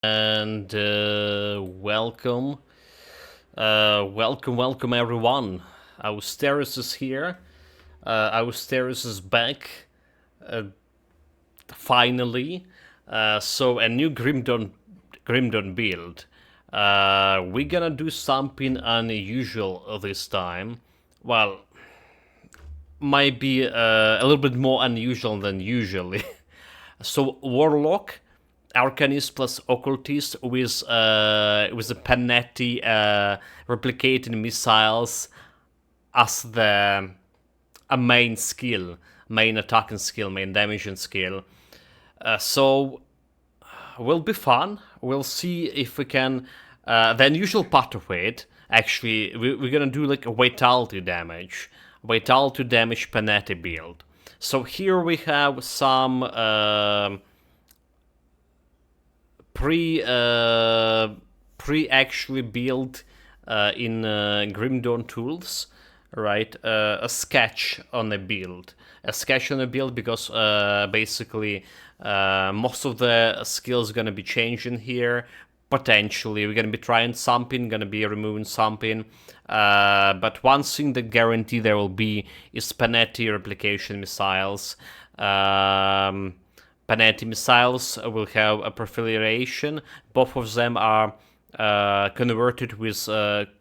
And welcome everyone. Austerus is here. Austerus is back, uh, finally. So a new Grimdon build. We're gonna do something unusual this time. Well, might be a little bit more unusual than usually. So Warlock, Arcanist plus Occultist with the Panetti replicating missiles as the a main skill, main attacking skill, main damaging skill. So will be fun. We'll see if we can. The unusual part of it, actually, we're gonna do like a vitality damage Panetti build. So here we have some pre actually built in Grimdawn tools, right? A sketch on a build, because basically most of the skills gonna be changing here. Potentially, we're gonna be trying something, gonna be removing something. But one thing that guarantee there will be is Panetti replication missiles. Panetti missiles will have a proliferation. Both of them are converted with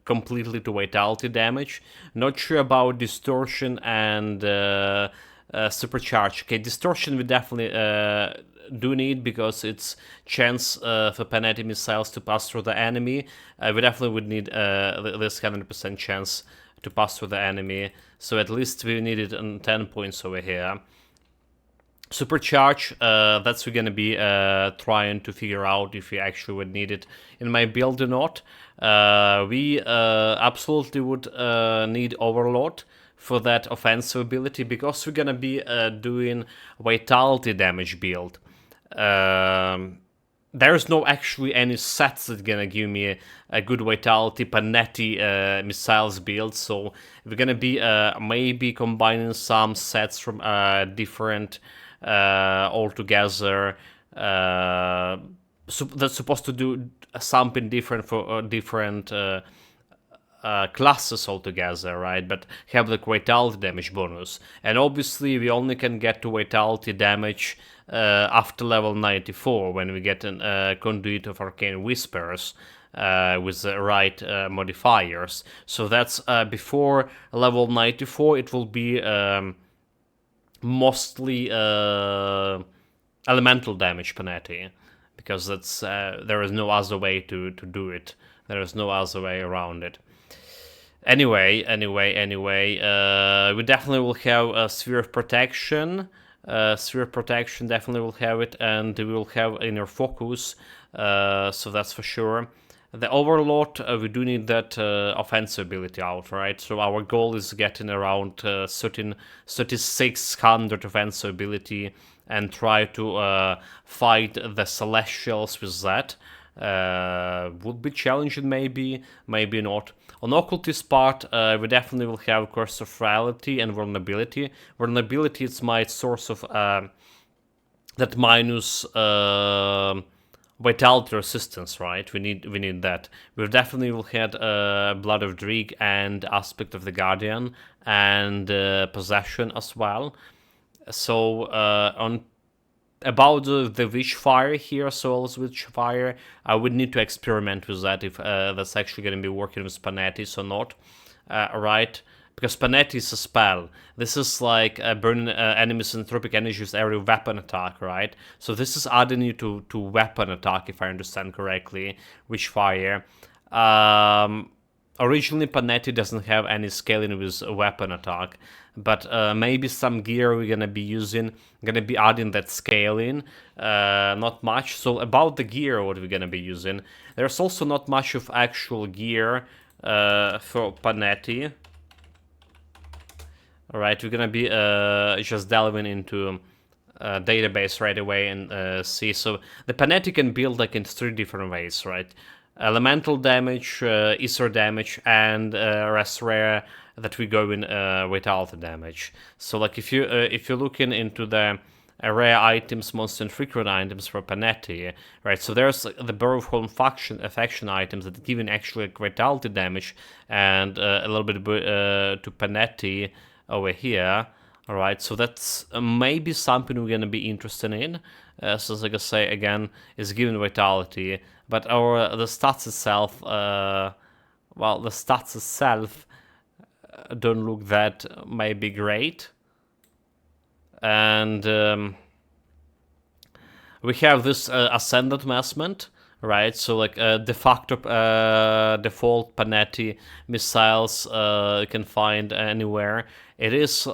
completely to vitality damage. Not sure about distortion and supercharge. Okay, distortion we definitely do need because it's chance for Panetti missiles to pass through the enemy. We definitely would need this 100% chance to pass through the enemy. So at least we need it on 10 points over here. Supercharge, that's we're gonna be trying to figure out if we actually would need it in my build or not. We absolutely would need Overload for that offensive ability because we're gonna be doing vitality damage build. There's no actually any sets that gonna give me a good vitality Panetti missiles build, so we're gonna be maybe combining some sets from different altogether. So that's supposed to do something different for different classes altogether, right? But have the vitality damage bonus, and obviously we only can get to vitality damage after level 94 when we get a conduit of arcane whispers. With the right modifiers, so that's before level 94. It will be mostly elemental damage Panetti, because that's there is no other way to do it. There is no other way around it. Anyway, we definitely will have a Sphere of Protection. Sphere of Protection definitely will have it, and we will have Inner Focus, so that's for sure. The Overload, we do need that offensive ability out, right? So our goal is getting around 3600 offensive ability and try to fight the Celestials with that. Would be challenging, maybe not. On Occultist part, we definitely will have Curse of Frailty and Vulnerability. Vulnerability is my source of that minus vitality resistance, right? We need that. We definitely will have Blood of Drig and Aspect of the Guardian and Possession as well. So on about the Witchfire here, Soul's Witchfire, I would need to experiment with that if that's actually going to be working with Panettis or not, right? Because Panetti is a spell. This is like burning enemies entropic energy with every weapon attack, right? So this is adding you to weapon attack, if I understand correctly, Witchfire. Originally, Panetti doesn't have any scaling with weapon attack, but maybe some gear we're gonna be using, gonna be adding that scaling. Not much. So about the gear, what we're gonna be using, there's also not much of actual gear for Panetti. All right, we're gonna be just delving into database right away and see. So the Panetti can build like in 3 different ways, right? Elemental damage, ether damage, and rest rare that we go in vitality damage. So like if you're looking into the rare items, monster and frequent items for Panetti, right? So there's the Burrow Home faction items that give actually a vitality damage and a little bit to Panetti over here. All right, so that's maybe something we're gonna be interested in. So like I say again, is given vitality, but the stats itself, well, the stats itself don't look that maybe great. And we have this Ascendant Massment, right? So like de facto default Panetti missiles you can find anywhere. It is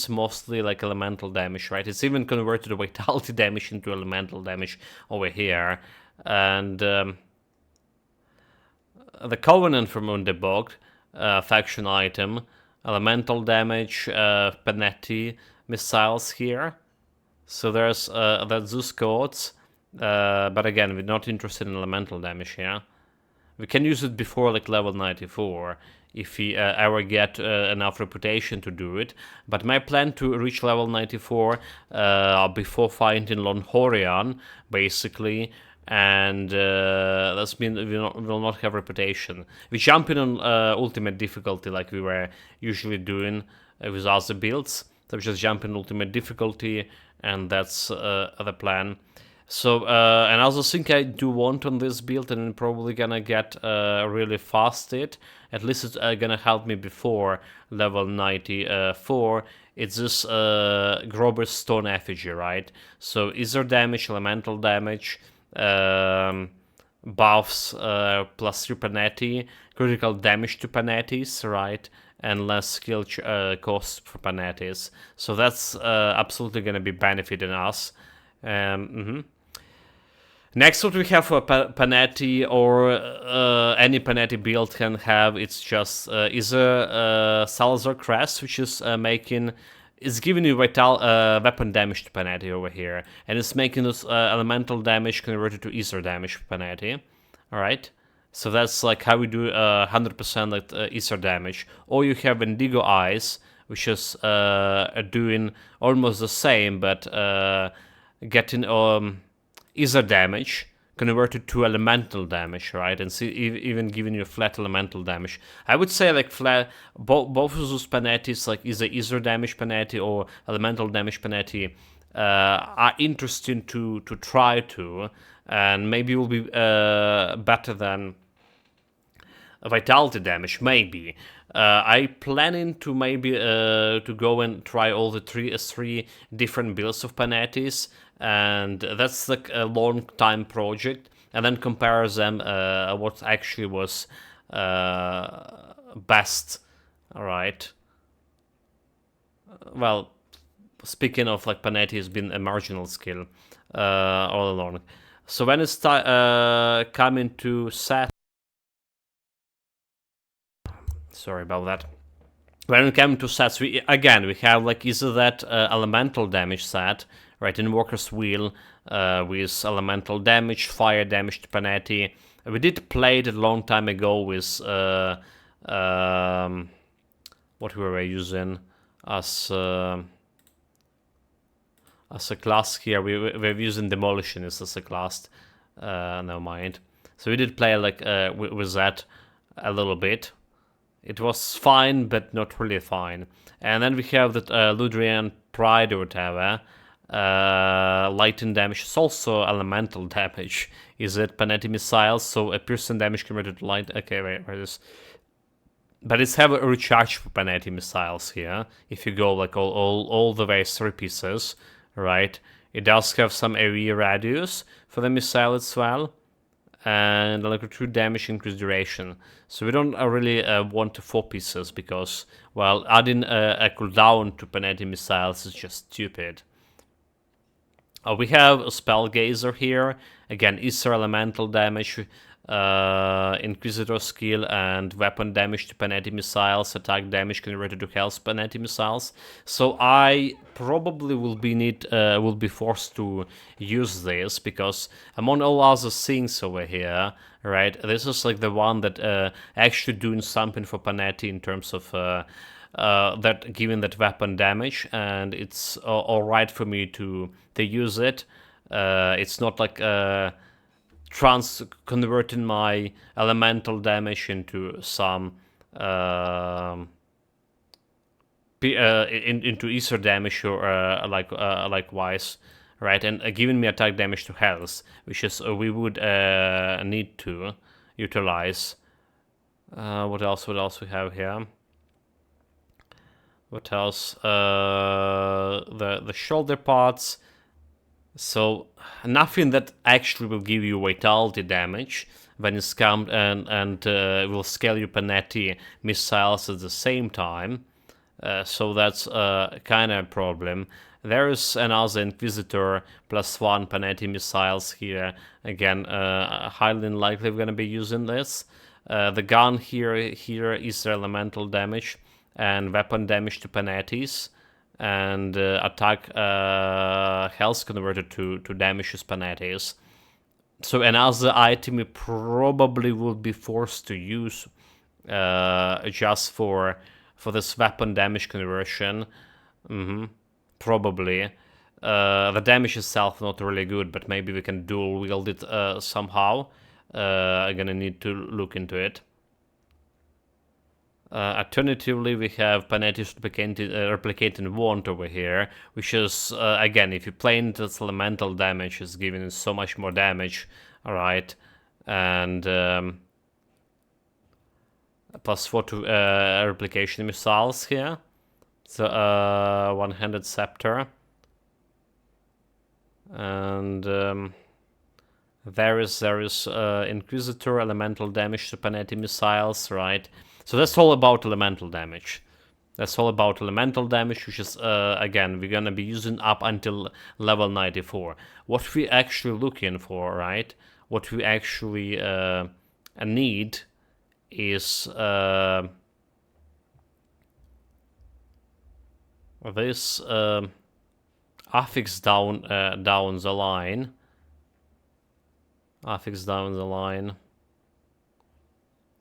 mostly like elemental damage, right? It's even converted the vitality damage into elemental damage over here. And the Covenant from Undebog faction item, elemental damage, Panetti missiles here. So there's that Zeus codes, but again, we're not interested in elemental damage here. We can use it before like level 94 if we ever get enough reputation to do it. But my plan to reach level 94 before fighting Longhorian, basically, and that's mean we will not have reputation. We jump in on ultimate difficulty like we were usually doing with other builds. So we just jump in ultimate difficulty, and that's the plan. So another thing I do want on this build, and I'm probably gonna get really fast at least it's gonna help me before level 94, it's this Grober's Stone Effigy, right? So Ether damage, elemental damage, buffs plus 3 Panetti, critical damage to Panettis, right? And less skill cost for Panettis. So that's absolutely going to be benefiting us. Next, what we have for Panetti or any Panetti build can have, it's just either Salazar Crest, which is it's giving you vital weapon damage to Panetti over here, and it's making this elemental damage converted to Ether damage for Panetti. All right. So that's like how we do 100% like Ether damage. Or you have Indigo Eyes, which is doing almost the same, but getting Ether damage converted to elemental damage, right? And see, even giving you flat elemental damage. I would say like flat, both of those Panettis, like either Ether damage Panetti or elemental damage Panetti, are interesting to try to, and maybe will be better than vitality damage, maybe. I planning to maybe to go and try all the three different builds of Panettis, and that's like a long time project, and then compare them what actually was best. All right. Well, speaking of like Panetti has been a marginal skill all along. So when it's coming to set. Sorry about that. When we come to sets, we have like either that elemental damage set, right, in Walker's Wheel with elemental damage, fire damage to Panetti. We did play it a long time ago with what we were using as a class here. We're using Demolitionist as a class. Never mind. So we did play like with that a little bit. It was fine, but not really fine. And then we have that Ludrian Pride or whatever. Lightning damage is also elemental damage. Is it Panetti missiles? So a piercing damage converted to light. Okay, wait, where is? But it's have a recharge for Panetti missiles here. If you go like all the way 3 pieces, right? It does have some AoE radius for the missile as well. And like 2 damage increased duration. So we don't really want 4 pieces because, well, adding a cooldown to Panetti missiles is just stupid. We have a Spellgazer here. Again, Ether elemental damage, Inquisitor skill, and weapon damage to Panetti missiles, attack damage converted to health Panetti missiles. So I probably will be forced to use this because among all other things over here, right, this is like the one that actually doing something for Panetti in terms of that giving that weapon damage, and it's all right for me to use it. It's not like converting my elemental damage into some into ether damage or likewise, right? And giving me attack damage to health, which is we would need to utilize. What else? What else we have here? What else? The shoulder parts. So nothing that actually will give you vitality damage when it's come and will scale you Panetti missiles at the same time. So that's kind of a problem. There is another Inquisitor +1 Panetti missiles here. Again, highly unlikely we're going to be using this. The gun here is elemental damage and weapon damage to Panettis, and attack health converted to damage as Panettis. So another item we probably would be forced to use just for this weapon damage conversion. Probably. The damage itself not really good, but maybe we can dual wield it somehow. I'm gonna need to look into it. Alternatively, we have Panetti's replicating wand over here, which is, again, if you play into its elemental damage, it's giving it so much more damage, alright, and +4 to replication missiles here, so one-handed scepter, and there is Inquisitor elemental damage to Panetti missiles, right? So that's all about elemental damage. That's all about elemental damage, which is, again, we're gonna be using up until level 94. What we actually looking for, right? What we actually need is this affix down the line. Affix down the line.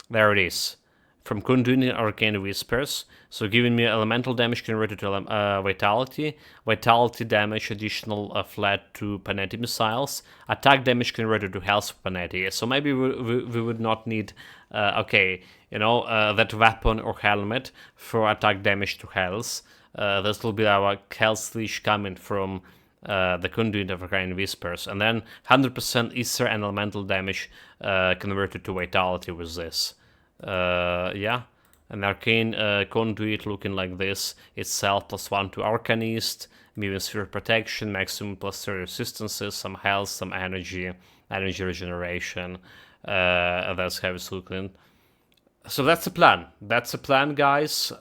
There it is. From Conduit Arcane Whispers, so giving me elemental damage converted to vitality, vitality damage additional flat to Panetti missiles, attack damage converted to health Panetti. So maybe we would not need, that weapon or helmet for attack damage to health. This will be our health leash coming from the Conduit of Arcane Whispers, and then 100% ether and elemental damage converted to vitality with this. Yeah, an arcane conduit looking like this itself, +1 to Arcanist, medium sphere protection, maximum +3 resistances, some health, some energy regeneration. That's how it's looking. So that's the plan. That's the plan, guys.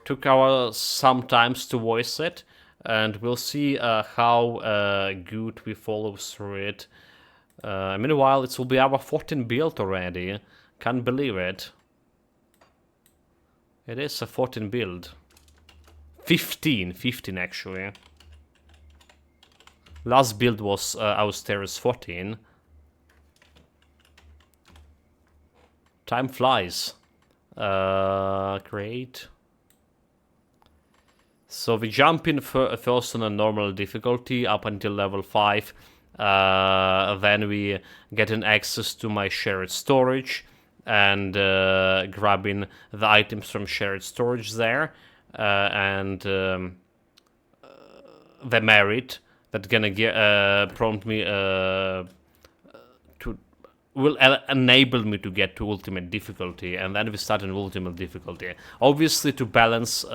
Took our some times to voice it, and we'll see how good we follow through it. Meanwhile, it will be our 14th build already. Can't believe it. It is a 14 build. 15 actually. Last build was Austeris 14. Time flies. Great. So we jump in first on a normal difficulty up until level 5. Then we get an access to my shared storage and grabbing the items from shared storage there, and the merit that gonna prompt me will enable me to get to ultimate difficulty, and then we start in ultimate difficulty. Obviously, to balance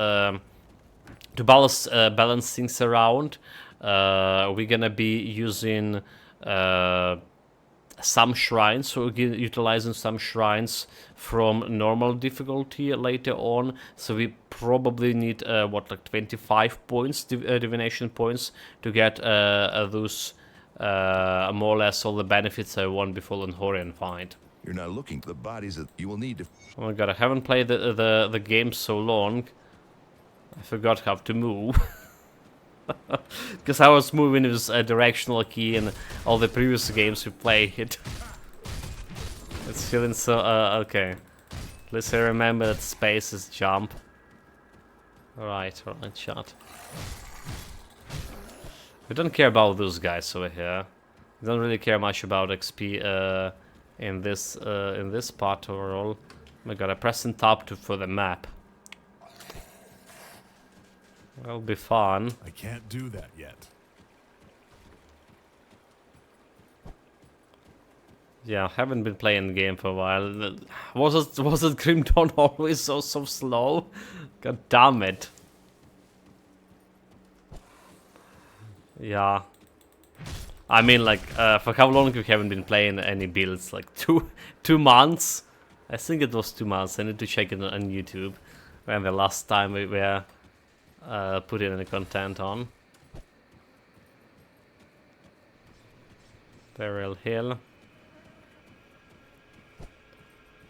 things around, we're gonna be using some shrines, so we're utilizing some shrines from normal difficulty later on. So we probably need 25 points, divination points, to get those more or less all the benefits I won before the Horian fight. You're not looking for the bodies that you will need to. Oh my god, I haven't played the game so long. I forgot how to move. Because I was moving with a directional key in all the previous games we played. It's feeling so, okay. Please remember that space is jump. Alright, shot. We don't care about those guys over here. We don't really care much about XP in this part overall. We gotta press and tab for the map. That'll be fun. I can't do that yet. Yeah, haven't been playing the game for a while. Was it Grim Dawn always so slow? God damn it. Yeah. I mean, like, for how long you haven't been playing any builds? Like two months? I think it was 2 months. I need to check it on YouTube when the last time we were putting any content on. Burial Hill.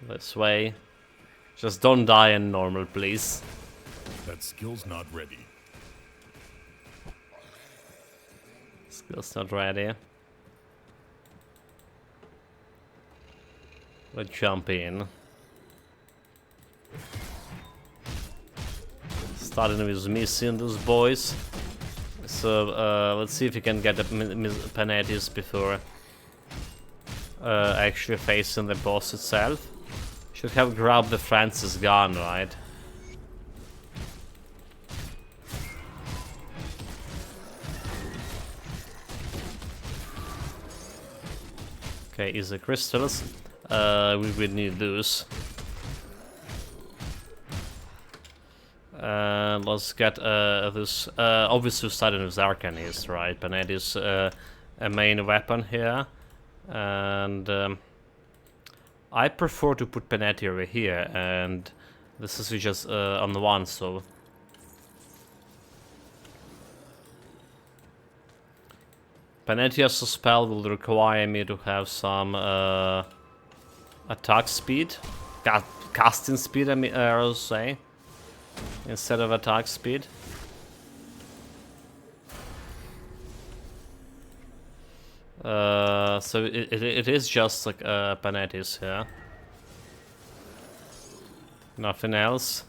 This way. Just don't die in normal, please. That skill's not ready. Skill's not ready. Let's jump in. Starting with missing those boys. So let's see if we can get the Panettis before actually facing the boss itself. Should have grabbed the Francis gun, right? Okay, easy crystals. We will need those. Let's get this. Obviously, starting with Arcanist, right? Panetti is a main weapon here, and I prefer to put Panetti over here, and this is just on the one. So Panetti as a spell will require me to have some attack speed, casting speed. I will say. Instead of attack speed. So it is just like Panetti's here. Nothing else.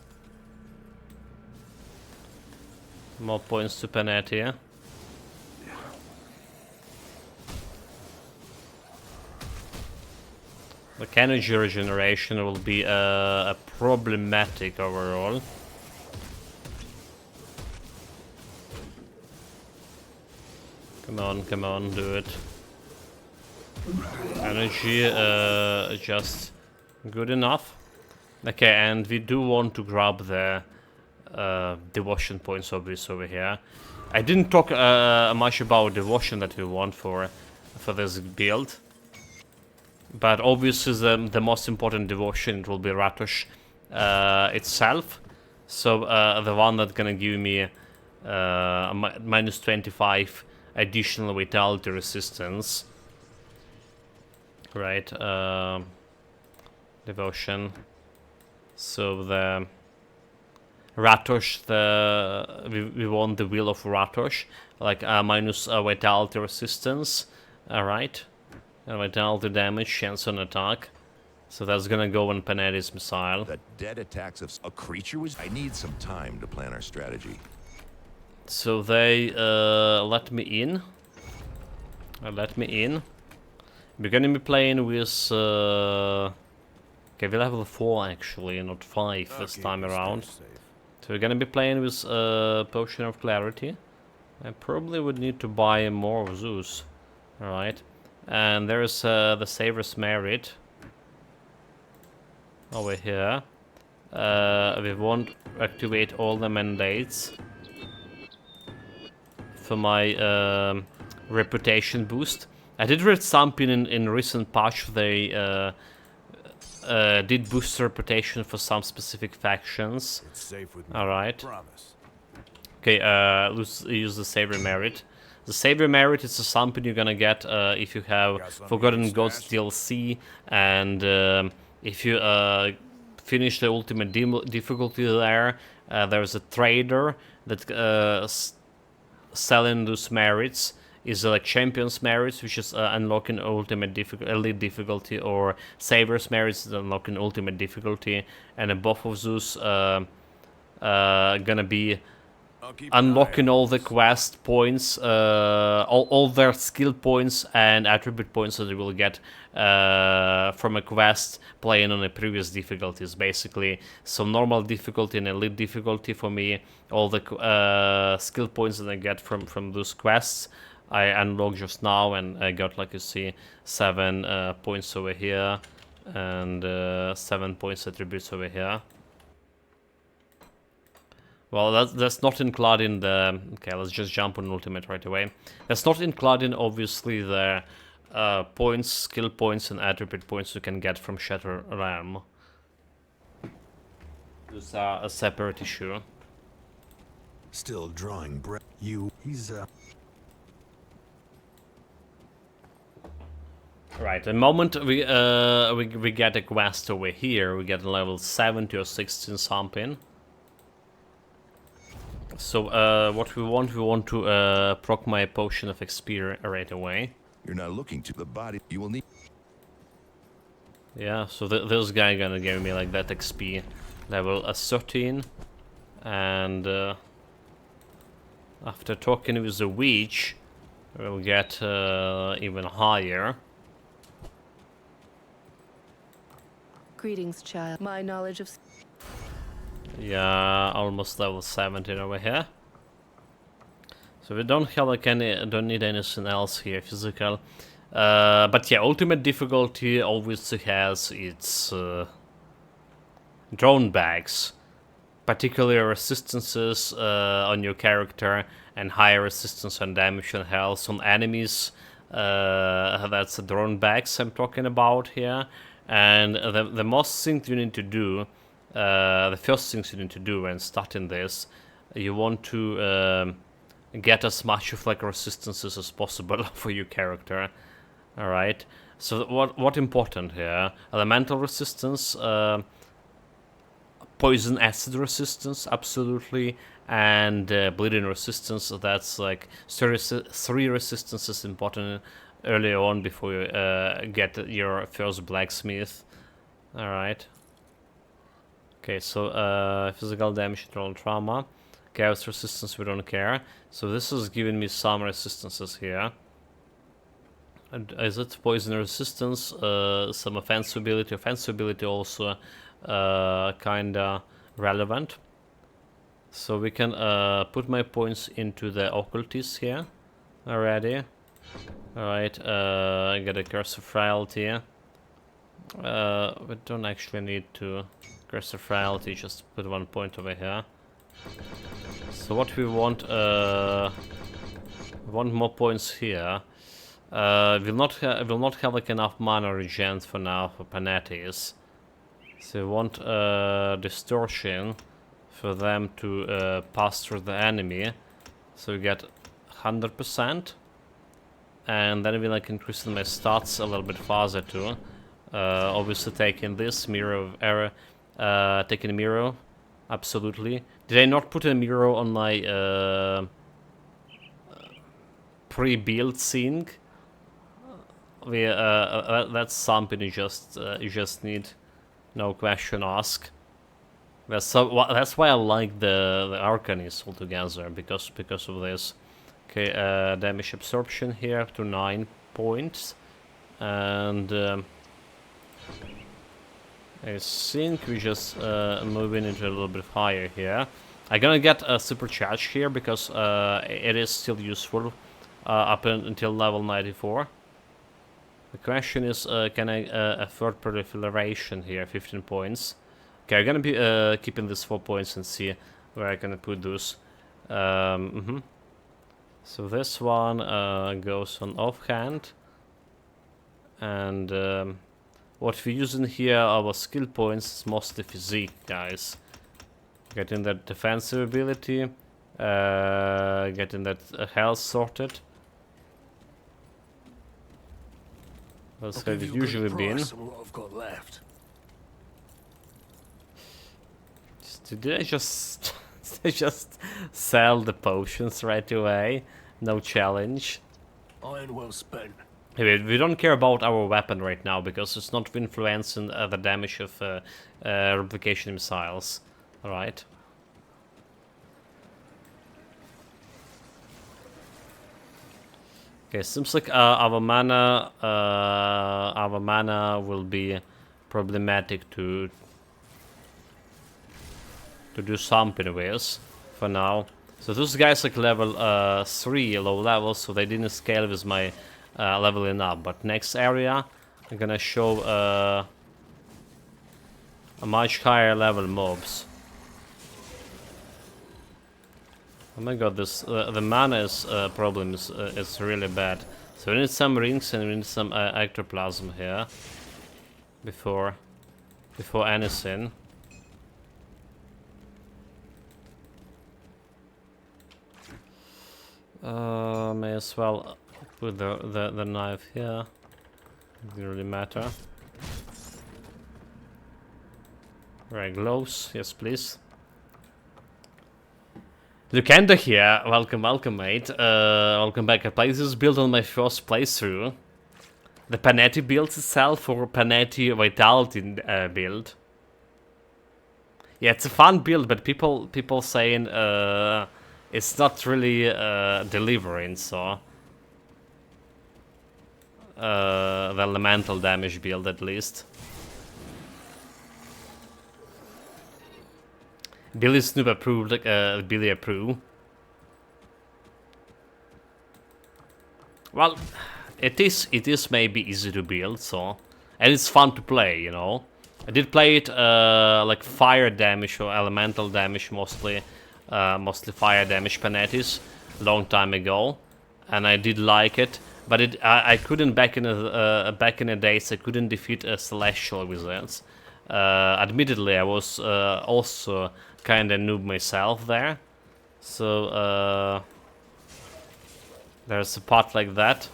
More points to Panetti. The energy regeneration will be a problematic overall. Come on, do it. Energy, just good enough. Okay, and we do want to grab the devotion points obviously over here. I didn't talk much about devotion that we want for this build. But obviously the most important devotion it will be Ratosh itself. So the one that's gonna give me minus 25 additional vitality resistance. Right, devotion. So the Ratosh, we want the will of Ratosh, like minus vitality resistance. Alright. And vitality damage, chance on attack. So that's gonna go on Panetti's missile. The dead attacks of a creature was. I need some time to plan our strategy. So they let me in. We're gonna be playing with okay, we're level 4 actually, not 5 this time around. So we're gonna be playing with Potion of Clarity. I probably would need to buy more of those. Alright. And there's the Savior's Merit over here. We won't activate all the mandates for my reputation boost. I did read something in recent patch they did boost reputation for some specific factions. Alright. Okay, let's use the Savior Merit. The Savior Merit is something you're gonna get if you have Forgotten Gods DLC, and if you finish the ultimate difficulty there, there's a trader that selling those merits. is like Champion's Merits, which is unlocking ultimate elite difficulty, or Savior's Merits is unlocking ultimate difficulty, and both of those gonna be I'll keep an eye unlocking on all the this. quest points, all their skill points and attribute points that they will get from a quest playing on the previous difficulties, basically. So normal difficulty and elite difficulty for me, all the skill points that I get from those quests, I unlocked just now, and I got, like you see, 7 points over here, and 7 points attributes over here. Well, that's not including the... Okay, let's just jump on ultimate right away. That's not including, obviously, the points, skill points, and attribute points you can get from Shatter Realm. Those are a separate issue. Still drawing breath. He's Right, the moment we get a quest over here, we get level 70 or 16 something. So what we want to proc my potion of XP right away. You're not looking to the body. You will need. Yeah, so this guy gonna give me like that XP level 13, and after talking with the witch, we'll get even higher. Greetings, child. My knowledge of... Yeah, almost level 17 over here. So we don't have like don't need anything else here physical. But yeah, ultimate difficulty obviously has its drone bags, particularly resistances on your character, and higher resistance on damage and health on enemies. That's the drone bags I'm talking about here. And the most thing you need to do, the first things you need to do when starting this, you want to get as much of like resistances as possible for your character. All right. So what important here? Elemental resistance, poison acid resistance, absolutely, and bleeding resistance. That's like 3 resistances important early on before you get your first blacksmith. All right. Okay, so physical damage, internal trauma, chaos resistance, we don't care. So this is giving me some resistances here. And is it poison resistance? Some offensive ability. Offensive ability also kinda relevant. So we can put my points into the occultist here already. Alright, get a curse of frailty. We don't actually need to curse of frailty, just put 1 point over here. So what we want more points here. We'll not have like enough mana regen for now for Panetti's. So we want distortion for them to pass through the enemy. So we get 100%. And then we'll like increasing my stats a little bit faster too. Obviously taking this mirror of error, taking a mirror, absolutely. Did I not put a mirror on my pre-build thing? That's something you just need, no question asked. That's why I like the Arcanist altogether, because of this. Okay, damage absorption here up to 9 points, and I think we just moving into a little bit higher here. I'm gonna get a supercharge here because it is still useful up until level 94. The question is, can I afford proliferation here? 15 points. Okay, I'm gonna be keeping this 4 points and see where I can put those. So this one goes on offhand, and what we're using here, our skill points, is mostly physique, guys. Getting that defensive ability, getting that health sorted. That's how it's usually been. What I've got left. Did I just I just sell the potions right away? No challenge. Iron well spent. We don't care about our weapon right now because it's not influencing the damage of replication missiles. Alright. Okay, seems like our mana will be problematic to do something with for now. So those guys like level 3 low level, so they didn't scale with my leveling up. But next area, I'm gonna show a much higher level mobs. Oh my god, this the mana is problem is really bad. So we need some rings and we need some ectoplasm here before anything. May as well put the knife here. Doesn't really matter. Right, gloves, yes please. Lucanda here, welcome, mate. Welcome back. I played this build on my first playthrough. The Panetti build itself, or Panetti Vitality build. Yeah, it's a fun build, but people saying it's not really delivering, so the elemental damage build at least. Billy Snoop approved, Billy approve. Well, it is maybe easy to build, so, and it's fun to play, you know. I did play it like fire damage or elemental damage mostly, mostly fire damage Panettis long time ago, and I did like it. But I couldn't back in the days. I couldn't defeat celestial wizards. Admittedly, I was also kind of noob myself there, so there's a part like that.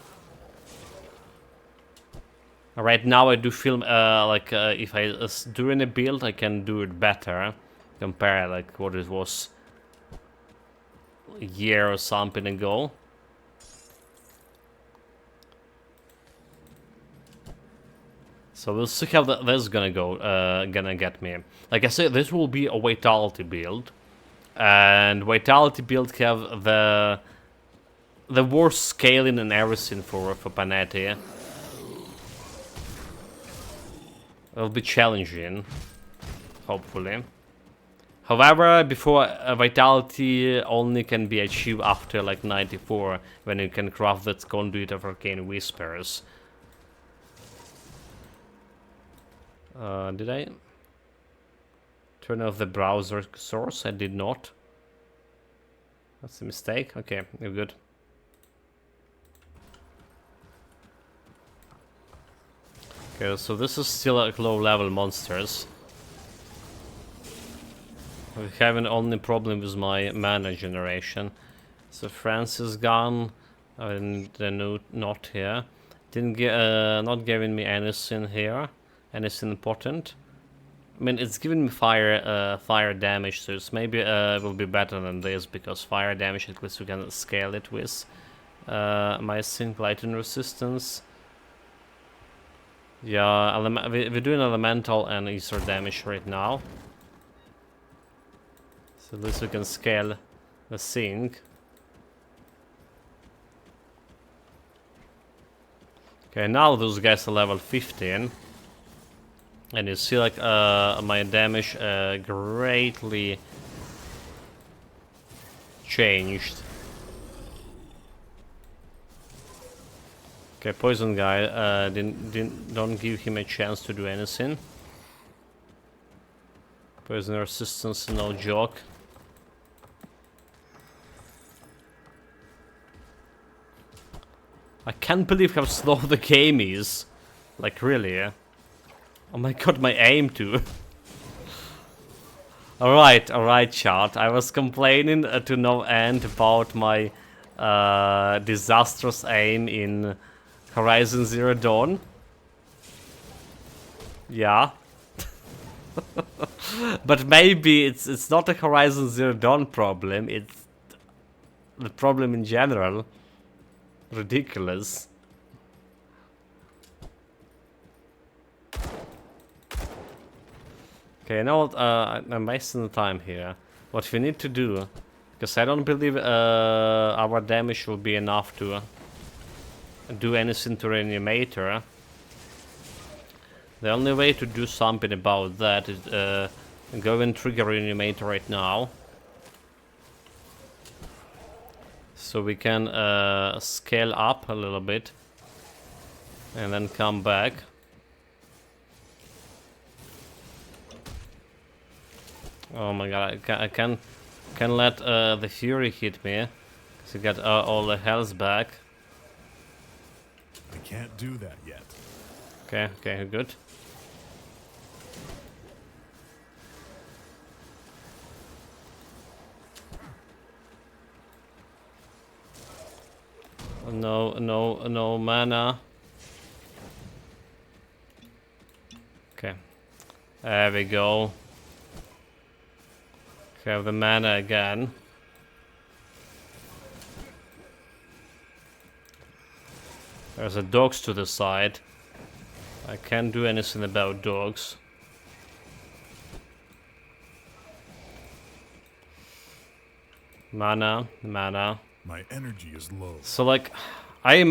Right now I do feel like if I during a build I can do it better, compare like what it was a year or something ago. So we'll see how this is gonna go, gonna get me. Like I said, this will be a Vitality build, and Vitality build have the worst scaling and everything for Panetti. It'll be challenging, hopefully. However, before Vitality only can be achieved after like 94, when you can craft that conduit of arcane whispers. Did I turn off the browser source? I did not. That's a mistake. Okay, you're good. Okay, so this is still like low level monsters. We have an only problem with my mana generation. So France is gone, and the not here. Didn't get not giving me anything here. Anything important? I mean, it's giving me fire damage, so it's maybe will be better than this, because fire damage at least we can scale it with. My zinc lightning resistance. Yeah, we're doing elemental and ether damage right now, so at least we can scale the zinc. Okay, now those guys are level 15. And you see like my damage greatly changed. Okay, poison guy, don't give him a chance to do anything. Poison resistance, no joke. I can't believe how slow the game is. Like really, yeah. Oh my god, my aim too. Alright, chat. I was complaining to no end about my disastrous aim in Horizon Zero Dawn. Yeah. But maybe it's not a Horizon Zero Dawn problem, it's the problem in general. ridiculous. Okay, you know what? I'm wasting the time here. What we need to do, because I don't believe our damage will be enough to do anything to Reanimator. The only way to do something about that is go and trigger Reanimator right now. So we can scale up a little bit and then come back. Oh my god, I can let the Fury hit me to get all the health back. I can't do that yet. Okay, good. No mana. Okay, there we go. Have the mana again. There's a dogs to the side. I can't do anything about dogs. Mana. My energy is low. So like, I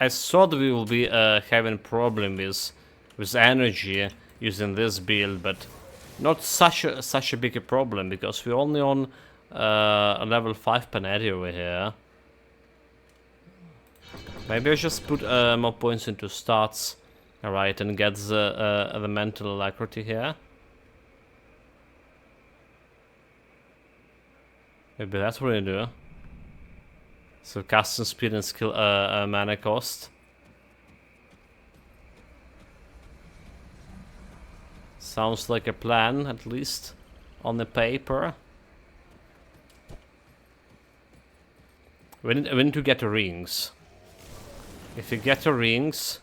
thought we will be having problem with energy using this build, but not such a big problem because we're only on a level 5 Panetti over here. Maybe I just put more points into stats, alright, and get the mental alacrity here. Maybe that's what I do. So casting speed and skill mana cost. Sounds like a plan, at least on the paper. We need to get the rings. If you get the rings,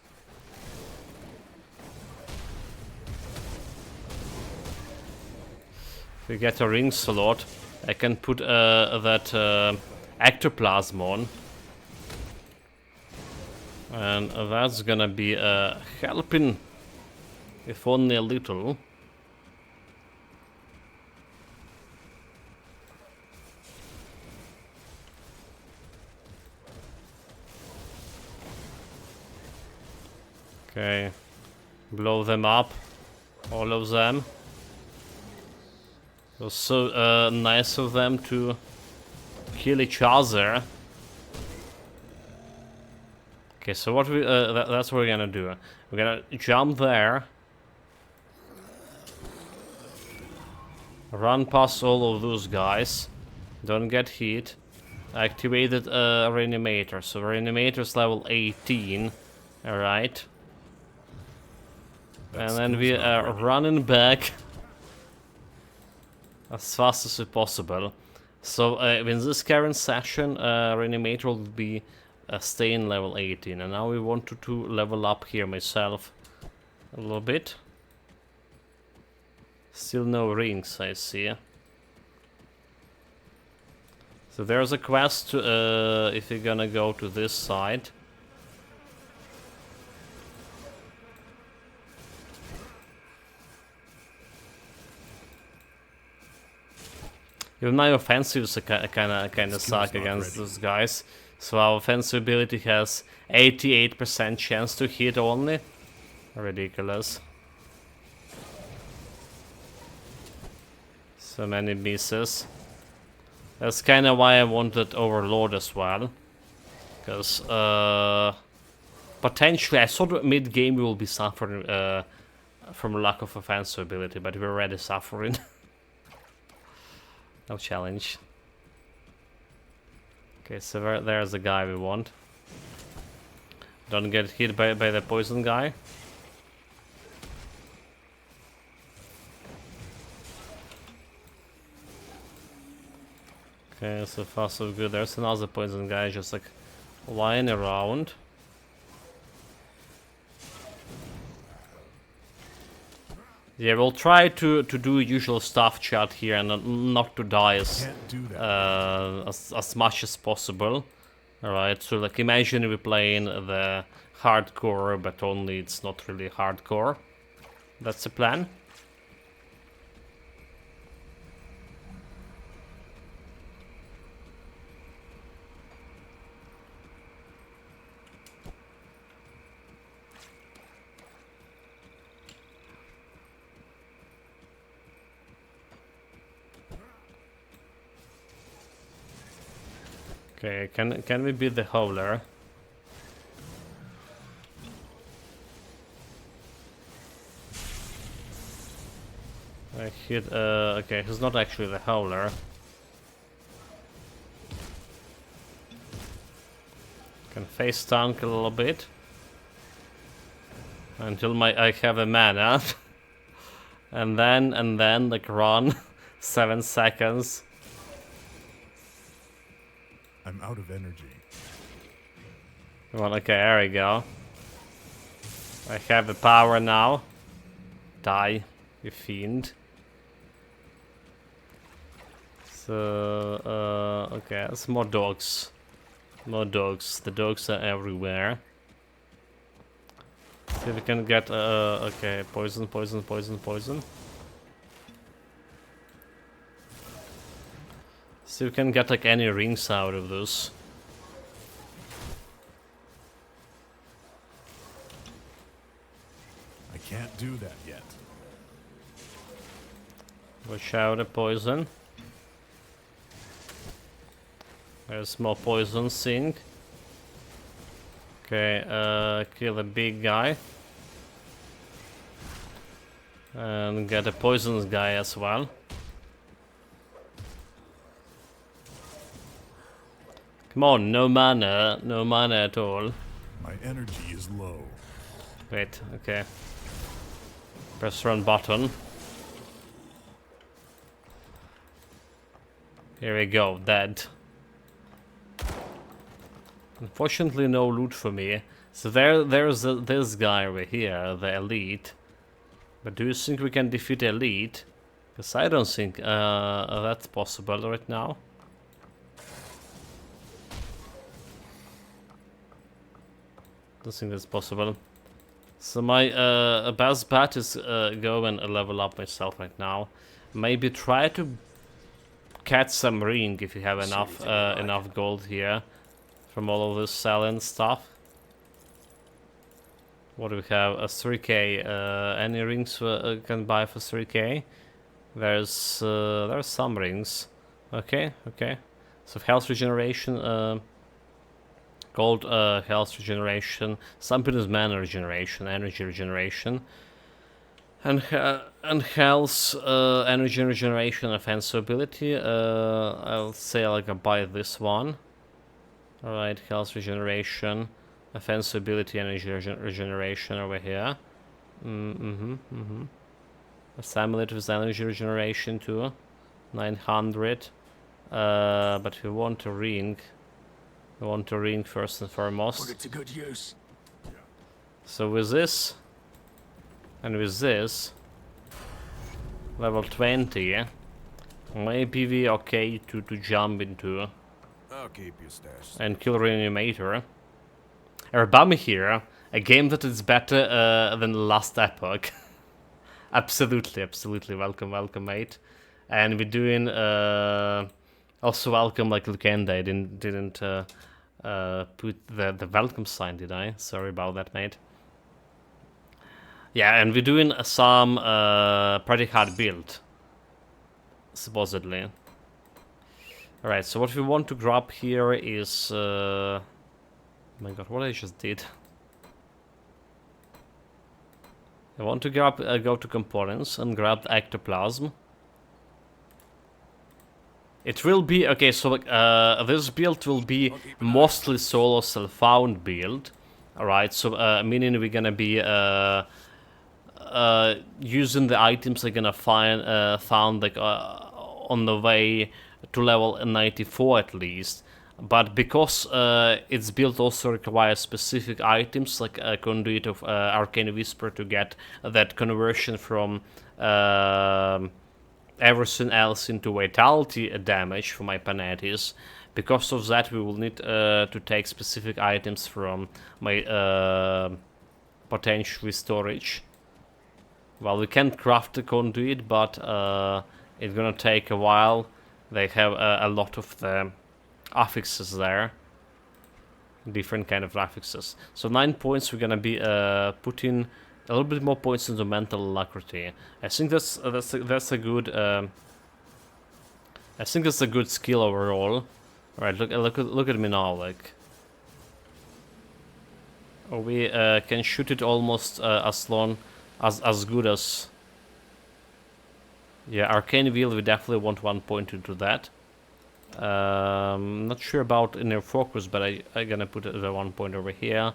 slot, I can put that ectoplasm on. And that's gonna be helping, if only a little. Okay, blow them up, all of them. It was so nice of them to kill each other. Okay, so what that's what we're gonna do. We're gonna jump there, run past all of those guys, don't get hit. Activated Reanimator, so Reanimator's level 18, alright. And then we are running back as fast as possible. So in this current session, Reanimator will be staying level 18, and now we want to level up here myself a little bit. Still no rings, I see. So there's a quest if you're gonna go to this side. Even my offensives kind of suck against those guys. So our offensive ability has 88% chance to hit only. Ridiculous. So many misses. That's kind of why I wanted Overlord as well. Because potentially I thought mid-game we will be suffering from lack of offensive ability, but we're already suffering. No challenge. Okay, so there's the guy we want. Don't get hit by the poison guy. Okay, so far so good. There's another poison guy just like lying around. Yeah, we'll try to do usual stuff, chat, here and not to die as much as possible. Alright, so like imagine we're playing the hardcore, but only it's not really hardcore. That's the plan. Okay, can we beat the Howler? I hit, okay, he's not actually the Howler. Can face tank a little bit. Until I have a mana. and then like run 7 seconds. I'm out of energy. Well, okay, there we go. I have the power now. Die, you fiend. So, okay, there's more dogs. More dogs. The dogs are everywhere. See if we can get, okay, poison, poison, poison, poison. See if we can get like any rings out of this. I can't do that yet. Watch out the poison. There's more poison sink. Okay, kill the big guy. And get a poisonous guy as well. Come on, no mana at all. My energy is low. Wait, okay. Press run button. Here we go, dead. Unfortunately, no loot for me. So there's this guy over here, the elite. But do you think we can defeat elite? Because I don't think that's possible right now. Don't think that's possible. So my best bet is go and level up myself right now. Maybe try to catch some ring if you have enough gold here. From all of this selling stuff. What do we have? A 3k. Any rings can buy for 3k? There's some rings. Okay, okay. So health regeneration, gold health regeneration, something is mana regeneration, energy regeneration, and health, energy regeneration, offensive ability. I'll say like I buy this one. Alright, health regeneration, offensive ability, energy regeneration over here. Assimilate with energy regeneration too. 900. But we want a ring. We want a ring first and foremost. Put it to good use. So with this, and with this, level 20, maybe we okay to jump into I'll keep you stashed. and kill Reanimator. Urbami here, a game that is better than the last epoch. Absolutely, absolutely. Welcome, welcome, mate. And we're doing also welcome like Lucenda. I didn't put the welcome sign, did I? Sorry about that, mate. Yeah, and we're doing some pretty hard build, supposedly. Alright, so what we want to grab here is... oh my god, what I just did. I want to grab, go to components and grab the ectoplasm. It will be, okay, so this build will be mostly solo self-found build. Alright, so meaning we're gonna be using the items we're gonna found like on the way to level 94 at least. But because its build also requires specific items like a conduit of Arcane Whisper to get that conversion from everything else into vitality damage for my Panettis, Because of that, we will need to take specific items from my potentially storage. Well, we can craft the conduit, but it's gonna take a while. They have a lot of the affixes there. Different kind of affixes. So 9 points, we're gonna be putting a little bit more points into mental alacrity. I think that's a good I think that's a good skill overall. Alright, look at me now, like we can shoot it almost as good as, yeah, arcane wheel. We definitely want 1 point into that. Not sure about inner focus, but I'm gonna put the 1 point over here.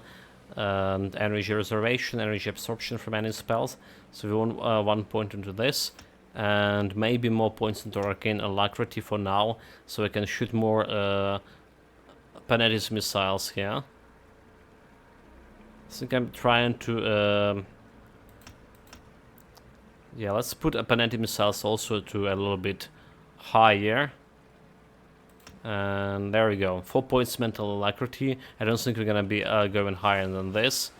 And energy reservation, energy absorption from any spells. So we want 1 point into this, and maybe more points into arcane alacrity for now, so I can shoot more Panetti's missiles here. I think I'm trying to yeah, let's put a Panetti missiles also to a little bit higher. And there we go, 4 points mental alacrity. I don't think we're gonna be going higher than this.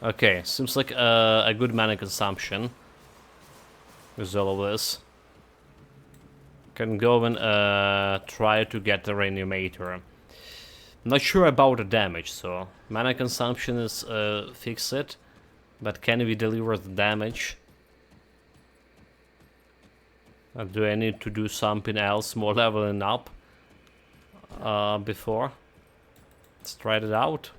Okay, seems like a good mana consumption with all of this. Can go and try to get the reanimator. Not sure about the damage, so mana consumption is fixed, but can we deliver the damage? Do I need to do something else, more leveling up? Before. Let's try it out.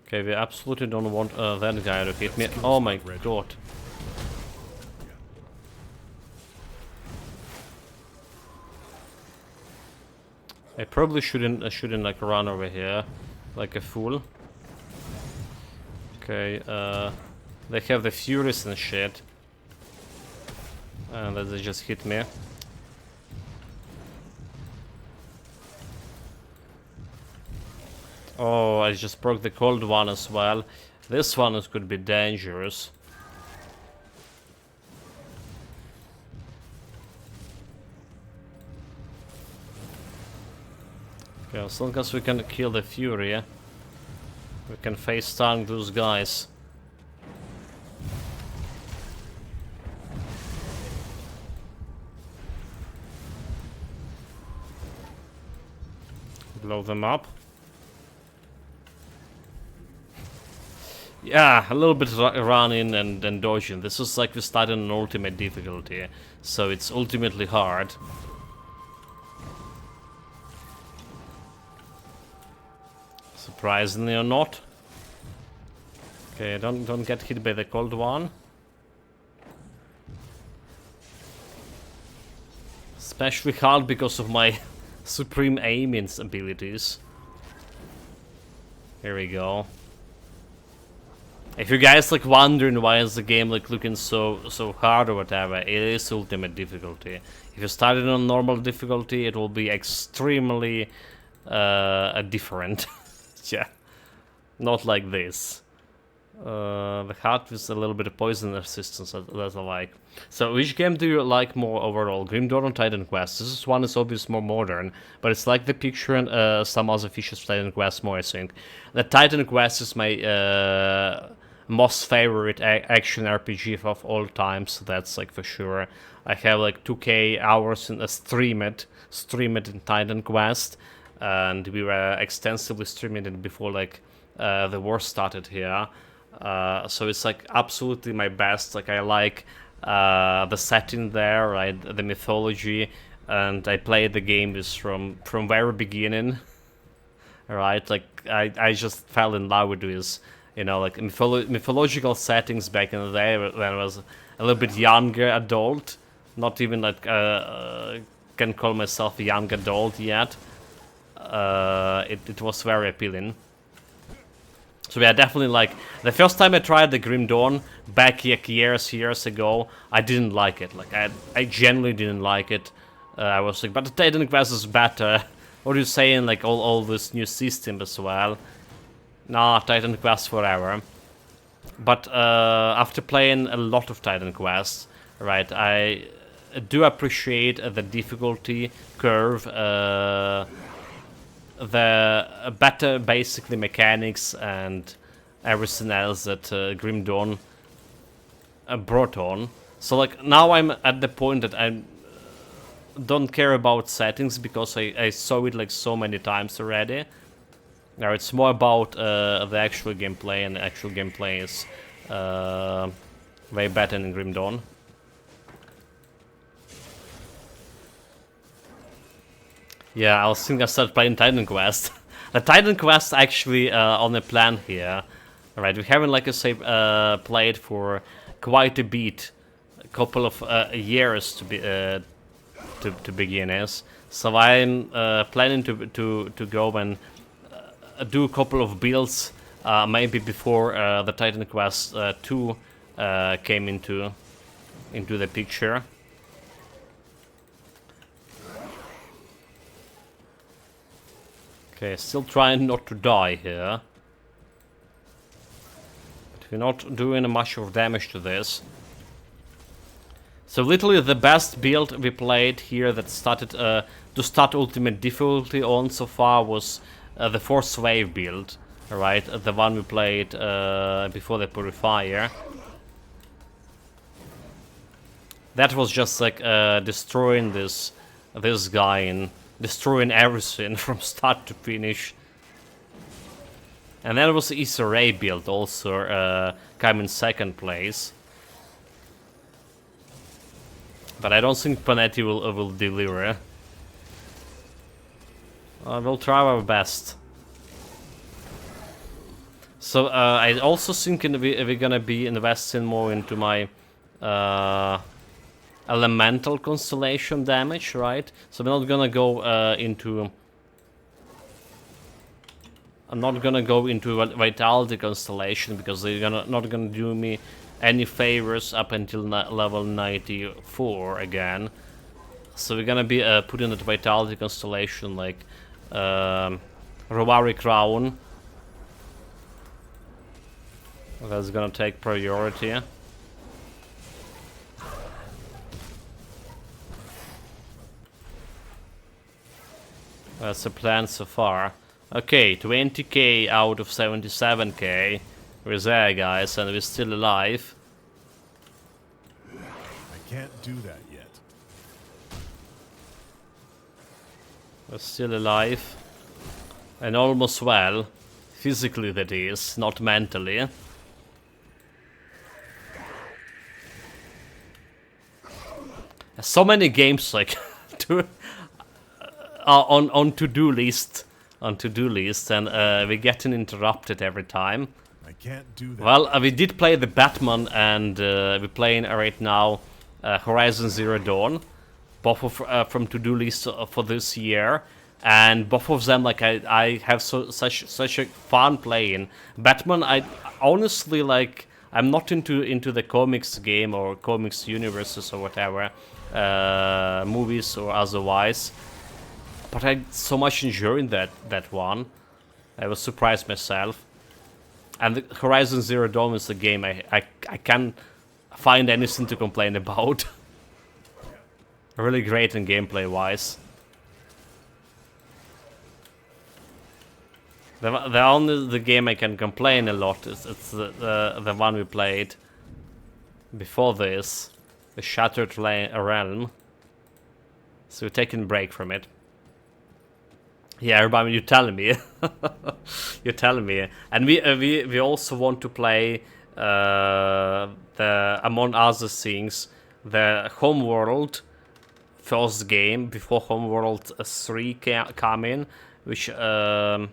Okay, we absolutely don't want that guy to hit me. Oh my god. I probably shouldn't like run over here like a fool. Okay, they have the Furies and shit. And they just hit me. Oh, I just broke the cold one as well. This one could be dangerous. Okay, as long as we can kill the Fury, we can face tank those guys. Blow them up. Yeah, a little bit running and dodging. This is like we started on ultimate difficulty, so it's ultimately hard. Surprisingly or not. Okay, don't get hit by the cold one. Especially hard because of my supreme aiming abilities. Here we go. If you guys like wondering why is the game like looking so hard or whatever, it is ultimate difficulty. If you started on normal difficulty, it will be extremely different. Yeah, not like this. The heart with a little bit of poison resistance that I like. So which game do you like more overall? Grim Dawn or Titan Quest? This one is obviously more modern, but it's like the picture and some other features of Titan Quest more, I think. The Titan Quest is my most favorite action RPG of all time, so that's like for sure. I have like 2k hours in stream it in Titan Quest, and we were extensively streaming it before like the war started here. So it's like absolutely my best. Like I like the setting there, right? The mythology, and I played the game is from very beginning, right? Like I just fell in love with this, you know, like mythological settings back in the day when I was a little bit younger adult, not even like can call myself a young adult yet. It was very appealing. So yeah, definitely like the first time I tried the Grim Dawn back like years ago, I didn't like it. Like I genuinely didn't like it. I was like, but the Titan Quest is better. What are you saying? Like all this new system as well. Nah, Titan Quest forever. But after playing a lot of Titan Quest, right, I do appreciate the difficulty curve, the better basically mechanics and everything else that Grim Dawn brought on. So like now I'm at the point that I don't care about settings because I saw it like so many times already. Now it's more about the actual gameplay, and the actual gameplay is way better in Grim Dawn. Yeah, I was thinking I started playing Titan Quest. The Titan Quest actually on the plan here. Alright, we haven't, like I say, played for quite a bit, a couple of years to be to begin as. So I'm planning to go and do a couple of builds, maybe before the Titan Quest 2 came into the picture. Okay, still trying not to die here. But we're not doing much of damage to this. So literally the best build we played here that started to start ultimate difficulty on so far was the Force Wave build, right? The one we played before the Purifier. That was just like destroying this guy and destroying everything from start to finish. And then there was the Issa Rae build also, came in second place. But I don't think Panetti will deliver. We'll try our best. So I also think we're gonna be investing more into my elemental constellation damage, right? So we're not gonna go into. I'm not gonna go into Vitality constellation because they're not gonna do me any favors up until level 94 again. So we're gonna be putting the Vitality constellation like Rovari Crown. That's gonna take priority. That's the plan so far. Okay, 20k out of 77k. We're there, guys, and we're still alive. I can't do that yet. We're still alive. And almost well. Physically, that is, not mentally. So many games, like, on to-do list. On to-do list, and we're getting interrupted every time. I can't do that. Well, we did play the Batman, and we're playing right now Horizon Zero Dawn, both of, from to-do list for this year, and both of them, like I have such a fun playing. Batman, I honestly like. I'm not into the comics game or comics universes or whatever, movies or otherwise. But I so much enjoyed that one. I was surprised myself. And the Horizon Zero Dawn is a game I can't find anything to complain about. Really great in gameplay wise. The only the game I can complain a lot is it's the one we played before this, the Shattered Realm. So we're taking a break from it. Yeah, everybody, you're telling me. You're telling me. And we also want to play the, among other things, the Homeworld first game before Homeworld 3 come in, which the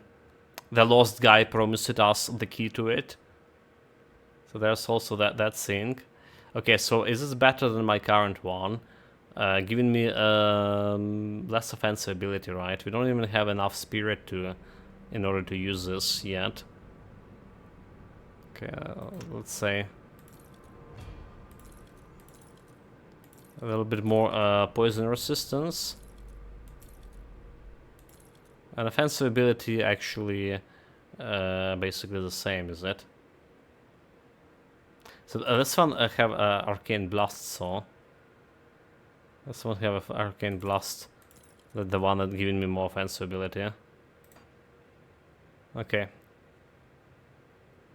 Lost Guy promised us the key to it. So there's also that thing. Okay, so is this better than my current one? Giving me less offensive ability, right? We don't even have enough spirit in order to use this yet. Okay, let's say a little bit more poison resistance. And offensive ability actually basically the same, is it? So this one have arcane blast. So this one have arcane blast. The one that giving me more offensive ability. Okay.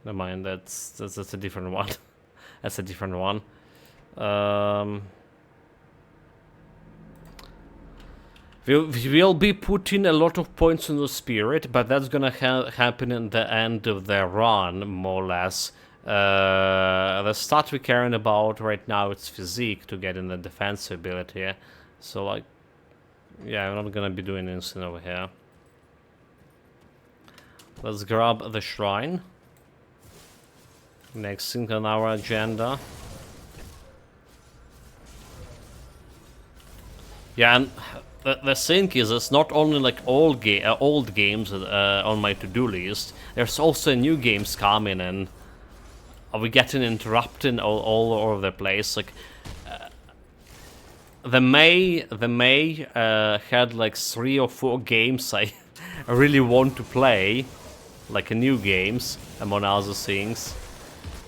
Never mind. That's a different one. That's a different one. We'll be putting a lot of points on the spirit, but that's gonna happen in the end of the run, more or less. The stat we're caring about right now is physique to get in the defense ability. So like, yeah, I'm not gonna be doing anything over here. Let's grab the shrine. Next thing on our agenda. Yeah, and the thing is, it's not only like old games on my to-do list. There's also new games coming, and are we getting interrupted all over the place? Like the May had like 3 or 4 games I really want to play, like new games among other things.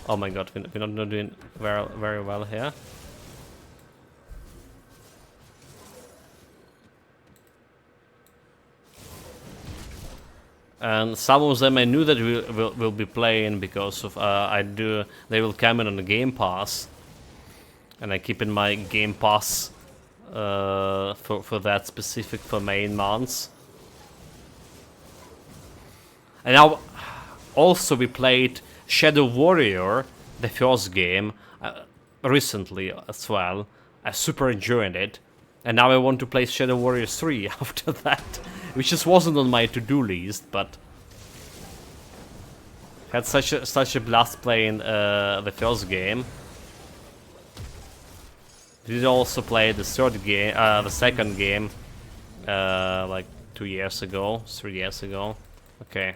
Oh my god, we're not doing very well here. And some of them I knew that we'll be playing because of they will come in on the Game Pass, and I keep in my Game Pass for that specific for main months. And now also we played Shadow Warrior, the first game, recently as well. I super enjoyed it, and now I want to play Shadow Warrior 3 after that, which just wasn't on my to-do list, but had such a blast playing the first game. Did also play the second game, like 2 years ago, 3 years ago. Okay.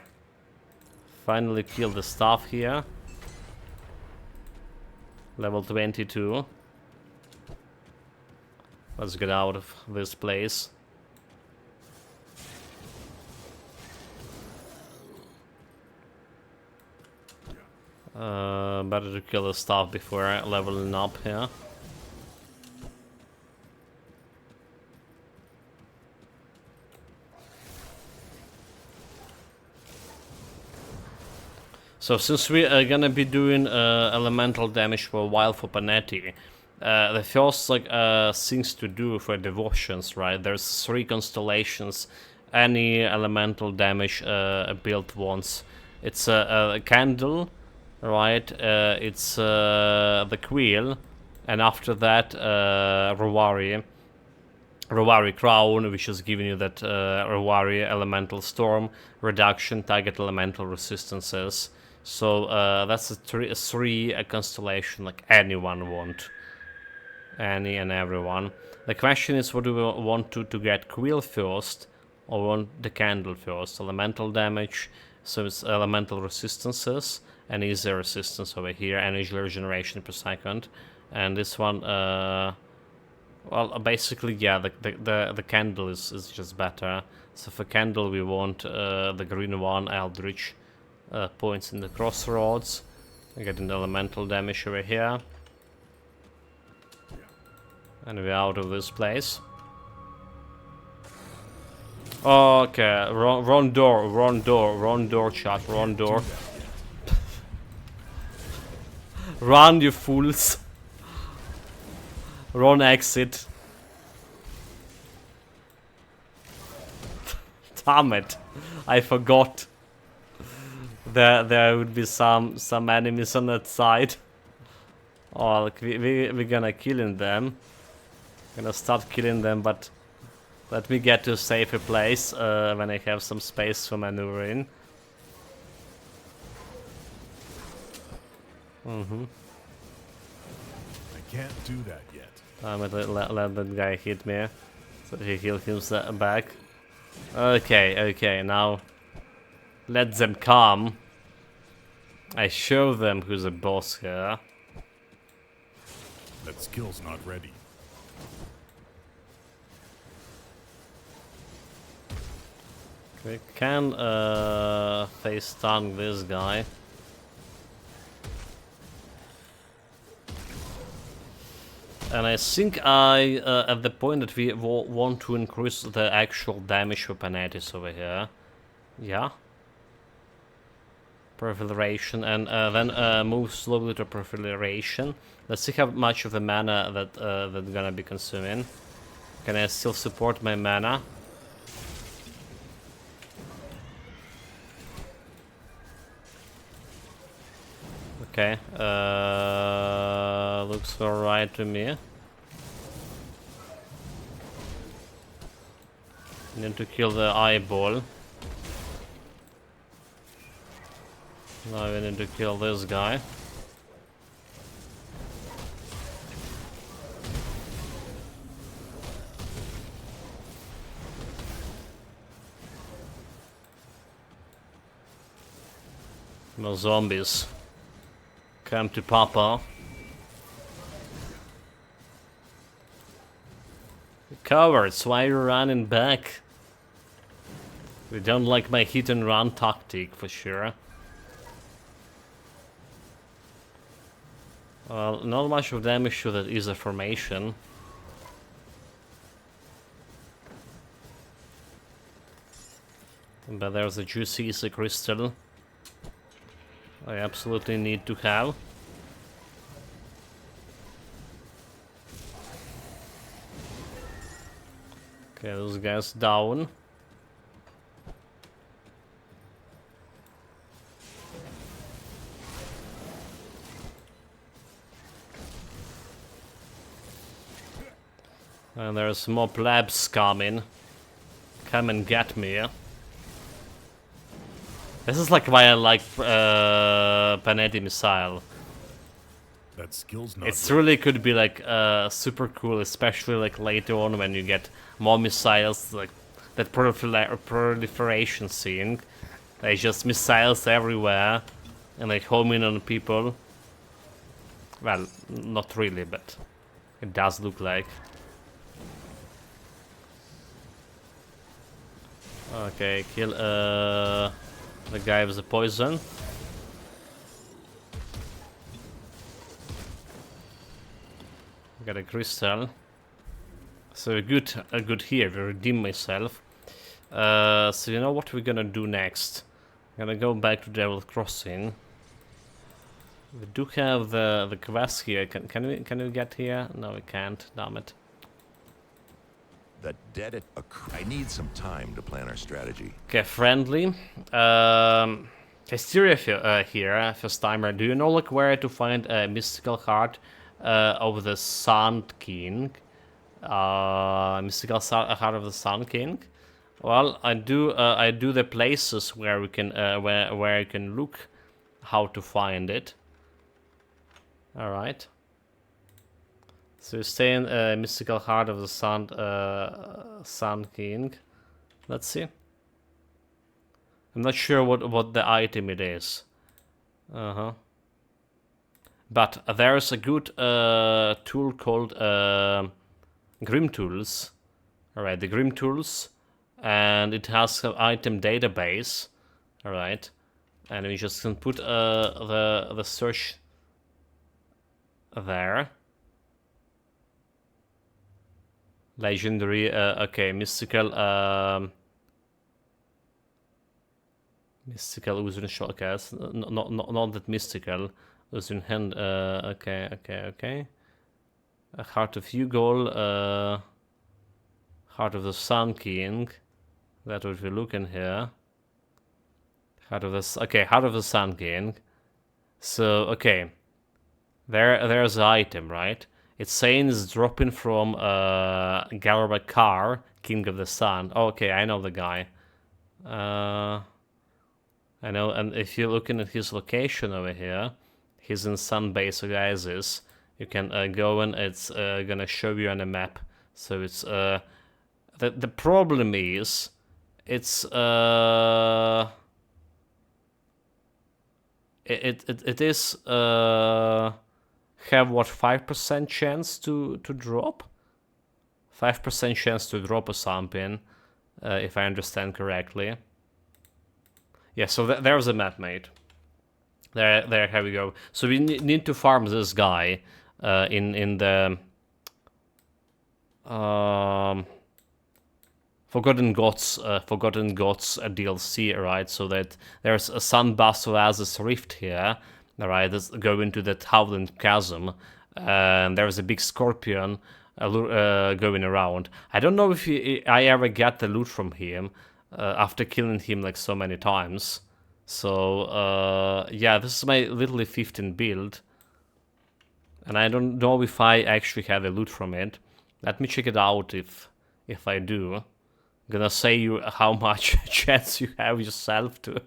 Finally killed the staff here. Level 22. Let's get out of this place. Better to kill the staff before leveling up here. So since we are gonna be doing elemental damage for a while for Panetti, the first things to do for devotions, right? There's 3 constellations any elemental damage build wants. It's a candle, right? It's the quill, and after that Rowari crown, which is giving you that Rowari elemental storm reduction, target elemental resistances. So that's a 3 constellation, like anyone want. Any and everyone. The question is, what do we want to get? Quill first, or want the candle first? Elemental damage, so it's elemental resistances, and easy resistance over here, energy regeneration per second. And this one, well, basically, yeah, the candle is just better. So for candle, we want the green one, Eldritch. Points in the crossroads. We're getting the elemental damage over here. And we're out of this place. Okay, wrong door, chat, wrong door. Run, you fools. Wrong exit. Damn it, I forgot. There would be some enemies on that side. Oh, look, we're gonna killing them. Gonna start killing them, but let me get to a safer place when I have some space for maneuvering. I can't do that yet. I'm gonna let that guy hit me, so he heals himself back. Okay, now let them come. I show them who's the boss here. That skill's not ready. We can face stun this guy. And I think I, at the point that we want to increase the actual damage for Panettis over here. Yeah. Proliferation, and then move slowly to proliferation. Let's see how much of the mana that's gonna be consuming. Can I still support my mana? Okay, looks alright to me. Need to kill the eyeball. Now we need to kill this guy. More zombies. Come to Papa. Cowards, why are you running back? We don't like my hit and run tactic for sure. Well, not much of damage to that Ether formation. But there's a juicy Ether crystal I absolutely need to have. Okay, those guys down. And there's more plebs coming. Come and get me. This is like why I like Panetti missile. That skill's not It's really could be like super cool, especially like later on when you get more missiles, like that proliferation scene. There's just missiles everywhere, and like homing on people. Well, not really, but it does look like. Okay, kill the guy with the poison. Got a crystal. So a good here. We redeem myself. So you know what we're gonna do next? I'm gonna go back to Devil Crossing. We do have the quest here. Can we get here? No, we can't. Damn it. The dead. I need some time to plan our strategy. Okay, friendly. Hysteria here, first timer. Do you know like where to find a mystical heart of the Sand King? Mystical heart of the Sand King. Well, I do the places where we can where you can look how to find it. All right. So you stay in mystical heart of the Sand King. Let's see. I'm not sure what the item it is. But there's a good tool called Grim Tools. Alright, the Grim Tools. And it has an item database. Alright. And we just can put the search there. Legendary, okay, mystical, mystical Uzun Shotcast, not that mystical, Uzun Hand, okay. A Heart of Ugol, Heart of the Sun King, that what we're looking here. Heart of the Sun King. So, okay, there's an item, right? It's saying it's dropping from Galabakar, King of the Sun. Oh, okay, I know the guy. I know, and if you're looking at his location over here, he's in Sun Base of Isis. You can go and it's gonna show you on a map. So it's the problem is it's it is have what 5% chance to drop? 5% chance to drop or something, if I understand correctly. Yeah, so there's a map mate. There we go. So we need to farm this guy in the Forgotten Gods DLC, right? So that there's a Sunbus Oasis Rift here, right? That's going to that Howling Chasm, and there's a big scorpion going around. I don't know if I ever get the loot from him after killing him like so many times. So yeah, this is my literally 15 build, and I don't know if I actually have a loot from it. Let me check it out if I do. Gonna say you how much chance you have yourself to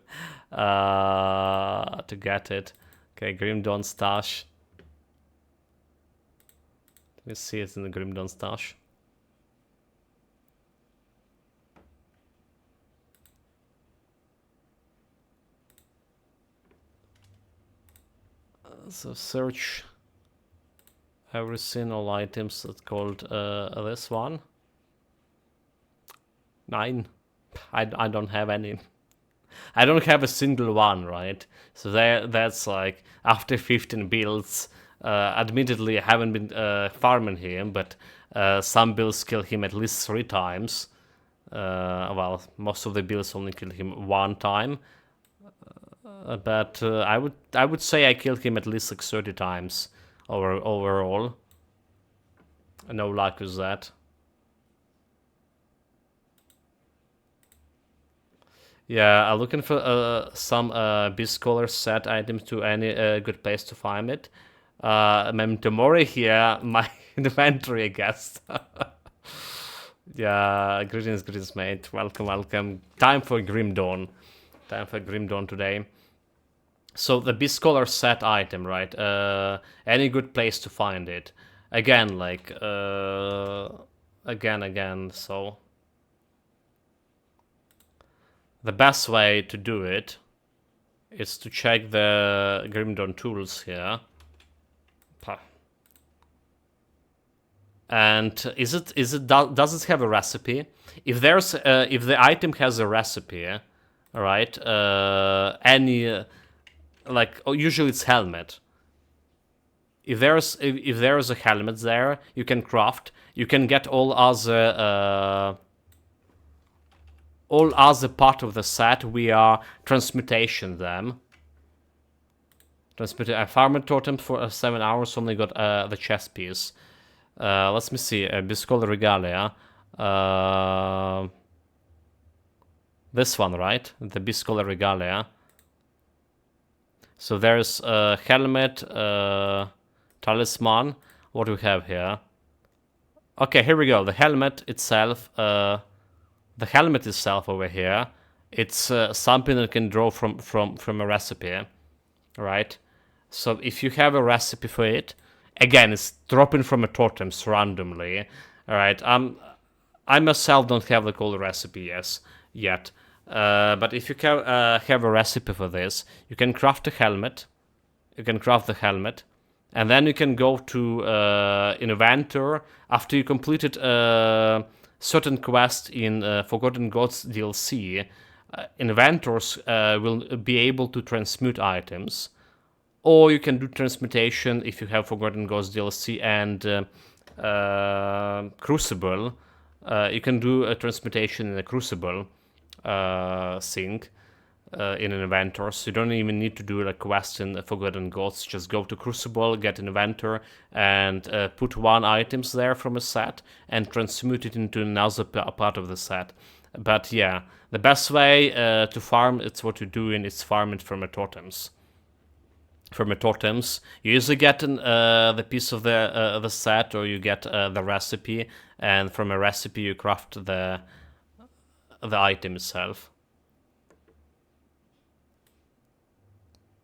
get it. Okay, Grim Dawn stash. Let me see it's in the Grim Dawn stash. So search everything, all items that's called this one. 9. I don't have any. I don't have a single one, right? So that's like after 15 builds. Admittedly, I haven't been farming him, but some builds kill him at least 3 times. Well, most of the builds only kill him 1 time. But I would say I killed him at least like 30 times overall. No luck with that. Yeah, I'm looking for some Beast Scholar set items to any good place to find it. Memento Mori here, my inventory, I guess. Yeah, greetings, mate. Welcome. Time for Grim Dawn. Today. So the Beast Scholar set item, right? Any good place to find it? Again, like again. So the best way to do it is to check the Grim Dawn tools here. And does it have a recipe? If the item has a recipe, all right, usually it's helmet. If there's a helmet there, you can craft. You can get all other part of the set. We are transmutation them. I farmed totem for 7 hours. Only got the chest piece. Let me see. Biscola Regalia. This one, right? The Biscola Regalia. So there's a helmet, talisman. What do we have here? Okay, here we go. The helmet itself. The helmet itself over here. It's something that can draw from a recipe, right? So if you have a recipe for it, again, it's dropping from a totems randomly. All right. I myself don't have the cool recipe yet. But if you have a recipe for this, you can craft a helmet. You can craft the helmet, and then you can go to inventor after you completed certain quest in Forgotten Gods DLC. Inventors will be able to transmute items. Or you can do transmutation if you have Forgotten Gods DLC and Crucible. You can do a transmutation in a Crucible thing in an inventor. So you don't even need to do a quest in Forgotten Gods. Just go to Crucible, get an inventor, and put 1 items there from a set and transmute it into another part of the set. But yeah, the best way to farm, it's what you're doing, it's farming from a totems. From a totems, you usually get the piece of the set, or you get the recipe, and from a recipe you craft the item itself,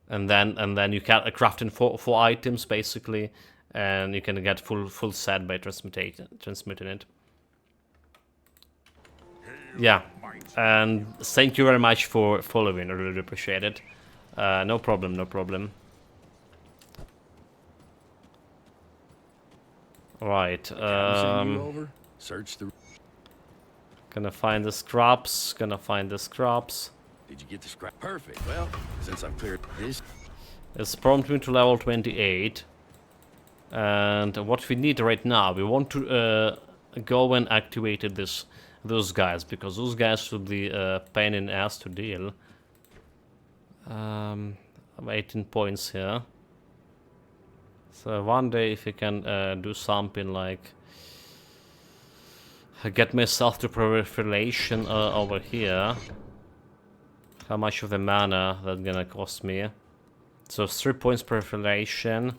and then you can craft in 4 items basically, and you can get full set by transmuting it. Yeah, and thank you very much for following. I really appreciate it. No problem. Right, Search the. gonna find the scraps. Did you get the scrap? Perfect. Well, since I've cleared this. It's prompted me to level 28. And what we need right now, we want to go and activated those guys, because those guys will be a pain in the ass to deal. 18 points here. So one day if I can do something like get myself to proliferation over here. How much of the mana that's gonna cost me? So 3 points proliferation,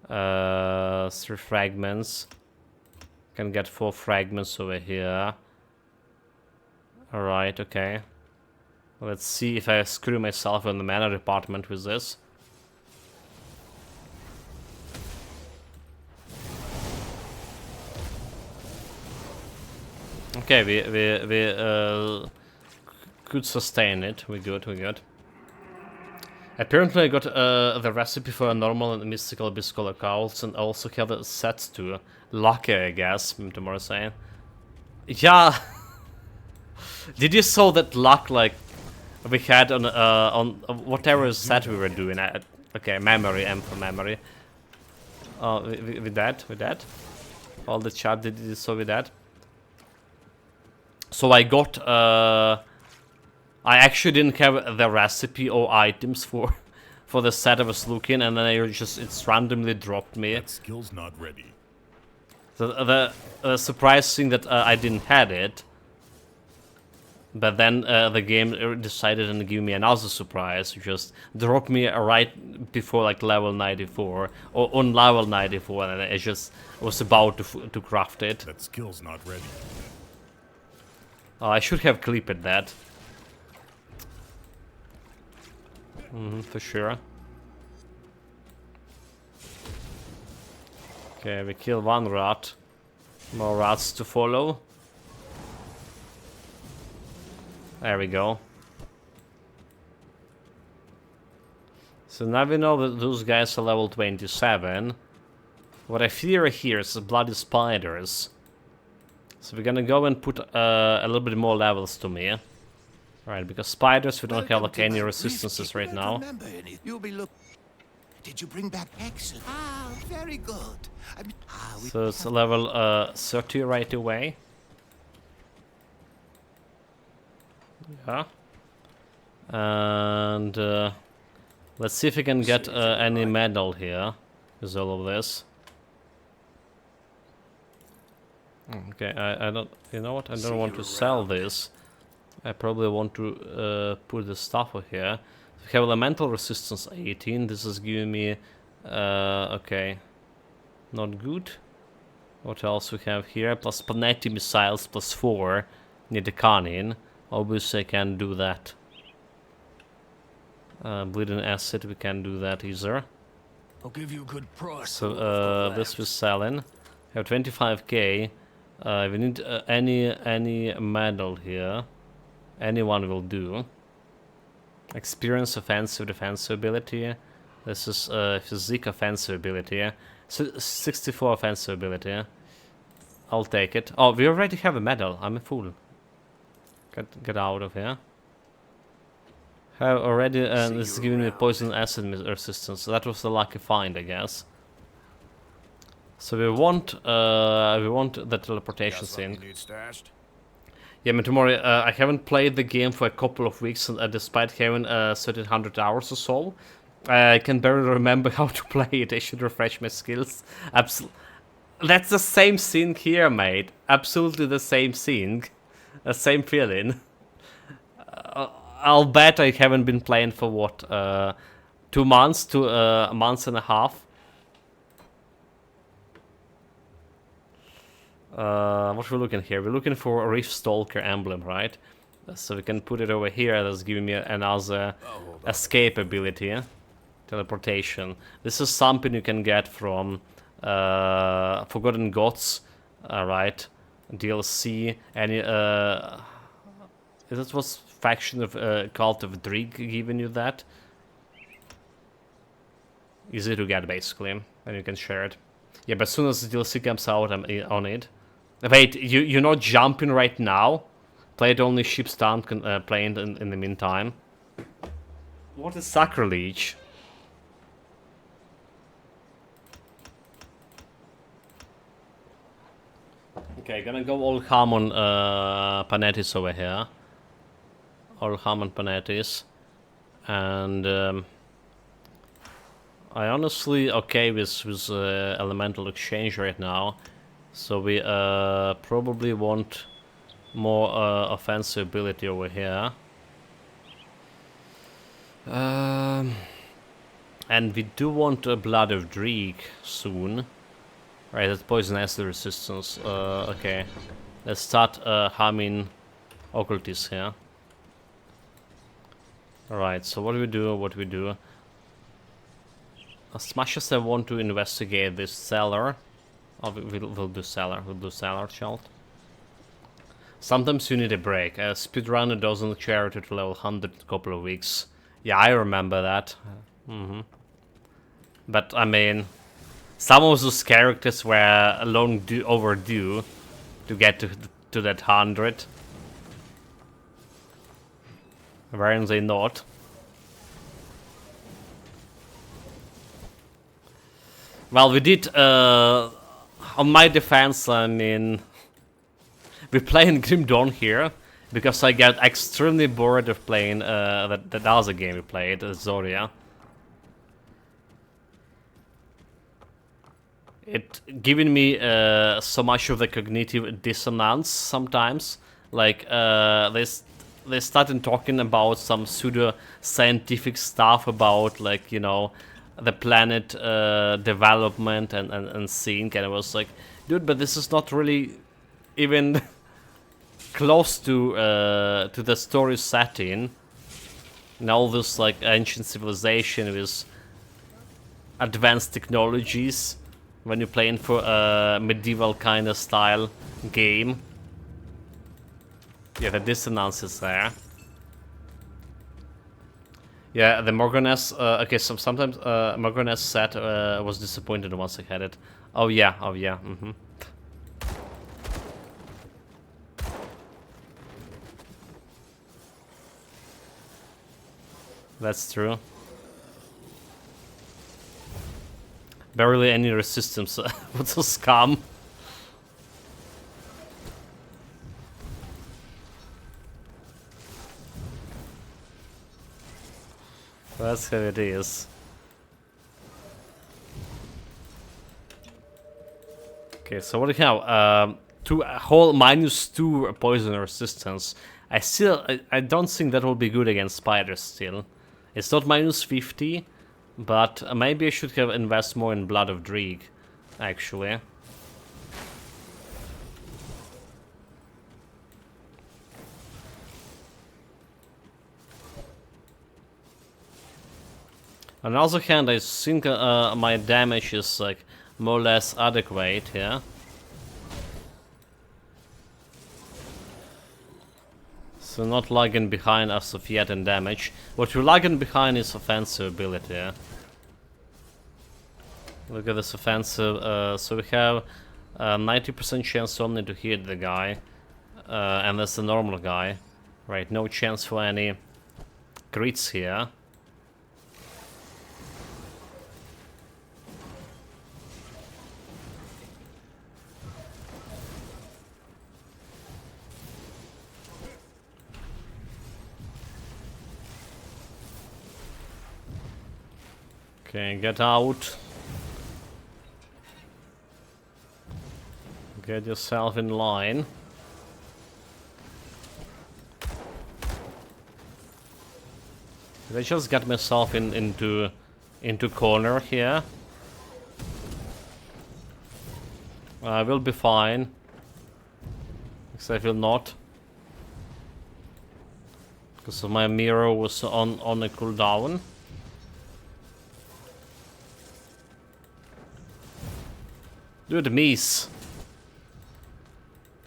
3 fragments. Can get 4 fragments over here. Alright, okay. Let's see if I screw myself in the mana department with this. Okay, we could sustain it. We're good. Apparently I got the recipe for a normal and mystical biscuit accounts, and also have the sets to lucky, I guess, tomorrow saying. Yeah. Did you saw that luck like we had on whatever set we were doing? Okay, memory, M for memory. With that. All the chat did you saw with that? So I got I actually didn't have the recipe or items for the set I was looking, and then it's randomly dropped me. That skill's not ready. The surprise thing that I didn't had it, but then the game decided to give me another surprise, just dropped me right before like level 94 or on level 94, and I just was about to craft it. That skill's not ready. I should have clipped that. For sure. Okay, we kill one rat. More rats to follow. There we go. So now we know that those guys are level 27. What I fear here is bloody spiders. So we're gonna go and put a little bit more levels to me. Right, because spiders we don't have like any resistances right now. Did you bring back excellent? Ah, very good. So it's a level 30 right away. Yeah. And let's see if we can get any medal here with all of this. Okay, I don't, you know what, I don't want to sell this. I probably want to put the stuff over here. We have elemental resistance 18, this is giving me, okay, not good. What else we have here? Plus Panetti missiles plus 4 near the cannon. Obviously I can do that. Bleeding acid, we can do that either. I'll give you a good price. So this we're selling. We have 25k. We need any medal here. Anyone will do. Experience offensive defensive ability. This is physique offensive ability. So 64 offensive ability. I'll take it. Oh, we already have a medal. I'm a fool. Get out of here. Have already. This is giving me poison acid resistance. So that was a lucky find, I guess. So we want the teleportation thing. Yeah, but tomorrow I haven't played the game for a couple of weeks, and despite having 1300 hours or so, I can barely remember how to play it. I should refresh my skills. That's the same scene here, mate. Absolutely the same scene, same feeling. I'll bet I haven't been playing for what 2 months to a month and a half. What we're looking here? We're looking for a Rift Stalker emblem, right? So we can put it over here. That's giving me another escape ability, teleportation. This is something you can get from Forgotten Gods, right? DLC. Any this was faction of Cult of Drig giving you that. Easy to get basically, and you can share it. Yeah, but as soon as the DLC comes out, I'm on it. Wait, you're not jumping right now? Play it only ship's down, playing in the meantime. What is sacrilege? Okay, gonna go all ham on Panettis over here. All ham on Panettis. And I honestly okay with elemental exchange right now. So we probably want more offensive ability over here. And we do want a Blood of Dreeg soon. Right, that's poison acid resistance. Okay. Let's start harming occultists here. Alright, so what do we do? As much as I want to investigate this cellar, oh, we'll do cellar, child. Sometimes you need a break. A speedrunner doesn't care to level 100 in a couple of weeks. Yeah, I remember that. But I mean, some of those characters were long overdue to get to that 100. Weren't they not? Well, we did, on my defense, I mean, we're playing Grim Dawn here, because I got extremely bored of playing that other game we played, Zoria. It giving me so much of the cognitive dissonance sometimes. Like, they started talking about some pseudo-scientific stuff about, like, you know, the planet development and scene, and I was like, dude, but this is not really even close to the story setting. And all this, like, ancient civilization with advanced technologies when you're playing for a medieval kind of style game. Yeah, the dissonance is there. Yeah, the Morganess, okay, so sometimes Morganess set was disappointed once I had it. Oh yeah, That's true. Barely any resistance. What's a scum? That's how it is. Okay, so what do we have? A whole -2 poison resistance. I don't think that will be good against spiders still. It's not -50, but maybe I should have invest more in Blood of Dreeg, actually. On the other hand, I think my damage is like more or less adequate here. So not lagging behind as of yet in damage. What you're lagging behind is offensive ability. Look at this offensive. So we have 90% chance only to hit the guy, and that's the normal guy, right? No chance for any crits here. Okay, get out. Get yourself in line. I just got myself into corner here. I will be fine. Except I will not. Because my mirror was on a cooldown. Dude, miss.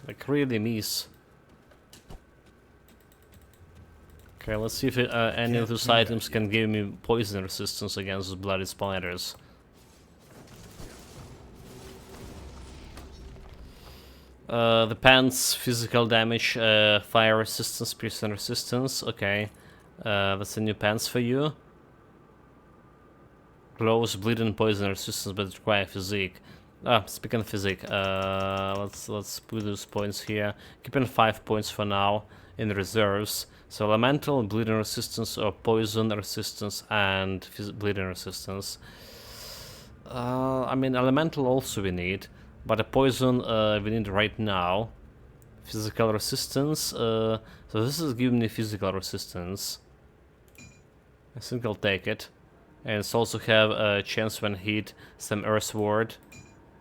Like, really miss. Okay, let's see if any of those items can give me poison resistance against bloody spiders. The pants, physical damage, fire resistance, piercing resistance. Okay, that's a new pants for you. Glows, bleeding, poison resistance, but require physique. Speaking of physics, let's put those points here. Keeping 5 points for now in reserves. So elemental, bleeding resistance, or poison resistance, and bleeding resistance. I mean, elemental also we need, but a poison we need right now. Physical resistance. So this is giving me physical resistance. I think I'll take it. And it's also have a chance when hit some earth ward.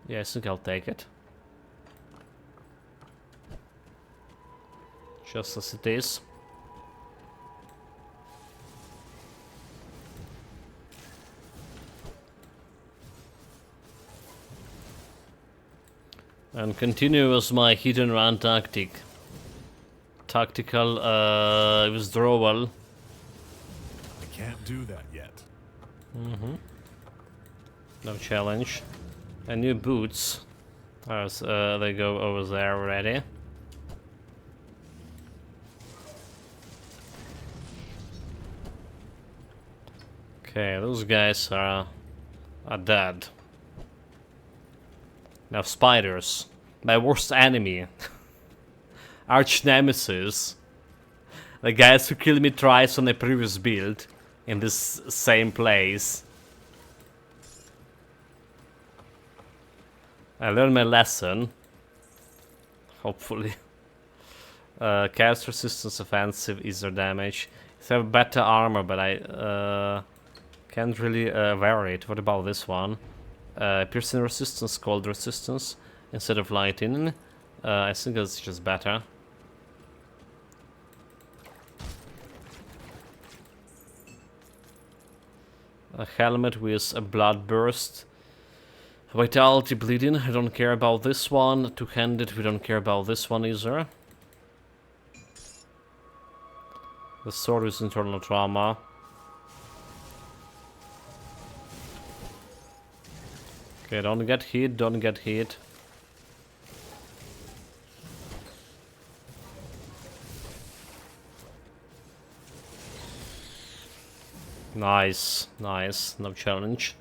Yeah, I think I'll take it. Just as it is. And continue with my hit and run tactic. Tactical withdrawal. I can't do that yet. No challenge. And new boots. They go over there already. Okay, those guys are dead. Now spiders. My worst enemy. Arch nemesis. The guys who killed me twice on a previous build. In this same place. I learned my lesson. Hopefully. Chaos resistance, offensive, easier damage. They have better armor, but I can't really vary it. What about this one? Piercing resistance, cold resistance instead of lightning. I think that's just better. A helmet with a blood burst. Vitality bleeding, I don't care about this one. Two-handed, we don't care about this one either. The sword is internal trauma. Okay, don't get hit, don't get hit. Nice, nice, no challenge.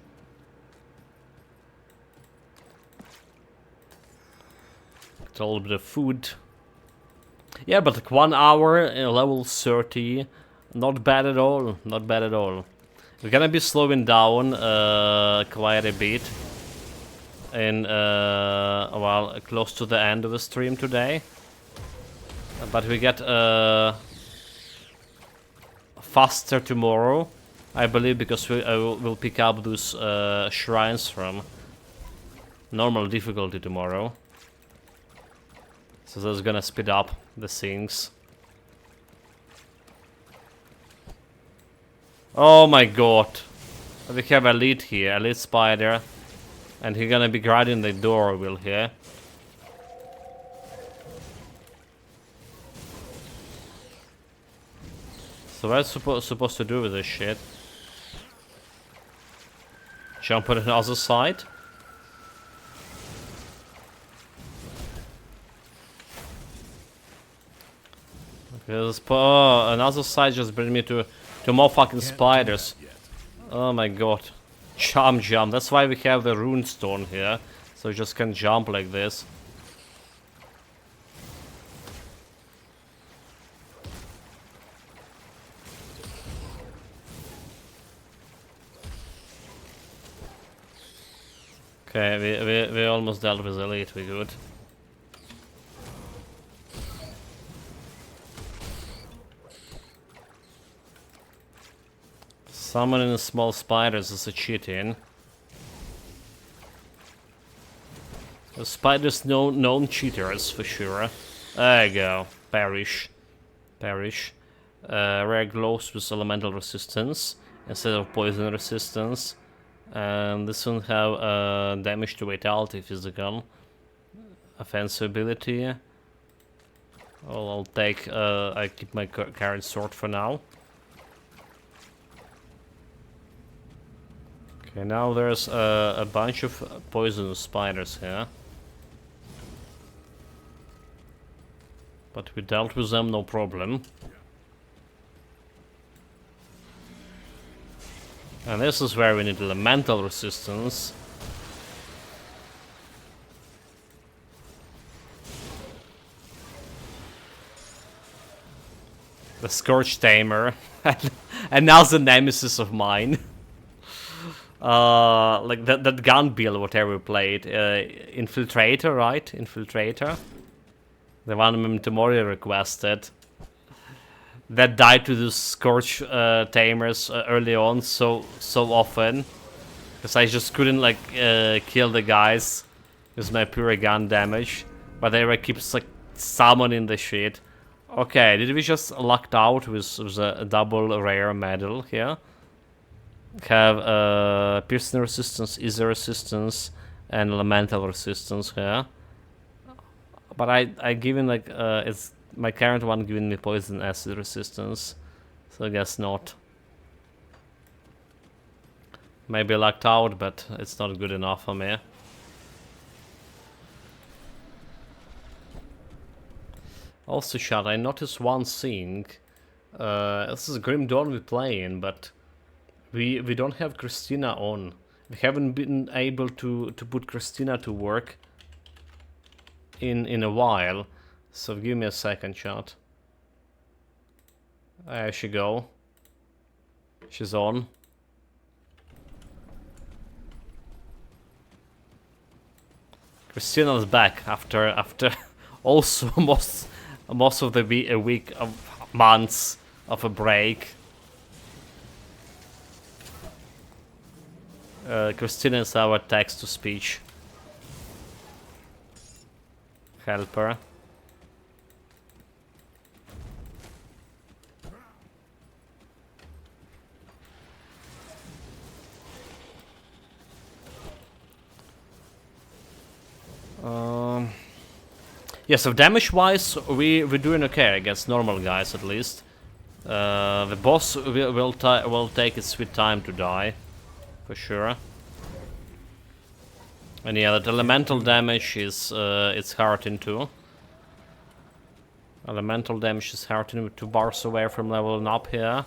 Get a little bit of food. Yeah, but like 1 hour level 30, not bad at all, not bad at all. We're gonna be slowing down quite a bit. In well, close to the end of the stream today. But we get faster tomorrow, I believe, because we'll pick up those shrines from normal difficulty tomorrow. So that's gonna speed up the things. Oh my god. We have elite here, elite spider. And he's gonna be guarding the door, will he? So what's supposed to do with this shit? Jump on the other side? Okay, another side just brings me to more fucking spiders. Oh my god. Jump. That's why we have the rune stone here. So you just can jump like this. Okay, we almost dealt with elite, we good. Summoning small spiders is a cheating. The spiders known cheaters for sure. There you go. Perish. Rare gloves with elemental resistance instead of poison resistance. And this one have damage to vitality, physical. Offensive ability. Well, I'll take. I keep my current sword for now. Okay, now there's a bunch of poisonous spiders here. But we dealt with them, no problem. And this is where we need elemental resistance. the Scourge Tamer, and now the nemesis of mine. Like that gun build, whatever we played, Infiltrator, right? Infiltrator, the one Memento requested. That died to the Scourge Tamers early on so often, because I just couldn't like kill the guys with my pure gun damage, but they were keeps like summoning the shit. Okay, did we just lucked out with a double rare medal here? Have piercing resistance, easy resistance, and elemental resistance here. But I given like it's my current one giving me poison acid resistance, so I guess not. Maybe lucked out, but it's not good enough for me. Also, chat, I noticed one thing. This is Grim Dawn we're playing, but we don't have Christina on. We haven't been able to put Christina to work in a while. So give me a second, chat. There she go. She's on. Christina's back after also most of the week of months of a break. Christina is our text-to-speech helper. Yeah, so damage-wise, we're doing okay against normal guys at least. The boss will take its sweet time to die, for sure. And yeah, that elemental damage is it's hurting too. Elemental damage is hurting 2 bars away from leveling up here.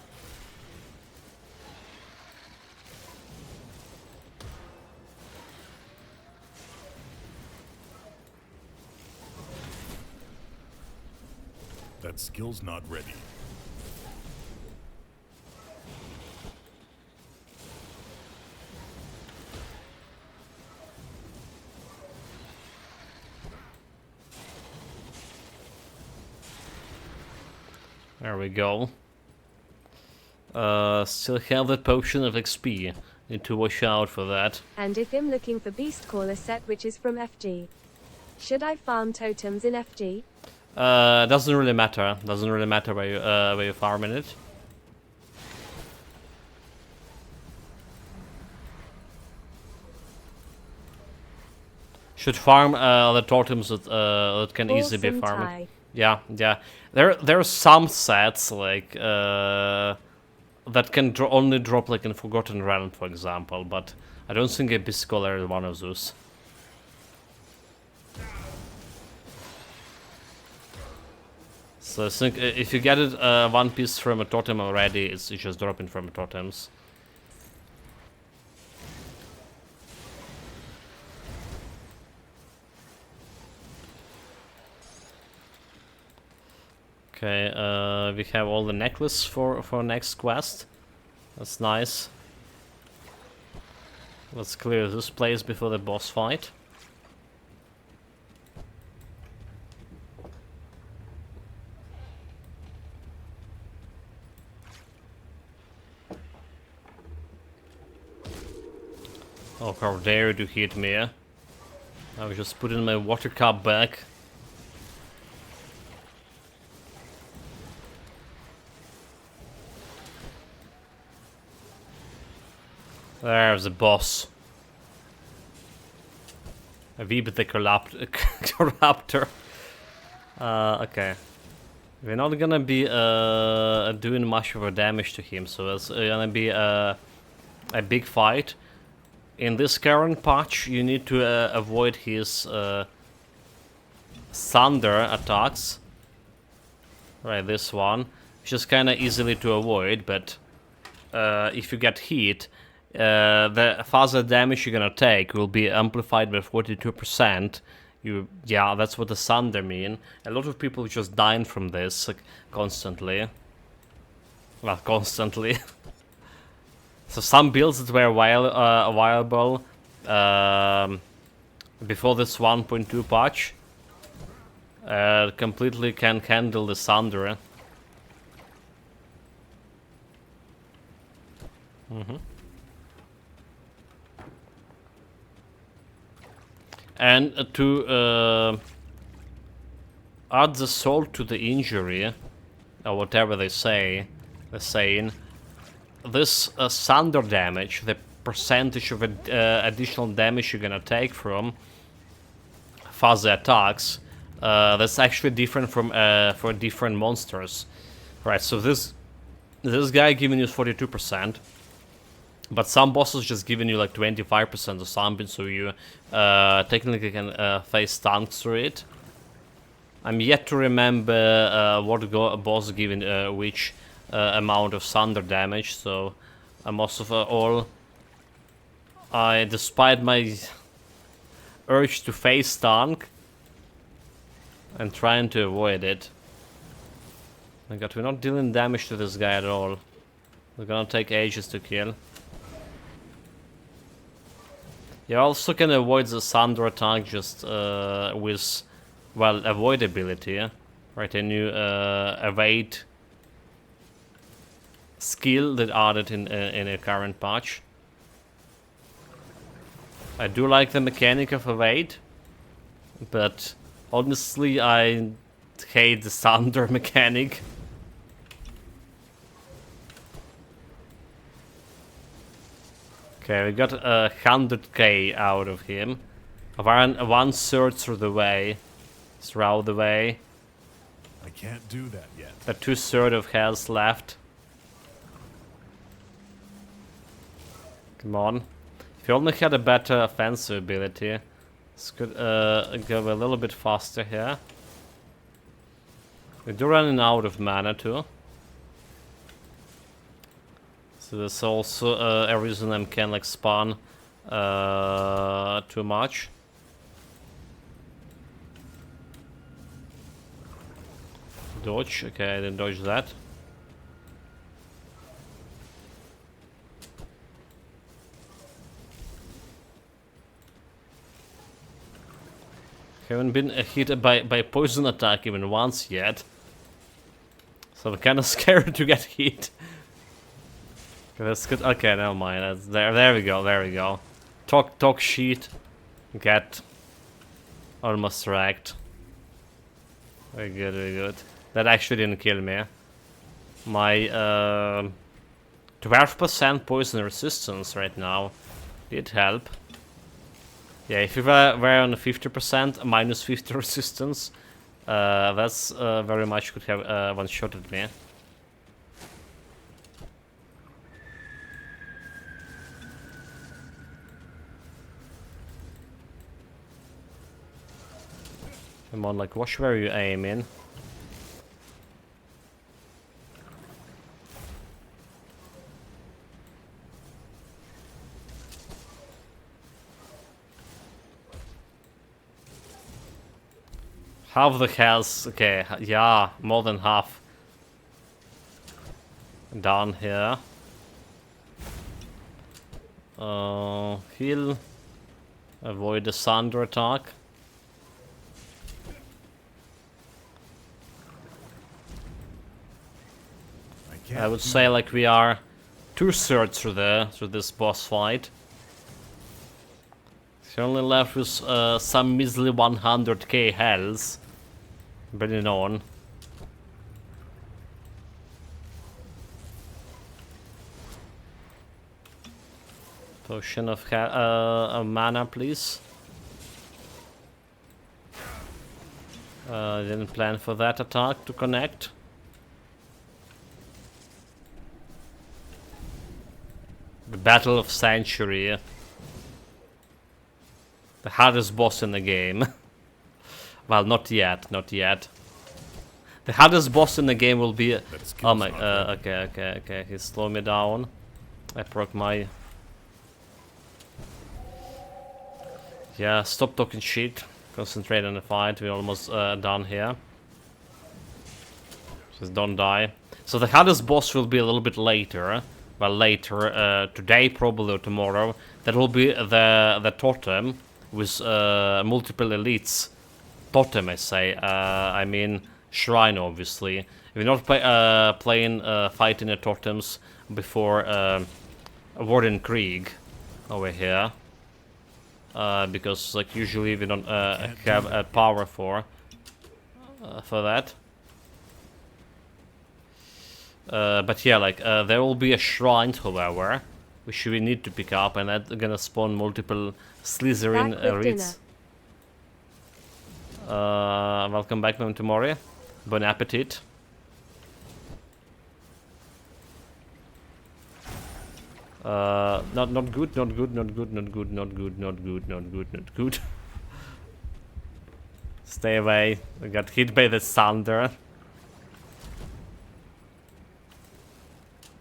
That skill's not ready. There we go. Still have that potion of XP. Need to watch out for that. And if I'm looking for Beast Caller set which is from FG, should I farm totems in FG? Doesn't really matter. Doesn't really matter where you farming it. Should farm the totems that can easily be farmed. Tie. Yeah. There are some sets like that can only drop like in Forgotten Realm, for example. But I don't think a Beast Scholar is one of those. So I think if you get it one piece from a totem already, it's just dropping from totems. Okay, we have all the necklace for next quest. That's nice. Let's clear this place before the boss fight. Oh, how dare you hit me? I was just putting my water cup back. There's the boss. A wee bit the corruptor. Okay. We're not gonna be doing much of a damage to him, so it's gonna be a big fight. In this current patch, you need to avoid his thunder attacks. Right, this one, which is kind of easily to avoid, but if you get hit, the further damage you're gonna take will be amplified by 42%. Yeah, that's what the thunder mean. A lot of people just dying from this like, constantly. Well, constantly. So some builds that were viable before this 1.2 patch completely can handle the Thunder. And to add the salt to the injury, or whatever they're saying, this thunder damage, the percentage of additional damage you're gonna take from fuzzy attacks, that's actually different from for different monsters. Right, so this guy giving you 42%, but some bosses just giving you like 25% or something, so you technically can face tanks through it. I'm yet to remember what boss giving which amount of thunder damage, so most of all, despite my urge to face tank, I'm trying to avoid it. My god, we're not dealing damage to this guy at all. We're gonna take ages to kill. You also can avoid the thunder attack just with, well, avoidability, right? A new evade skill that added in a current patch. I do like the mechanic of evade, but honestly I hate the thunder mechanic. Okay, we got 100k out of him. Around 1/3 through the way. Throughout the way. I can't do that yet. The 2/3 of health left. Come on. If you only had a better offensive ability, this could go a little bit faster here. We do running out of mana too. So there's also a reason I can like spawn too much. Dodge, okay, I didn't dodge that. Haven't been hit by poison attack even once yet. So I'm kinda scared to get hit. That's good. Okay, never mind. That's there we go. Talk shit. Get almost wrecked. Very good. That actually didn't kill me. My 12% poison resistance right now did help. Yeah, if you were on 50%, minus 50 resistance, that's very much could have one-shotted me. Come on, like, watch where you aim in. Half the health, okay, yeah, more than half. Down here. Heal. Avoid the thunder attack. I would say like we are 2/3 through this boss fight. You're only left with some measly 100k health. Bring it on. Potion of mana, please. Didn't plan for that attack to connect. The Battle of Century. The hardest boss in the game. Well, not yet. The hardest boss in the game will be... oh my... okay. He slowed me down. I broke my... yeah, stop talking shit. Concentrate on the fight. We're almost done here. Just don't die. So the hardest boss will be a little bit later. Well, later, today probably or tomorrow. That will be the totem with multiple elites. Totem, I say. I mean shrine, obviously. We're not fighting the totems before Warden Krieg over here. Because like usually we don't have power for that. But yeah, like there will be a shrine, however, which we need to pick up, and that's gonna spawn multiple Slytherin elites. Welcome back, Mem Mori. Bon appetit. Not good, not good, not good, not good, not good, not good, not good, not good. Stay away. I got hit by the thunder.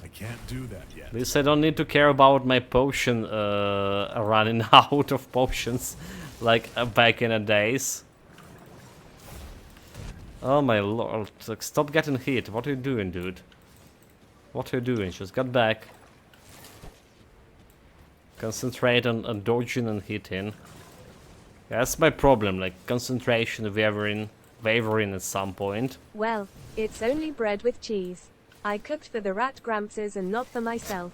I can't do that yet. At least I don't need to care about my potion running out of potions like back in the days. Oh my lord, like, stop getting hit. What are you doing, dude? What are you doing? Just get back. Concentrate on dodging and hitting. That's my problem, like concentration wavering at some point. Well, it's only bread with cheese. I cooked for the rat Gramses and not for myself.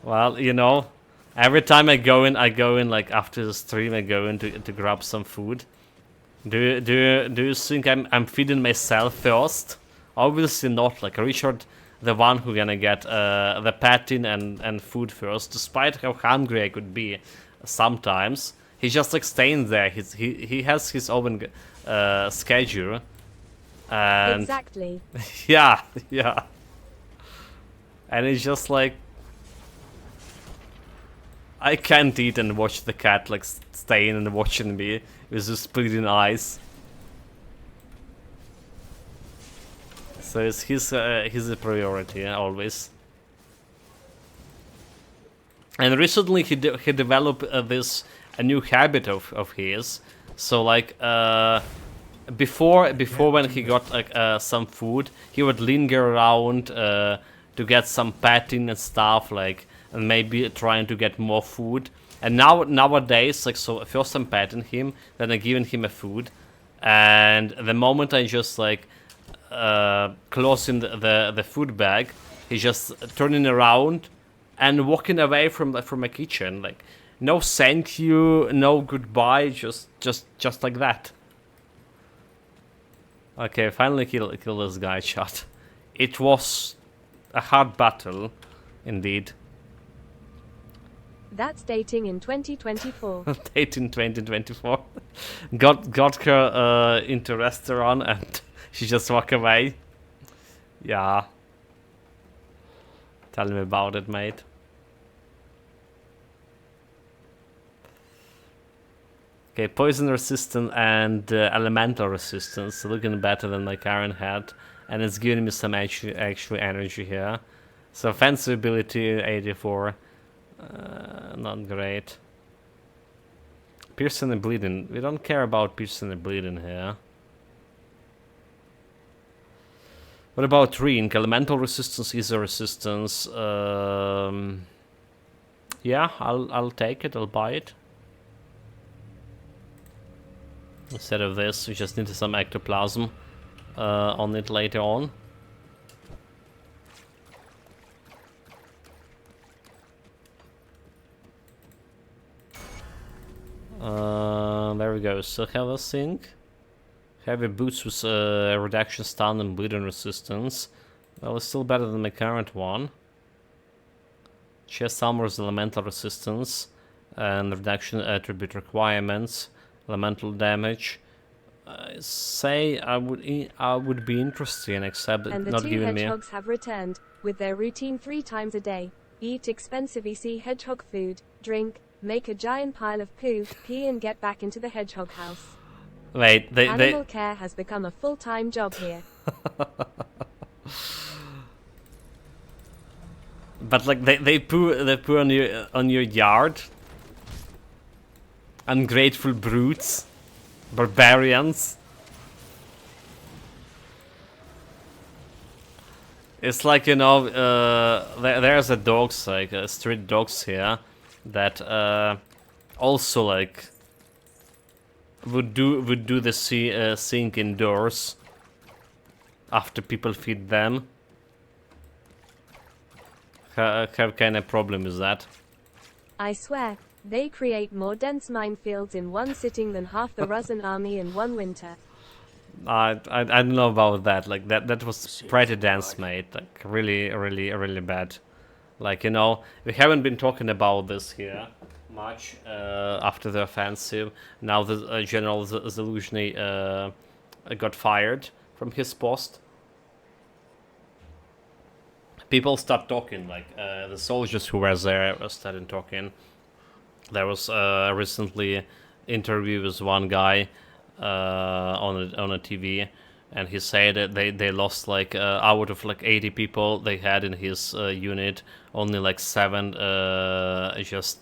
Well, you know, every time I go in like after the stream, I go in to grab some food. Do you think I'm feeding myself first? Obviously not. Like Richard, the one who gonna get the patting and food first, despite how hungry I could be sometimes. He's just like staying there. He has his own schedule. And exactly. yeah. And it's just like I can't eat and watch the cat like staying and watching me with his bleeding eyes. So it's his a priority always. And recently he developed a new habit of his. So like before when he got like some food, he would linger around to get some petting and stuff, like, and maybe trying to get more food. And nowadays, like, so first I'm petting him, then I'm giving him a food, and the moment I just like closing the food bag, he's just turning around and walking away from a kitchen, like no thank you, no goodbye, just like that. Okay, finally kill this guy shot. It was a hard battle, indeed. That's dating in 2024. Dating 2024. got her into restaurant and she just walked away. Yeah. Tell me about it, mate. Okay, poison resistant and elemental resistance, looking better than my current had, and it's giving me some actual energy here. So offensive ability 84, not great. Piercing and bleeding, we don't care about piercing and bleeding here. What about Rink? Elemental resistance is a resistance. Yeah, I'll take it. I'll buy it. Instead of this, we just need some ectoplasm on it later on. There we go. So have a think. Heavy boots with reduction stun and bleeding resistance. Well, it's still better than my current one. Chest armor's elemental resistance and reduction attribute requirements. Elemental damage. Say I would be interested in, except and not giving me. And the two hedgehogs have returned with their routine 3 times a day. Eat expensive EC hedgehog food, drink, make a giant pile of poo, pee, and get back into the hedgehog house. Wait, Animal care has become a full-time job here. But like they poo on your yard. Ungrateful brutes, barbarians. It's like, you know, there's a dogs, like street dogs here, that also like would do the thing indoors after people feed them. Have kind of problem with that. I swear, they create more dense minefields in one sitting than half the Russian army in one winter. I don't know about that. Like that was pretty dense, mate. Like really bad. Like, you know, we haven't been talking about this here much after the offensive. Now the General Zaluzhny got fired from his post. People stopped talking. Like the soldiers who were there started talking. There was recently interview with one guy on a TV, and he said that they lost like out of like 80 people they had in his unit, only like 7 just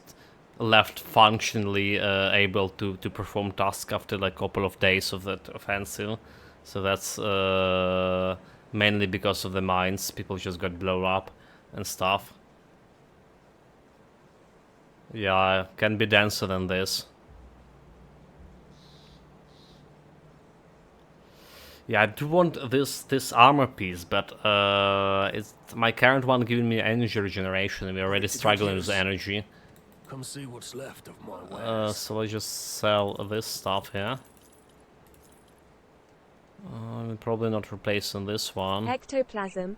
left functionally able to perform tasks after like a couple of days of that offensive. So that's mainly because of the mines. People just got blown up and stuff. Yeah, can be denser than this. Yeah, I do want this armor piece, but it's my current one giving me energy regeneration. We're already struggling with energy. Come see what's left of my wares. So I just sell this stuff here. I'm probably not replacing this one. Ectoplasm.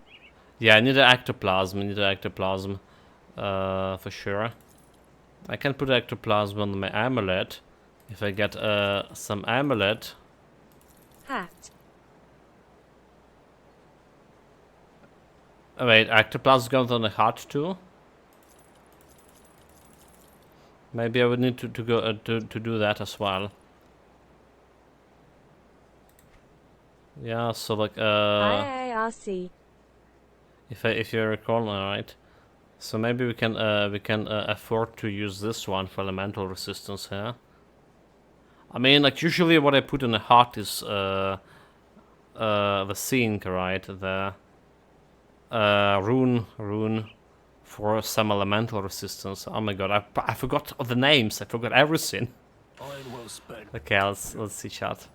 Yeah, I need an ectoplasm. For sure. I can put ectoplasm on my amulet. If I get some amulet. Hat. Oh, wait, ectoplasm goes on the hat too? Maybe I would need to go to do that as well. Yeah, so like IARC. if you recall, alright. So maybe we can afford to use this one for elemental resistance here. I mean, like usually what I put in the heart is the zinc, right? The rune for some elemental resistance. Oh my god, I forgot all the names. I forgot everything. Iron well spent. Okay, let's see, chat.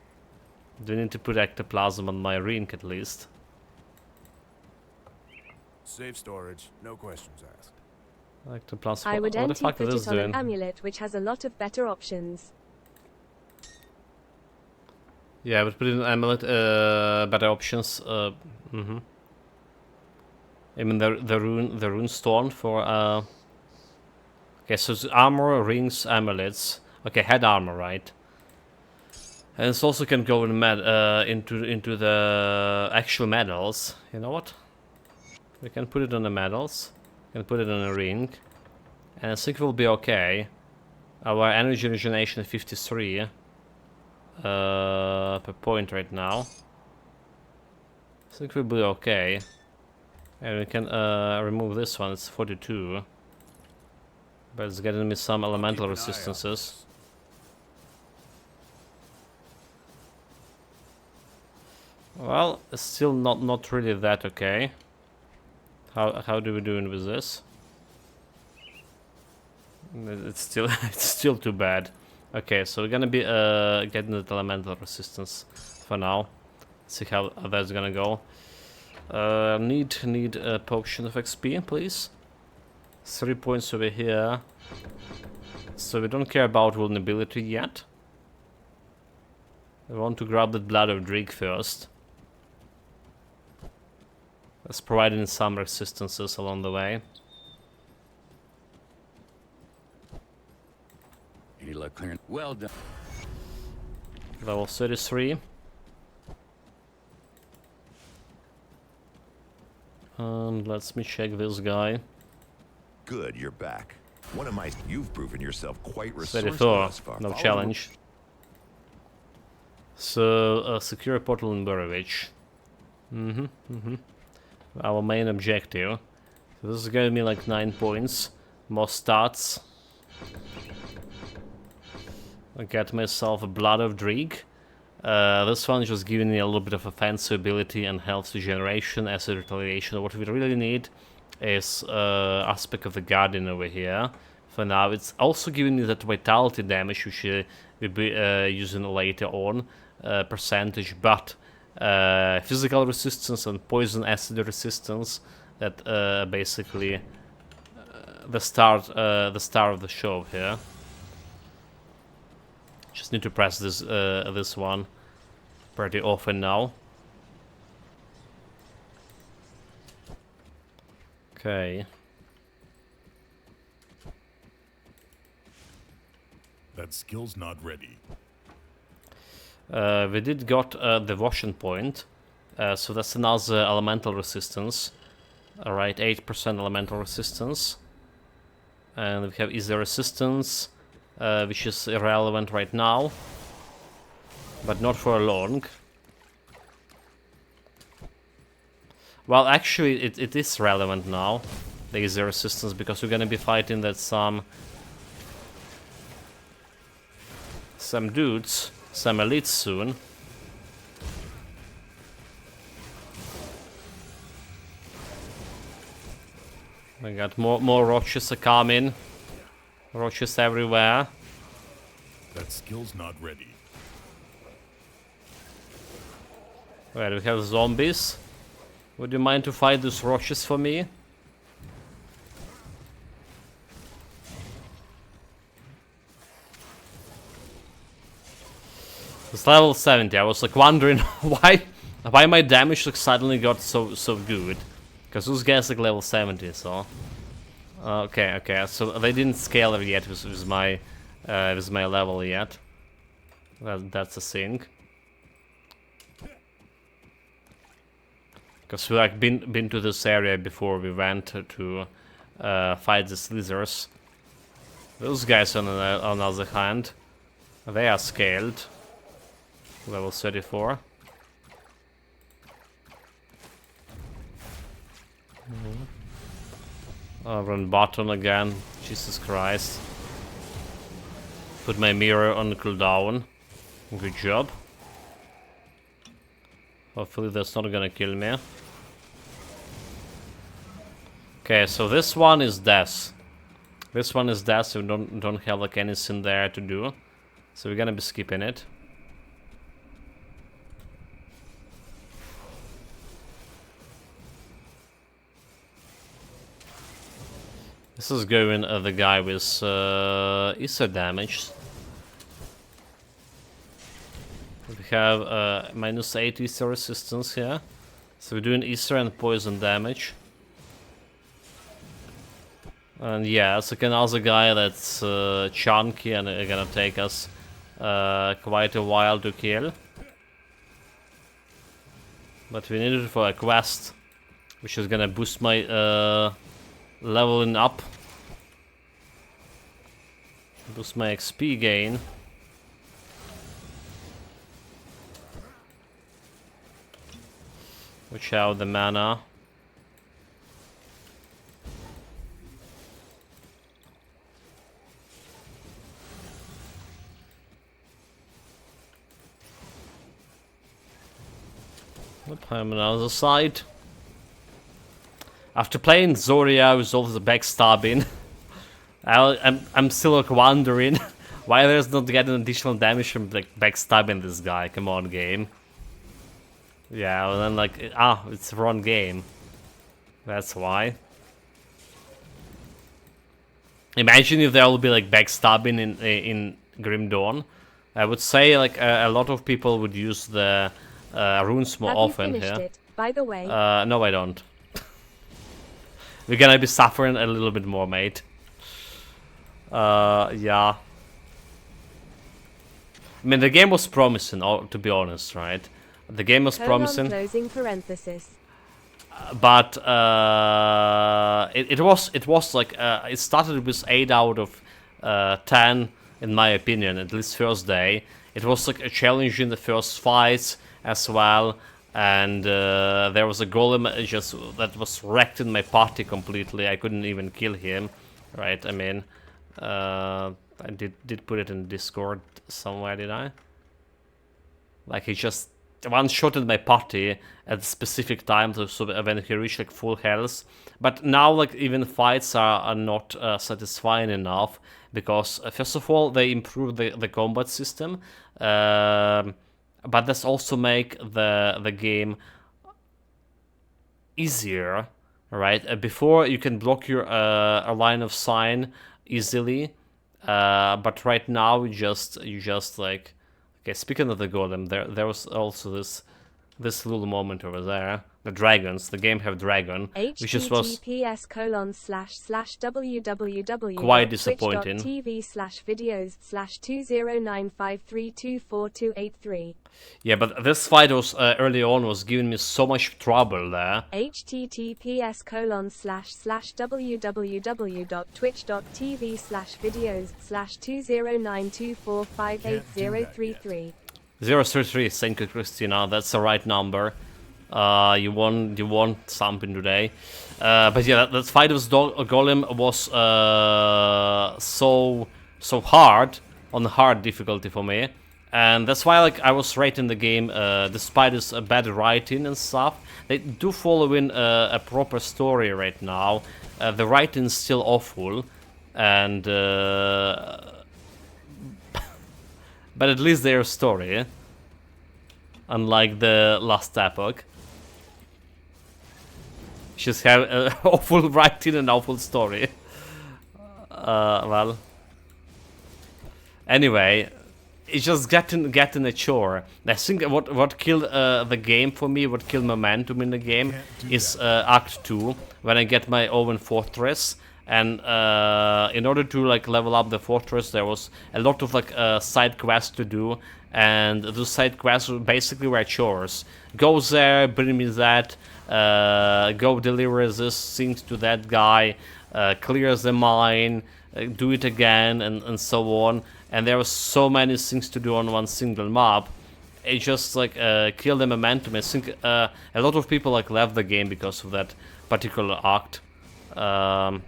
Do I need to put ectoplasm on my ring at least? Safe storage, no questions asked. Ectoplasm. I would What the fuck put is this it on doing? an amulet which has a lot of better options. Yeah, I would put in amulet, better options. I mean the rune stone for okay, so it's armor, rings, amulets. Okay, head armor, right? And it also can go in into the actual medals. You know what? We can put it on the medals. We can put it on a ring, and I think we'll be okay. Our energy regeneration is 53 per point right now. I think we'll be okay. And we can remove this one. It's 42, but it's getting me some elemental resistances. Well, it's still not really that okay. How do we do with this? It's still it's still too bad. Okay, so we're gonna be getting the elemental resistance for now. See how that's gonna go. Need a potion of XP, please. 3 points over here. So we don't care about vulnerability yet. I want to grab the blood of Drake first. That's providing some resistances along the way. Any luck clearing? Well done. Level 33. And let me check this guy. Good, you're back. You've proven yourself quite resourceful 34. thus far. No Follow challenge. So, secure a portal in Borovich. Our main objective. So this is gonna be like 9 points. More stats. I get myself a Blood of Dreeg. This one is just giving me a little bit of offensive ability and health regeneration, acid retaliation. What we really need is aspect of the Guardian over here. For now, it's also giving me that vitality damage, which we'll be using later on, percentage, but physical resistance and poison acid resistance. That basically the start of the show here. Just need to press this one pretty often now. Okay. That skill's not ready. We did got the washing point, so that's another elemental resistance. Alright, 8% elemental resistance. And we have easy resistance, which is irrelevant right now, but not for long. Well, actually, it is relevant now, the easy resistance, because we're gonna be fighting that some dudes, some elites soon. We got more roaches coming. Roaches everywhere. That skill's not ready. Where we have zombies. Would you mind to fight those roaches for me? It's level 70. I was like wondering why my damage like suddenly got so good. Because those guys like level 70, so okay, so they didn't scale it yet with my level yet. That's a thing. Because we like been to this area before we went to fight the slithers. Those guys on the other hand, they are scaled. Level 34. Run button again. Jesus Christ. Put my mirror on cooldown. Good job. Hopefully that's not gonna kill me. Okay, so this one is death. This one is death, so we don't have like anything there to do. So we're gonna be skipping it. This is going the guy with Ether damage. We have -8 Ether resistance here. So we're doing Ether and poison damage. And yeah, it's like another guy that's chunky and gonna take us quite a while to kill. But we need it for a quest, which is gonna boost my leveling up. Boost my XP gain. Watch out the mana. Nope, I'm on the other side. After playing Zoria with all the backstabbing, I'm still like wondering why there's not getting additional damage from like backstabbing this guy. Come on, game. Yeah, and then like it's the wrong game. That's why. Imagine if there will be like backstabbing in Grim Dawn. I would say like a lot of people would use the runes more often here. Have you finished it, by the way? No, I don't. We're gonna be suffering a little bit more, mate. Yeah. I mean, the game was promising, to be honest, right? The game was promising. Closing parenthesis. But it was like it started with 8 out of 10 in my opinion, at least first day. It was like a challenge in the first fights as well. And there was a golem that was wrecked in my party completely. I couldn't even kill him, right? I mean, I did put it in Discord somewhere, did I? Like he just one-shotted my party at a specific time, so when he reached like full health. But now like even fights are not satisfying enough, because first of all they improved the combat system, but this also make the game easier, right? Before you can block your a line of sign easily, but right now you just like, okay. Speaking of the golem, there was also this little moment over there. The dragons, the game have dragon, which just was https://www. quite disappointing. twitch.tv/videos/20953242883. Yeah, but this fight was early on was giving me so much trouble there. https://www.twitch.tv/videos/209245833. 033, thank you, Christina. That's the right number. You won something today. But yeah, that fight with Golem was so hard, on hard difficulty for me, and that's why like I was rating the game, despite its bad writing and stuff. They do follow in a proper story right now. The writing is still awful, and but at least their story, unlike the last epoch. Just have awful writing and awful story. Well, anyway, it's just getting a chore. I think what killed the game for me, what killed momentum in the game, is Act 2, when I get my own fortress. And in order to like level up the fortress, there was a lot of like side quests to do, and those side quests basically were chores. Go there, bring me that, go deliver this thing to that guy, clear the mine, do it again, and so on. And there were so many things to do on one single map. It just like killed the momentum. I think a lot of people like left the game because of that particular act. The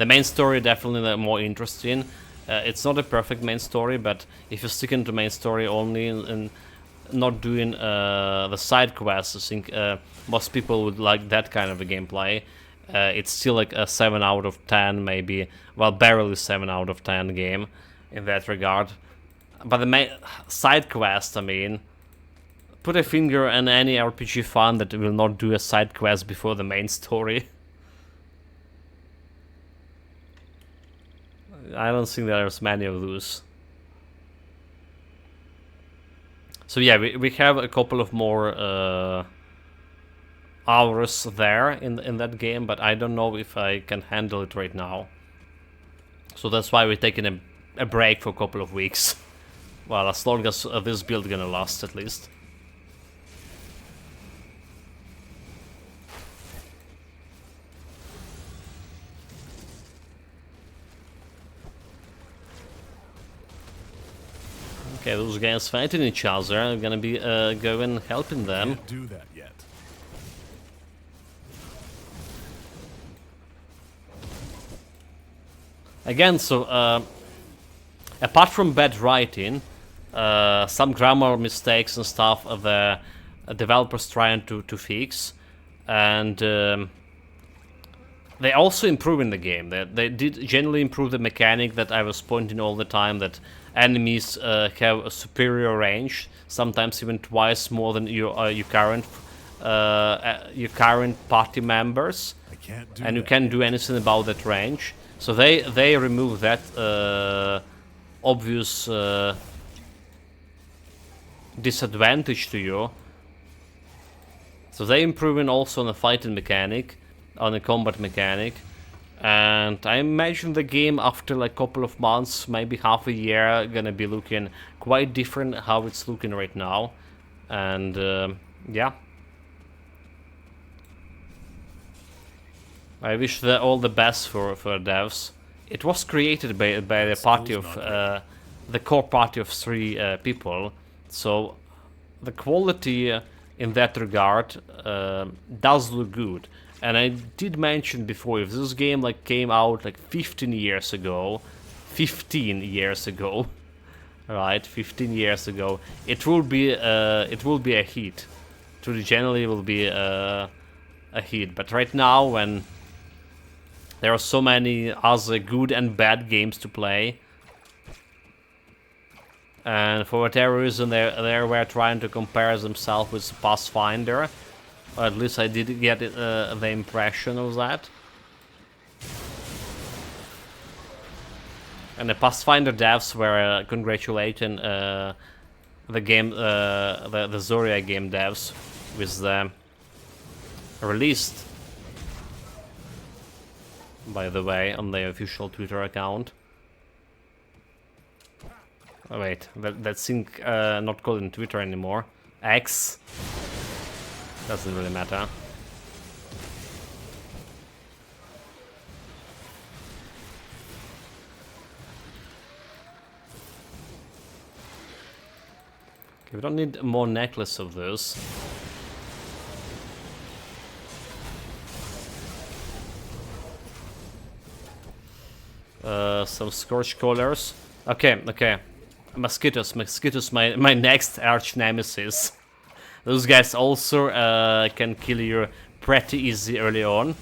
main story definitely more interesting. It's not a perfect main story, but if you stick into main story only and not doing the side quests, I think most people would like that kind of a gameplay. It's still like a 7 out of 10, maybe, well, barely 7 out of 10 game in that regard. But the main side quest, I mean, put a finger on any RPG fan that will not do a side quest before the main story. I don't think there's many of those. So yeah, we have a couple of more hours there in that game, but I don't know if I can handle it right now. So that's why we're taking a break for a couple of weeks. Well, as long as this build gonna last, at least. Okay, those guys fighting each other. I'm gonna be going helping them. Can't do that yet. Again, so apart from bad writing, some grammar mistakes and stuff, the developers trying to fix, and they also improve in the game. They did generally improve the mechanic that I was pointing all the time, that enemies have a superior range, sometimes even twice more than your current party members, and you can't do anything about that range. So they remove that obvious disadvantage to you. So they improving also on the fighting mechanic, on the combat mechanic, and I imagine the game after like a couple of months, maybe half a year, gonna be looking quite different how it's looking right now. And yeah, I wish all the best for devs. It was created by the party of the core party of 3 people, so the quality in that regard does look good. And I did mention before, if this game like came out like 15 years ago, right, 15 years ago, it will be a hit. It will generally will be a hit. But right now, when there are so many other good and bad games to play, and for whatever reason they were trying to compare themselves with Pathfinder, or at least I did get the impression of that. And the Pathfinder devs were congratulating the game, the Zoria game devs with the released, by the way, on their official Twitter account. Oh wait, that's not called in Twitter anymore. X. Doesn't really matter. Okay, we don't need more necklace of those. Some scorch collars. Okay. Mosquitoes, my next arch nemesis. Those guys also can kill you pretty easy early on,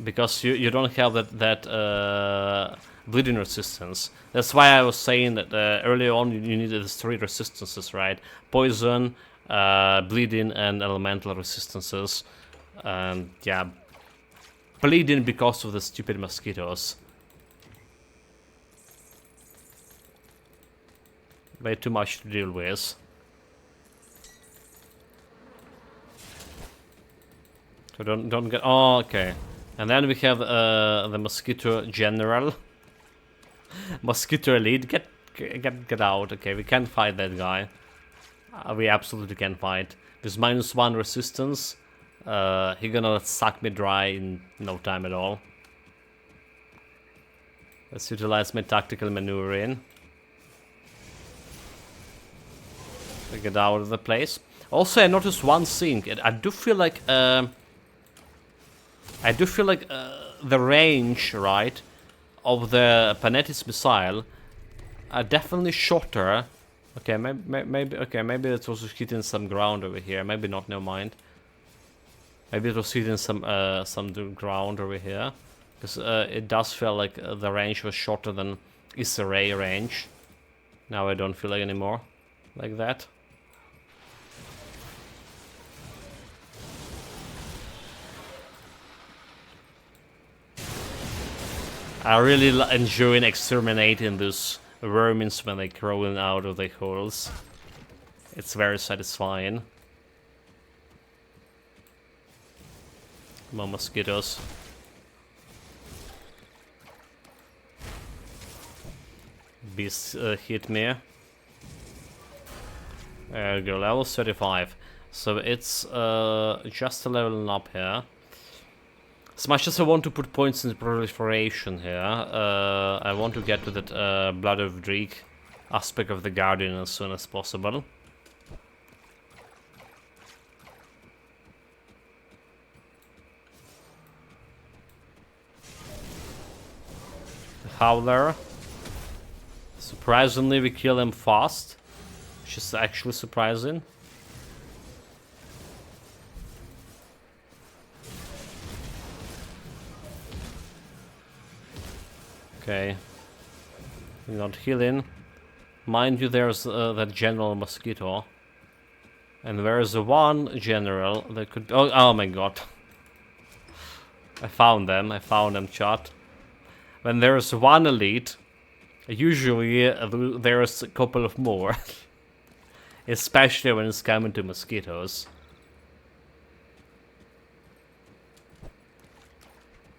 because you don't have that bleeding resistance. That's why I was saying that early on you needed the 3 resistances, right? Poison, bleeding, and elemental resistances. And yeah, bleeding because of the stupid mosquitoes. Way too much to deal with. So don't get. Oh, okay. And then we have the Mosquito General. Mosquito Elite. Get out. Okay, we can't fight that guy. We absolutely can fight. With -1 resistance, he gonna suck me dry in no time at all. Let's utilize my tactical maneuvering. We get out of the place. Also, I noticed one thing. I do feel like the range, right, of the Panetti's missile are definitely shorter. Okay, maybe it was hitting some ground over here. Maybe not. Never mind. Maybe it was hitting some ground over here, because it does feel like the range was shorter than Issa Rae range. Now I don't feel like anymore like that. I really enjoy exterminating those vermins when they crawling out of their holes. It's very satisfying. More mosquitoes. Beast hit me. There we go, level 35. So it's just a leveling up here. As much as I want to put points in proliferation here, I want to get to that Blood of Drake aspect of the Guardian as soon as possible. The Howler. Surprisingly, we kill him fast, which is actually surprising. Okay, we're not healing. Mind you, there's that General Mosquito. And there's one General that could... Oh my god. I found them, chat. When there's one Elite, usually there's a couple of more. Especially when it's coming to mosquitoes.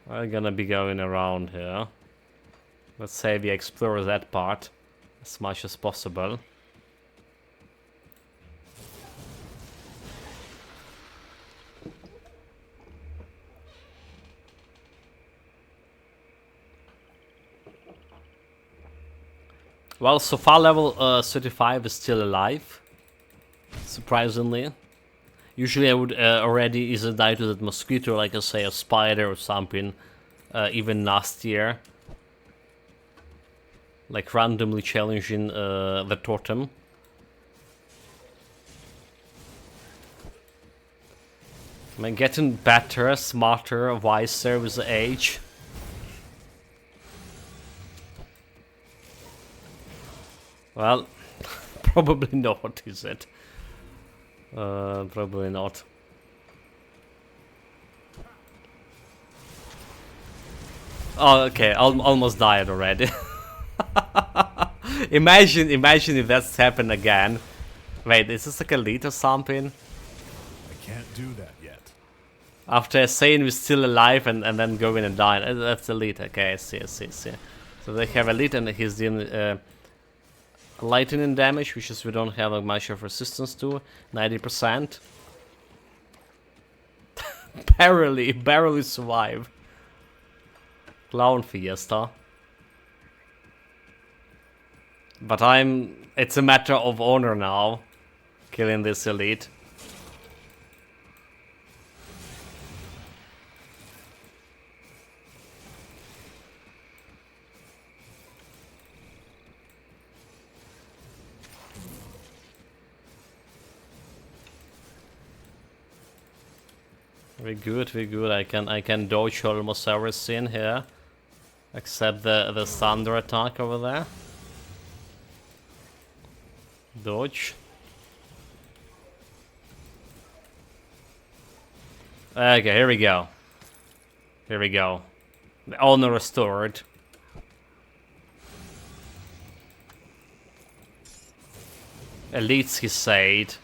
I'm gonna be going around here. Let's say we explore that part as much as possible. Well, so far level 35 is still alive, surprisingly. Usually I would already either die to that mosquito, like I say, a spider or something, even nastier. like randomly challenging the totem. I mean, getting better, smarter, wiser with the age. Well, probably not, is it? Probably not. Oh, okay, almost died already. Imagine if that's happened again. Wait, is this like a lead or something? I can't do that yet. After saying we're still alive and then going and dying. That's a lead. Okay, I see. So they have a lead and he's doing lightning damage, which is we don't have like much of resistance to. 90%. barely survive. Clown Fiesta. But it's a matter of honor now, killing this elite. We're good. I can dodge almost everything here, except the thunder attack over there. Dodge. Okay, here we go. The honor restored. Elites, he said.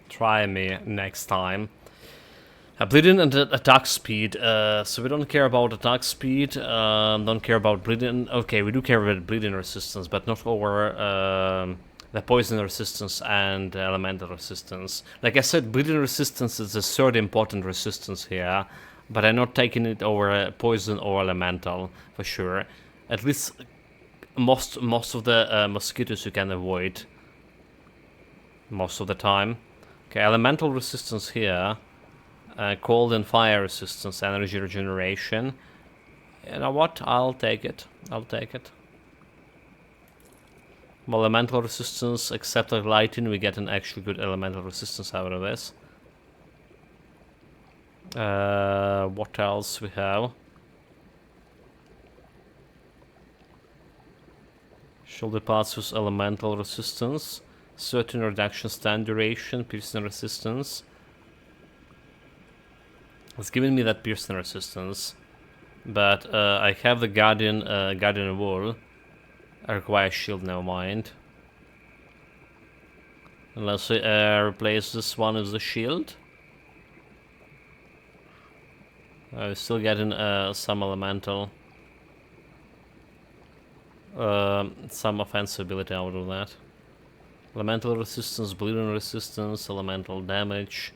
Try me next time. Bleeding and attack speed. So we don't care about attack speed. Don't care about bleeding. Okay, we do care about bleeding resistance, but not over the poison resistance and elemental resistance. Like I said, bleeding resistance is the third important resistance here, but I'm not taking it over poison or elemental for sure. At least most of the mosquitoes you can avoid most of the time. Okay, elemental resistance here. Cold and fire resistance, energy regeneration. You know what? I'll take it. Well, elemental resistance, except like lighting, we get an actually good elemental resistance out of this. What else we have? Shoulder parts with elemental resistance. Certain reduction stand duration, piercing resistance. It's giving me that piercing resistance, but I have the guardian wall. I require shield, never mind. Unless I replace this one with the shield. I'm still getting some elemental, some offensive ability out of that. Elemental resistance, bleeding resistance, elemental damage.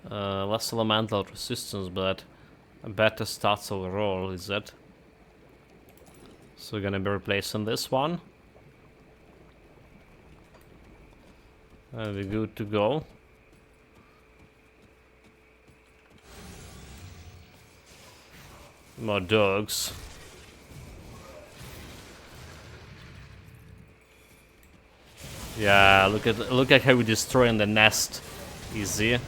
Less elemental resistance, but better stats overall, is it? So we're gonna be replacing this one. And we're good to go. More dogs. Yeah, look at how we're destroying the nest. Easy.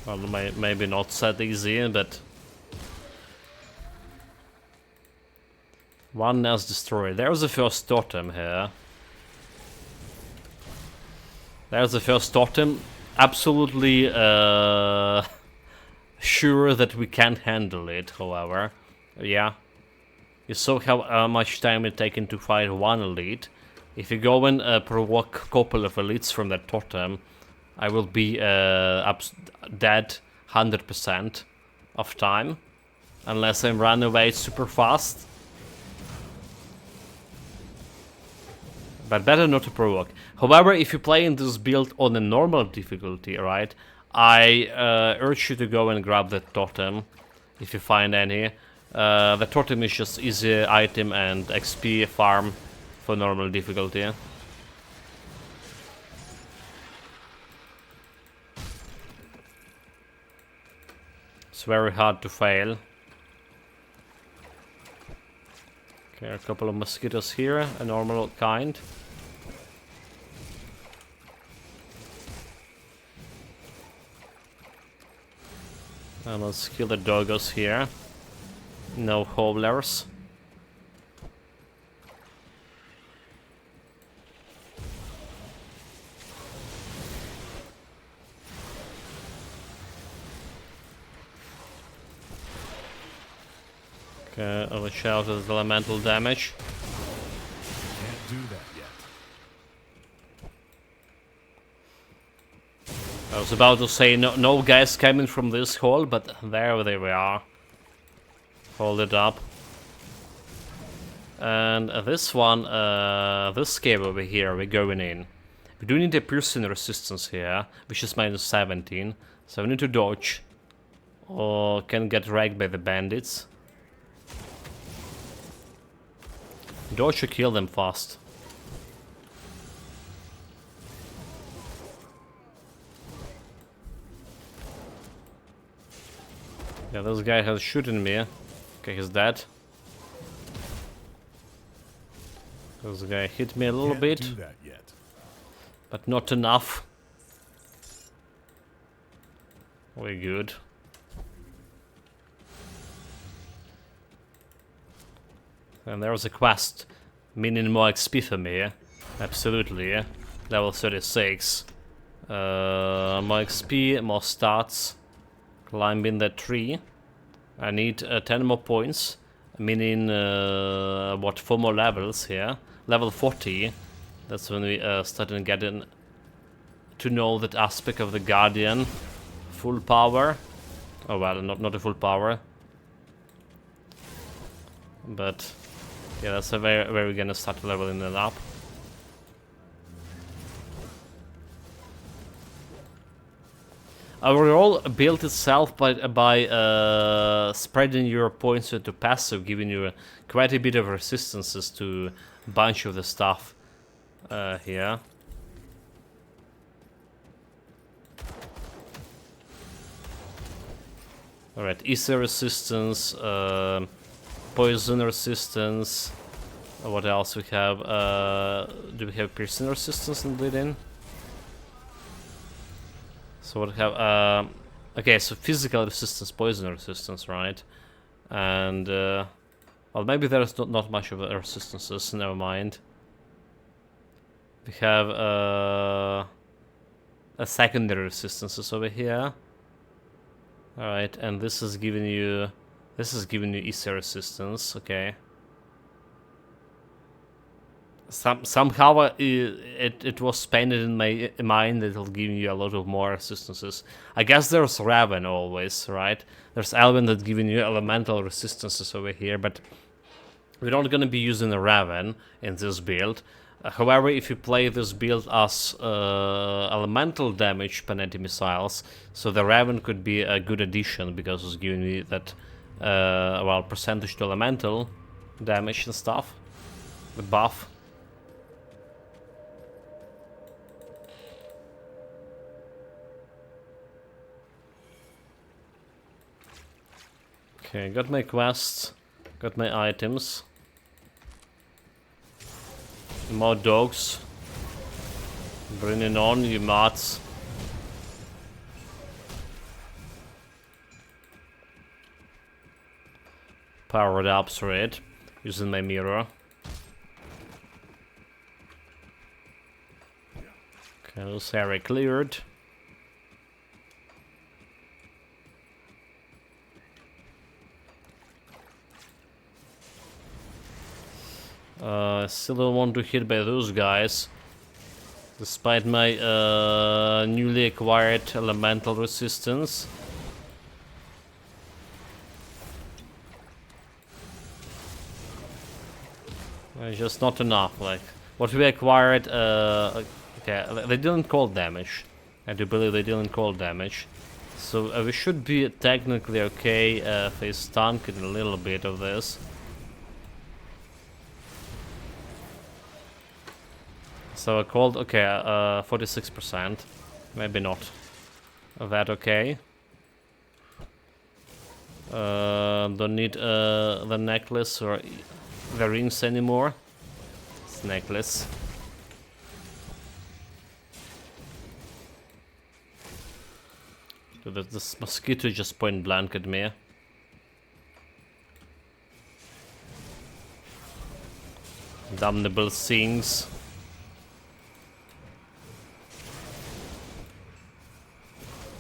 Well, maybe not that easy, but one nest destroyed. There's the first totem here. There's the first totem. Absolutely sure that we can't handle it, however. Yeah. You saw how much time it taken to fight one elite. If you go and provoke a couple of elites from that totem, I will be dead 100% of time, unless I run away super fast. But better not to provoke. However, if you play in this build on a normal difficulty, right, I urge you to go and grab that totem, if you find any. The totem is just easy item and XP farm for normal difficulty. It's very hard to fail. Okay, a couple of mosquitoes here, a normal kind. And let's kill the doggos here. No hobblers. Okay, watch out with elemental damage. Can't do that yet. I was about to say no guys coming from this hole, but there they are. Hold it up. And this one, this cave over here, we're going in. We do need a piercing resistance here, which is minus 17. So we need to dodge, or can get wrecked by the bandits. Dodge to kill them fast. Yeah, this guy has shooting me. Okay, he's dead. This guy hit me a little Can't bit, do that yet. but not enough. We're good. And there was a quest, meaning more XP for me. Absolutely, level 36. More XP, more stats. Climbing that tree. I need 10 more points, meaning what, 4 more levels here. Level 40. That's when we started getting to know that aspect of the Guardian. Full power. Oh well, not a full power. But yeah, that's where we're gonna start leveling it up. Overall, build itself by spreading your points into passive, giving you quite a bit of resistances to a bunch of the stuff here. Alright, Ether resistance, poison resistance. What else we have? Do we have piercing resistance and bleeding? So what we have? Okay, so physical resistance, poison resistance, right? And well, maybe there's not much of a resistances. Never mind. We have a secondary resistances over here. All right, and this is giving you Ether resistance. Okay. Somehow it was painted in my mind that it'll give you a lot of more resistances. I guess there's Raven always, right? There's Elven that giving you elemental resistances over here, but we're not gonna be using a Raven in this build. However, if you play this build as elemental damage Panetti missiles, so the Raven could be a good addition because it's giving you that well, percentage to elemental damage and stuff, the buff. Okay, got my quests, got my items. More dogs. Bring it on, you mods. Powered up thread, using my mirror. Okay, this area cleared. Still don't want to hit by those guys, despite my newly acquired elemental resistance. Just not enough. Like what we acquired. Okay, they didn't call damage. I do believe they didn't call damage, so we should be technically okay if they stunk in a little bit of this. So I called, okay, 46%. Maybe not that okay. Don't need the necklace or the rings anymore. It's necklace. So this mosquito just point blank at me. Damnable things.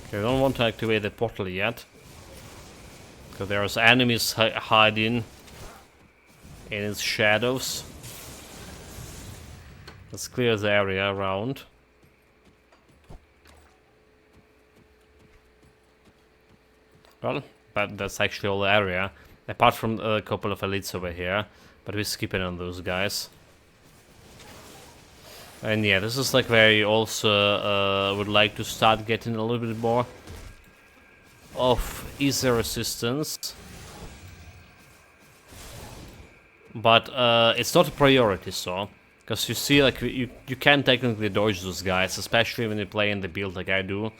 Okay, I don't want to activate the portal yet. Because there's enemies hiding in its shadows. Let's clear the area around. Well, but that's actually all the area. Apart from a couple of elites over here. But we're skipping on those guys. And yeah, this is like where you also would like to start getting a little bit more of easy resistance. But it's not a priority, so. Because you see, like, you can technically dodge those guys, especially when you play in the build like I do,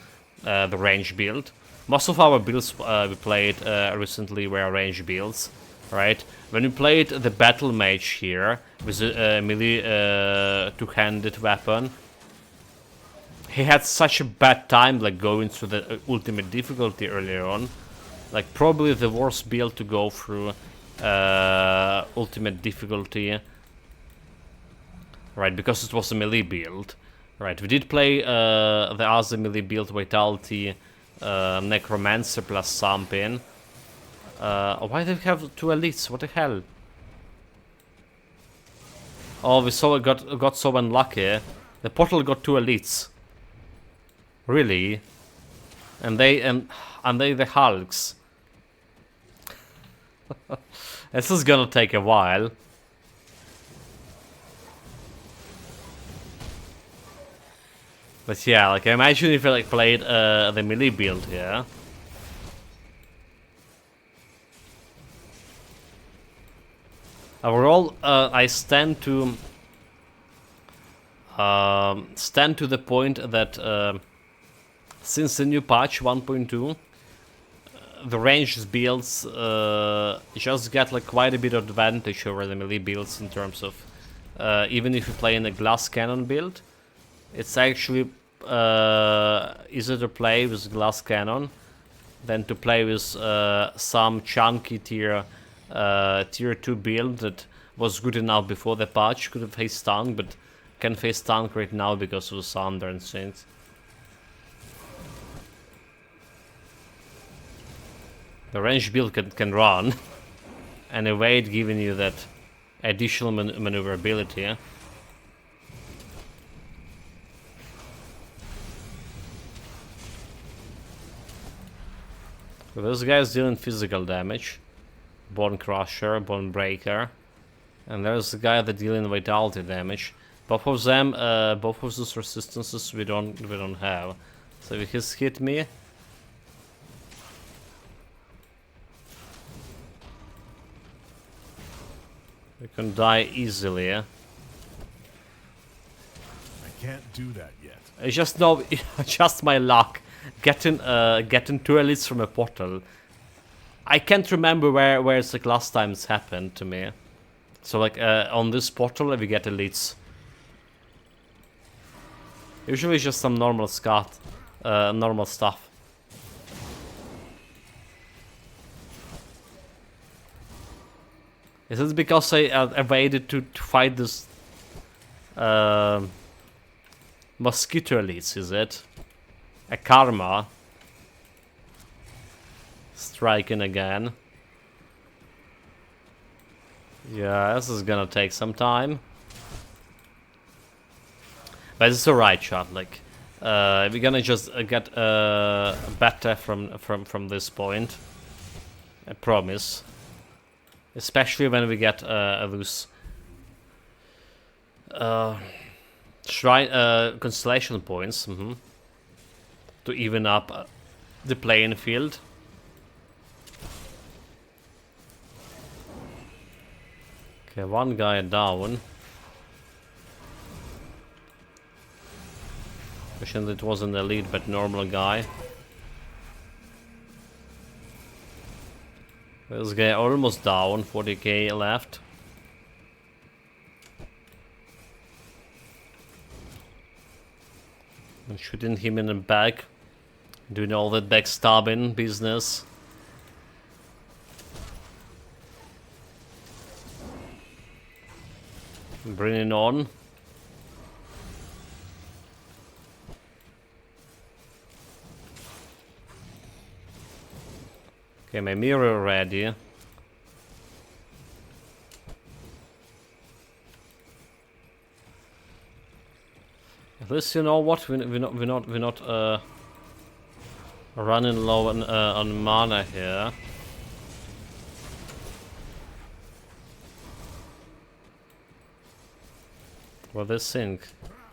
the range build. Most of our builds we played recently were range builds, right? When we played the battle mage here with a melee two-handed weapon, he had such a bad time like going through the ultimate difficulty earlier on. Like probably the worst build to go through ultimate difficulty. Right, because it was a melee build. Right, we did play the other melee build, Vitality, Necromancer plus something. Why do we have two elites? What the hell? Oh, we got so unlucky. The portal got two elites. Really? And they the Hulks. This is gonna take a while. But yeah, like imagine if I like played the melee build here. Overall, I stand to the point that since the new patch 1.2, the ranged builds just get like quite a bit of advantage over the melee builds in terms of even if you play in a glass cannon build, it's actually easier to play with glass cannon than to play with some chunky tier 2 build that was good enough before the patch, could have faced tank, but can face tank right now because of the Thunder and things. The range build can run and evade, giving you that additional maneuverability. So those guys dealing physical damage. Bone Crusher, Bone Breaker. And there's the guy that dealing vitality damage. Both of them, both of those resistances we don't have. So if he's hit me, we can die easily. I can't do that yet. I just know, just my luck. Getting two elites from a portal. I can't remember where it's like last time it's happened to me. So like on this portal we get elites. Usually it's just some normal normal stuff. Is it because I evaded to fight this mosquito elites, is it? A karma. Striking again. Yeah, this is gonna take some time. But it's alright shot, like we're gonna just get better from this point. I promise. Especially when we get those shrine constellation points to even up the playing field. Okay, one guy down. Wishing it wasn't an elite but normal guy. This guy almost down, 40k left. And shooting him in the back. Doing all that backstabbing business. Bringing on. Okay, my mirror ready. At least you know what, we're not running low on mana here. Well, this thing.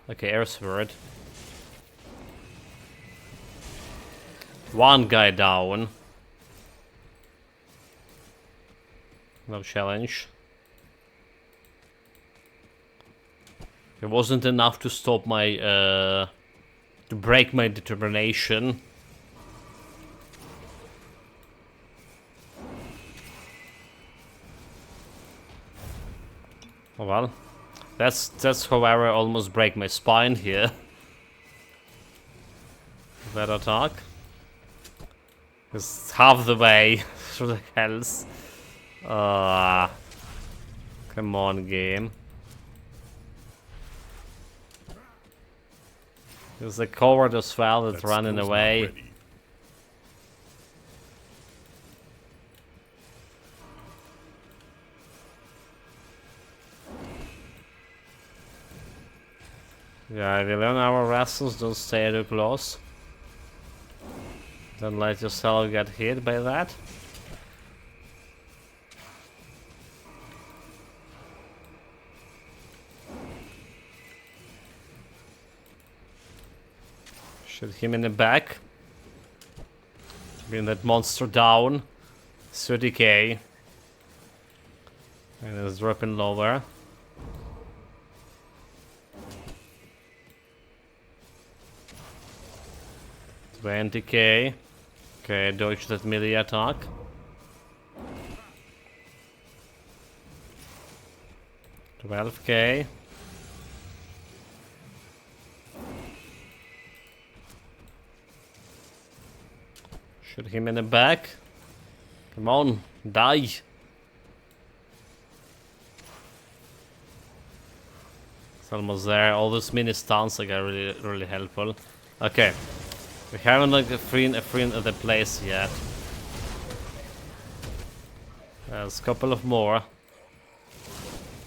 Okay, air sword. One guy down. No challenge. It wasn't enough to stop my to break my determination. Oh well. That's however almost break my spine here. That attack. It's half the way through the hells. Come on, game. There's a coward as well that's running away. Yeah, we learn our lessons, don't stay too close. Don't let yourself get hit by that. Shoot him in the back. Bring that monster down. 30k. And it's dropping lower. 20k. Okay, dodge that melee attack. $12k. Shoot him in the back. Come on, die. It's almost there. All those mini stuns like are really helpful. Okay. We haven't like a free in the place yet. There's a couple of more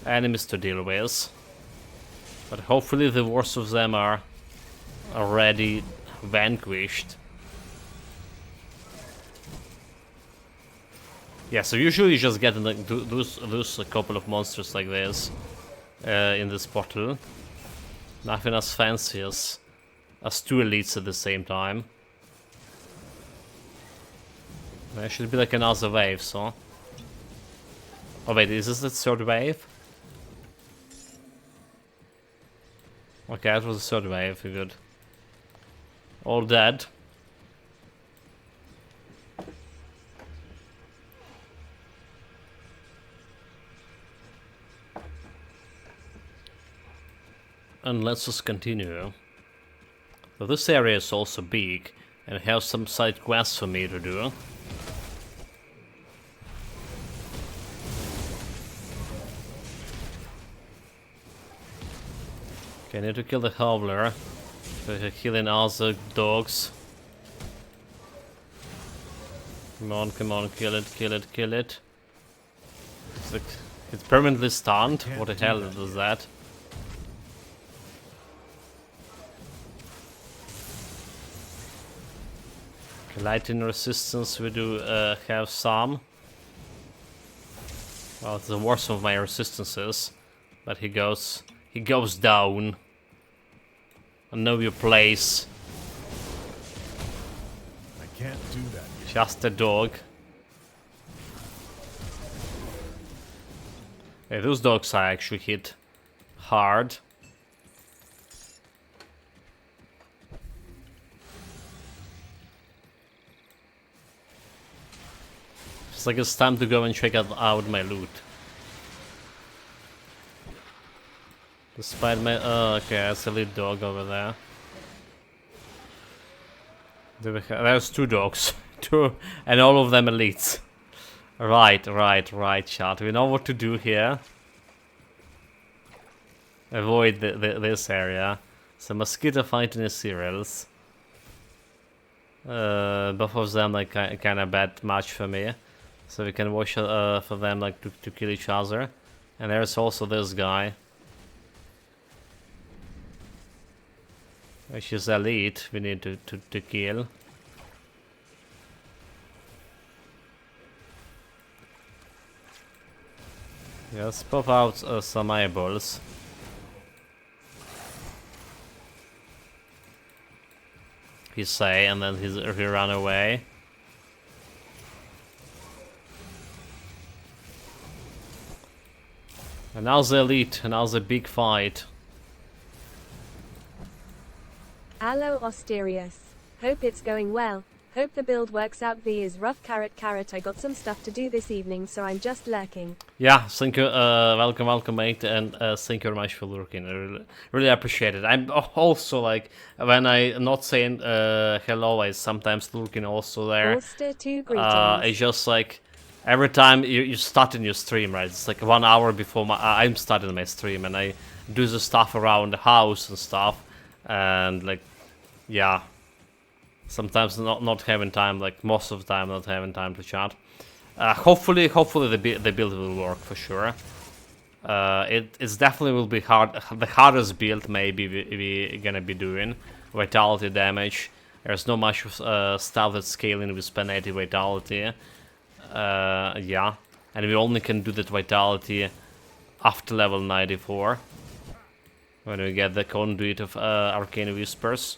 enemies to deal with. But hopefully the worst of them are already vanquished. Yeah, so usually you just get like lose a couple of monsters like this in this bottle. Nothing as fancy as two elites at the same time. There should be like another wave, so. Oh wait, is this the third wave? Okay, that was the third wave, good. All dead. And let's just continue. So this area is also big and has some side quests for me to do. Okay, I need to kill the Howler. So they're killing other dogs. Come on, kill it, kill it, kill it. It's like, it's permanently stunned. What the hell is that? Lightning resistance, we do have some. Well, it's the worst of my resistances, but he goes down. I know your place. I can't do that yet. Just a dog. Hey, those dogs are actually hit hard. It's like it's time to go and check out my loot. Despite my... oh, okay, that's a lead dog over there. There's 2 dogs. 2, and all of them elites. Right, chat. We know what to do here. Avoid this area. So mosquito fighting the cereals. Both of them like kind of bad match for me. So we can watch for them like to kill each other. And there's also this guy. Which is elite, we need to kill. Let's pop out some eyeballs. He say, and then he ran away. And now the elite, and now the big fight. Allo Austerius. Hope it's going well. Hope the build works out. V is rough. Carrot. I got some stuff to do this evening, so I'm just lurking. Yeah, thank you, welcome mate, and thank you very much for lurking. I really appreciate it. I'm also like, when I not saying hello, I sometimes lurking also there. Auster 2 greetings. It's just like, every time you start in your stream, right? It's like 1 hour before I'm starting my stream, and I do the stuff around the house and stuff. And like, yeah, sometimes not having time, like most of the time not having time to chat. Hopefully the build will work for sure. It's definitely will be the hardest build maybe we gonna be doing. Vitality damage. There's not much stuff that's scaling with Panetti vitality. Yeah, and we only can do that vitality after level 94. When we get the conduit of arcane whispers.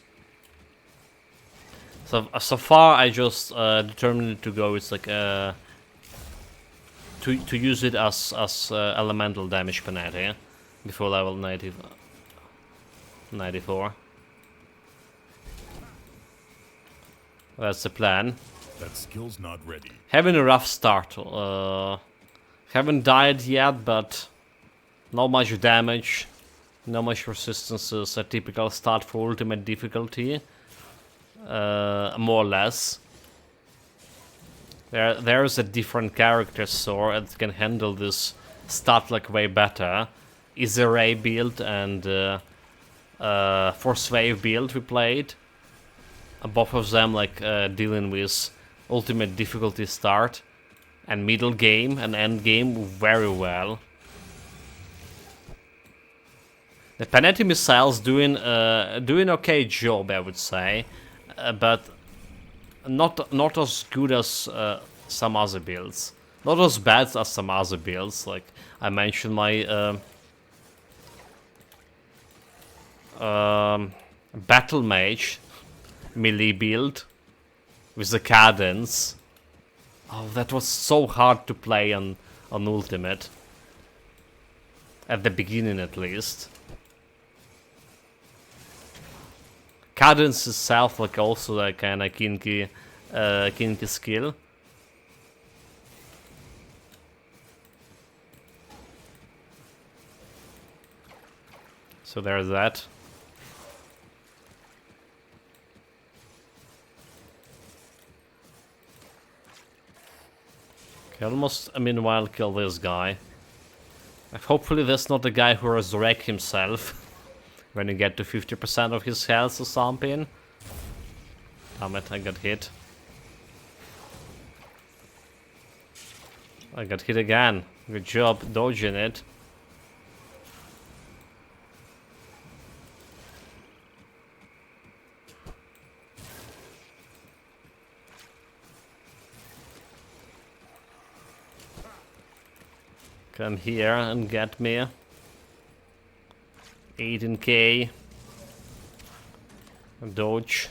So far I just determined to go with like to use it as elemental damage Panetti before level 94. That's the plan. That skill's not ready. Having a rough start. Haven't died yet, but not much damage. Not much resistance is a typical start for ultimate difficulty. More or less. There's a different character so that can handle this start like way better. Is a Ray build and Force Wave build we played. Both of them like dealing with ultimate difficulty start and middle game and end game very well. The Panetti missiles doing okay job, I would say, but not as good as some other builds. Not as bad as some other builds. Like I mentioned, my Battle Mage melee build with the cadence. Oh, that was so hard to play on ultimate at the beginning, at least. Cadence itself, like also like kind of kinky skill. So there's that. Okay, almost meanwhile kill this guy. Hopefully that's not the guy who resurrects himself. When you get to 50% of his health or something. Damn it, I got hit. I got hit again. Good job dodging it. Come here and get me. 18k. Dodge.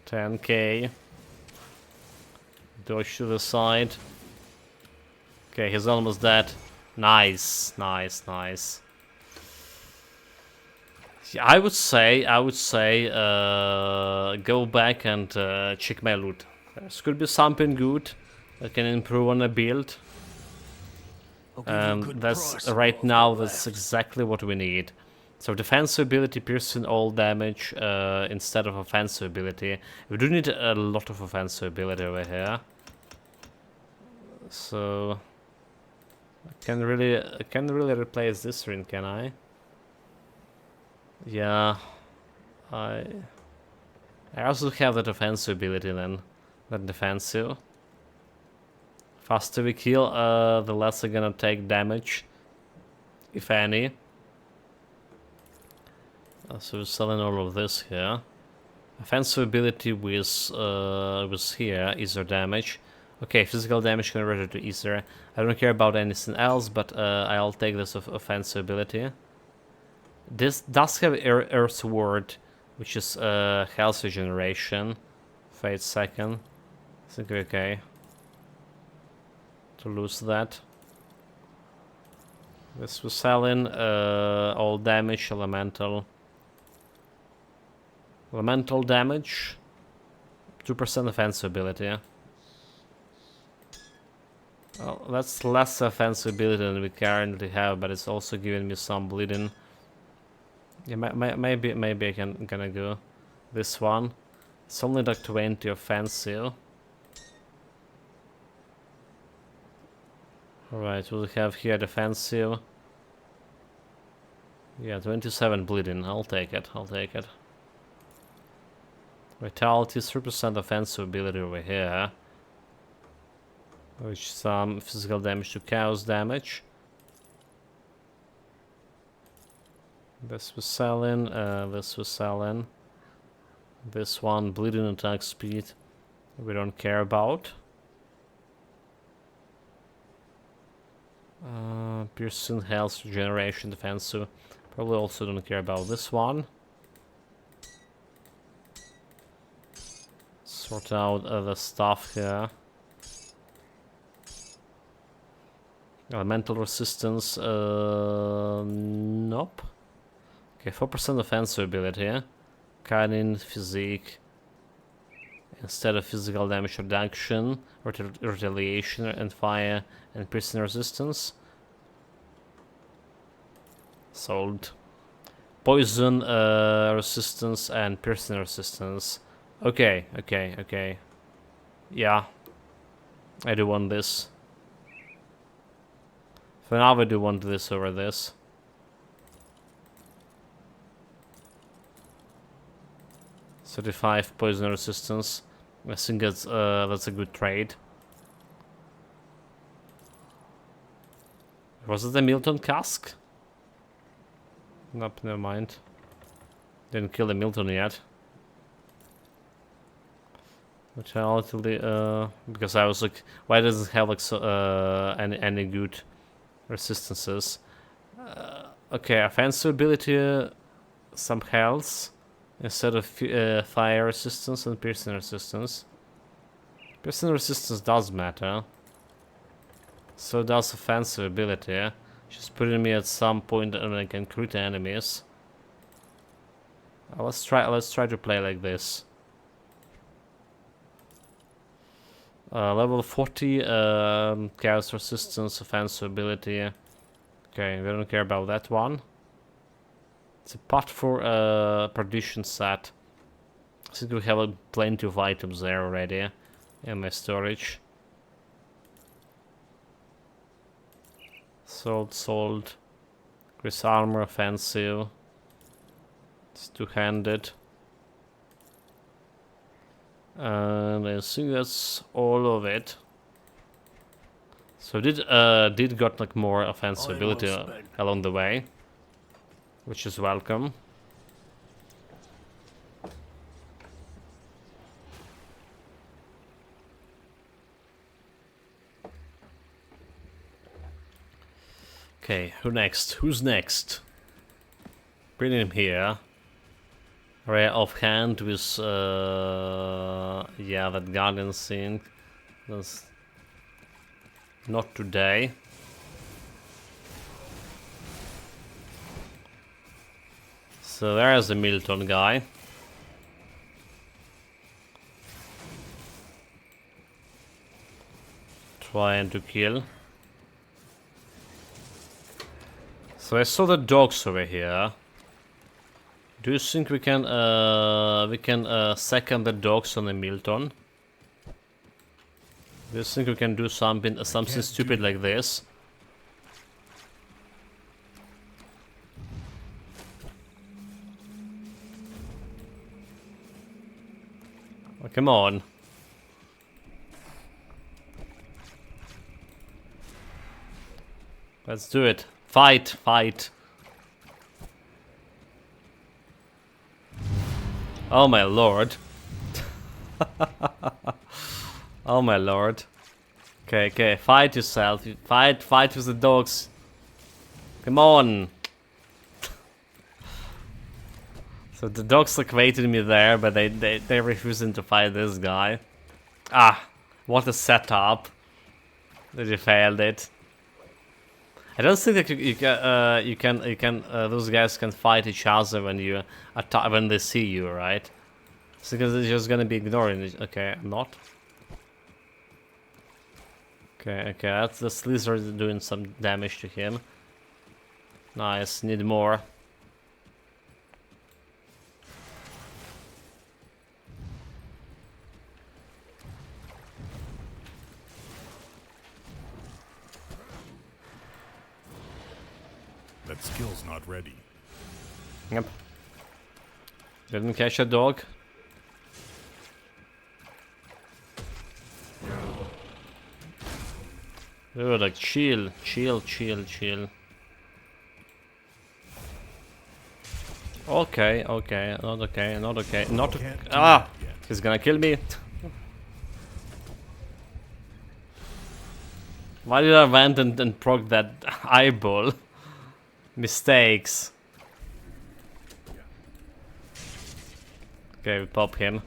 10k. Dodge to the side. Okay, he's almost dead. Nice. Yeah, I would say, go back and check my loot. This could be something good that can improve on a build. That's right now. That's exactly what we need. So defensive ability, piercing all damage instead of offensive ability. We do need a lot of offensive ability over here. So I can really replace this ring, can I? Yeah, I also have that offensive ability then, than defensive. Faster we kill, the less we're gonna take damage, if any. So we're selling all of this here. Offensive ability with here, ether damage. Okay, physical damage converted to ether. I don't care about anything else, but I'll take this offensive ability. This does have Earth Ward, which is health regeneration. Wait a second. I think we're okay to lose that. This was selling all damage, elemental. Elemental damage, 2% offensive ability. Well, that's less offensive ability than we currently have, but it's also giving me some bleeding. Yeah, maybe I can gonna go this one. It's only like 20 offensive. Alright, we'll have here defensive. Yeah, 27 bleeding. I'll take it. Vitality, 3% offensive ability over here. Which some physical damage to chaos damage. This was selling, this was selling. This one, bleeding attack speed, we don't care about. Piercing health regeneration defensive, probably also don't care about this one. Sort out the stuff here. Elemental resistance, nope. Okay, 4% offensive ability. Cunning, physique. Instead of physical damage reduction, retaliation, and fire, and piercing resistance. Sold. Poison resistance and piercing resistance. Okay. Yeah. I do want this. For now I do want this over this. $35 poison resistance. I think that's a good trade. Was it the Milton cask? Nope, never mind. Didn't kill the Milton yet. Vitality, because I was like, why does it have like so, any good resistances? Okay, offensive ability, some health. Instead of fire resistance and piercing resistance. Piercing resistance does matter. So does offensive ability. Just putting me at some point and I can crit enemies. Let's try to play like this. Level 40 chaos resistance, offensive ability. Okay, we don't care about that one. It's a pot for perdition set. I think we have plenty of items there already in my storage. Sold. Chris armor, offensive. It's two-handed. And I think that's all of it. So did got like more offensive ability along the way, which is welcome. Okay, who's next? Bring him here. Rare offhand with yeah, that guardian thing. That's not today. So there's the Milton guy. Trying to kill. So I saw the dogs over here. Do you think we can second the dogs on the Milton? Do you think we can do something stupid like this? Oh, come on. Let's do it. Fight, fight. Oh my lord. Oh my lord. Okay, okay, fight yourself. Fight with the dogs. Come on. So the dogs like waiting me there, but they're refusing to fight this guy. Ah, what a setup. That you failed it. I don't think that you can those guys can fight each other when you attack when they see you, right? It's because they're just gonna be ignoring it. Okay, I'm not. Okay, okay, that's the lizard doing some damage to him. Nice, need more. That skill's not ready. Yep. Didn't catch a dog. Dude, like chill. Okay, okay, not okay, not okay, not okay. Ah! He's gonna kill me. Why did I went and proc that eyeball? Mistakes. Okay, we pop him.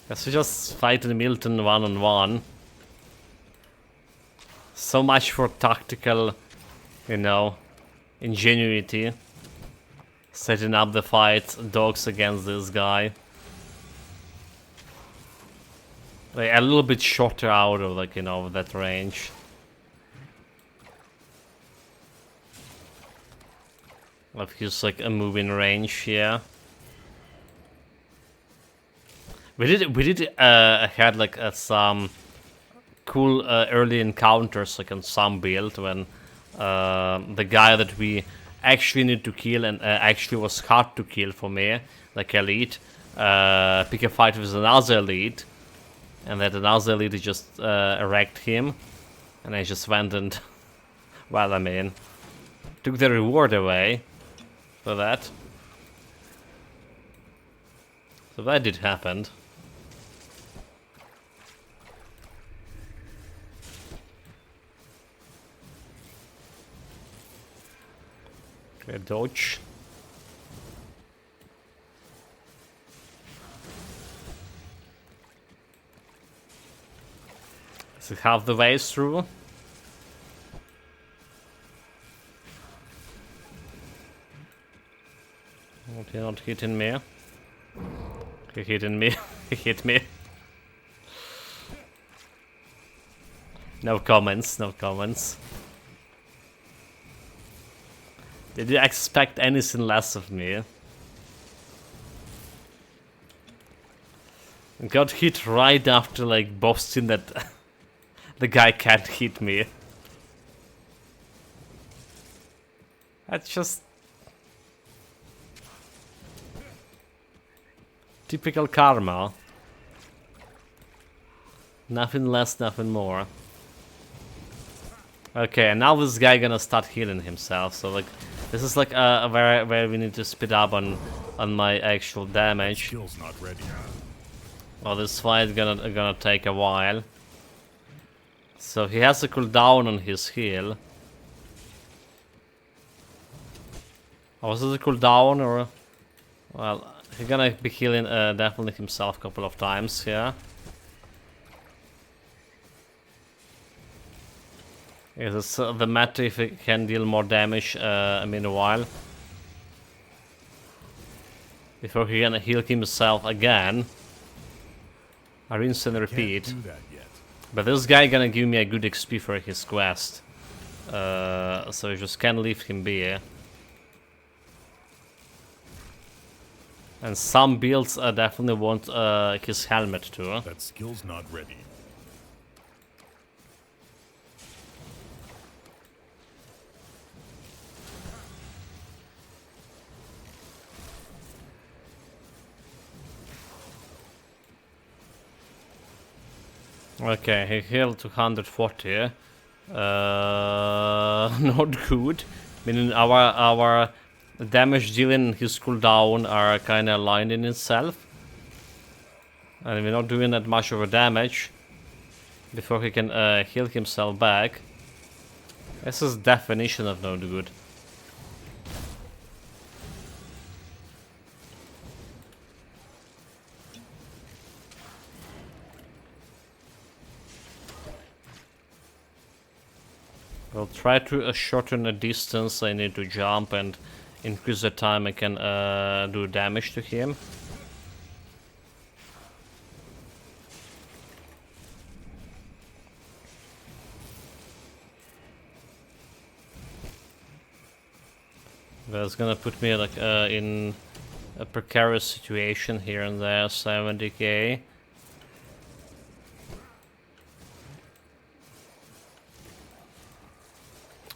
Guess we just fight Milton one-on-one. So much for tactical, you know, ingenuity. Setting up the fight, dogs against this guy. Like a little bit shorter out of, like, you know, that range. Like he's like a moving range here. We did had like some cool early encounters like on some build when the guy that we actually need to kill and actually was hard to kill for me, like elite, pick a fight with another elite. And that another elite just wrecked him. And I just went and... well, I mean... took the reward away. For that. So that did happen. Okay, dodge. So half the way through. Okay, not hitting me. He hitting me. He hit me. No comments, no comments. Did you expect anything less of me? Got hit right after like boasting that the guy can't hit me. That's just typical karma. Nothing less, nothing more. Okay, and now this guy gonna start healing himself. So like, this is like where we need to speed up on my actual damage. Skill's not ready. Well, this fight gonna take a while. So he has to cool down on his heal. Oh, was it a cooldown or? Well, he's gonna be healing definitely himself a couple of times, yeah. Is this the matter if he can deal more damage meanwhile? Before he gonna heal himself again. I rinse and repeat. Can't do that yet. But this guy gonna give me a good XP for his quest. So you just can't leave him be. And some builds definitely want his helmet too. That skill's not ready. Okay, he healed to 140. Not good. Meaning our damage dealing and his cooldown are kind of aligned in itself. And we're not doing that much of a damage before he can heal himself back. This is definition of not good. We'll try to shorten the distance I need to jump and increase the time I can do damage to him. That's gonna put me like in a precarious situation here and there. 70k.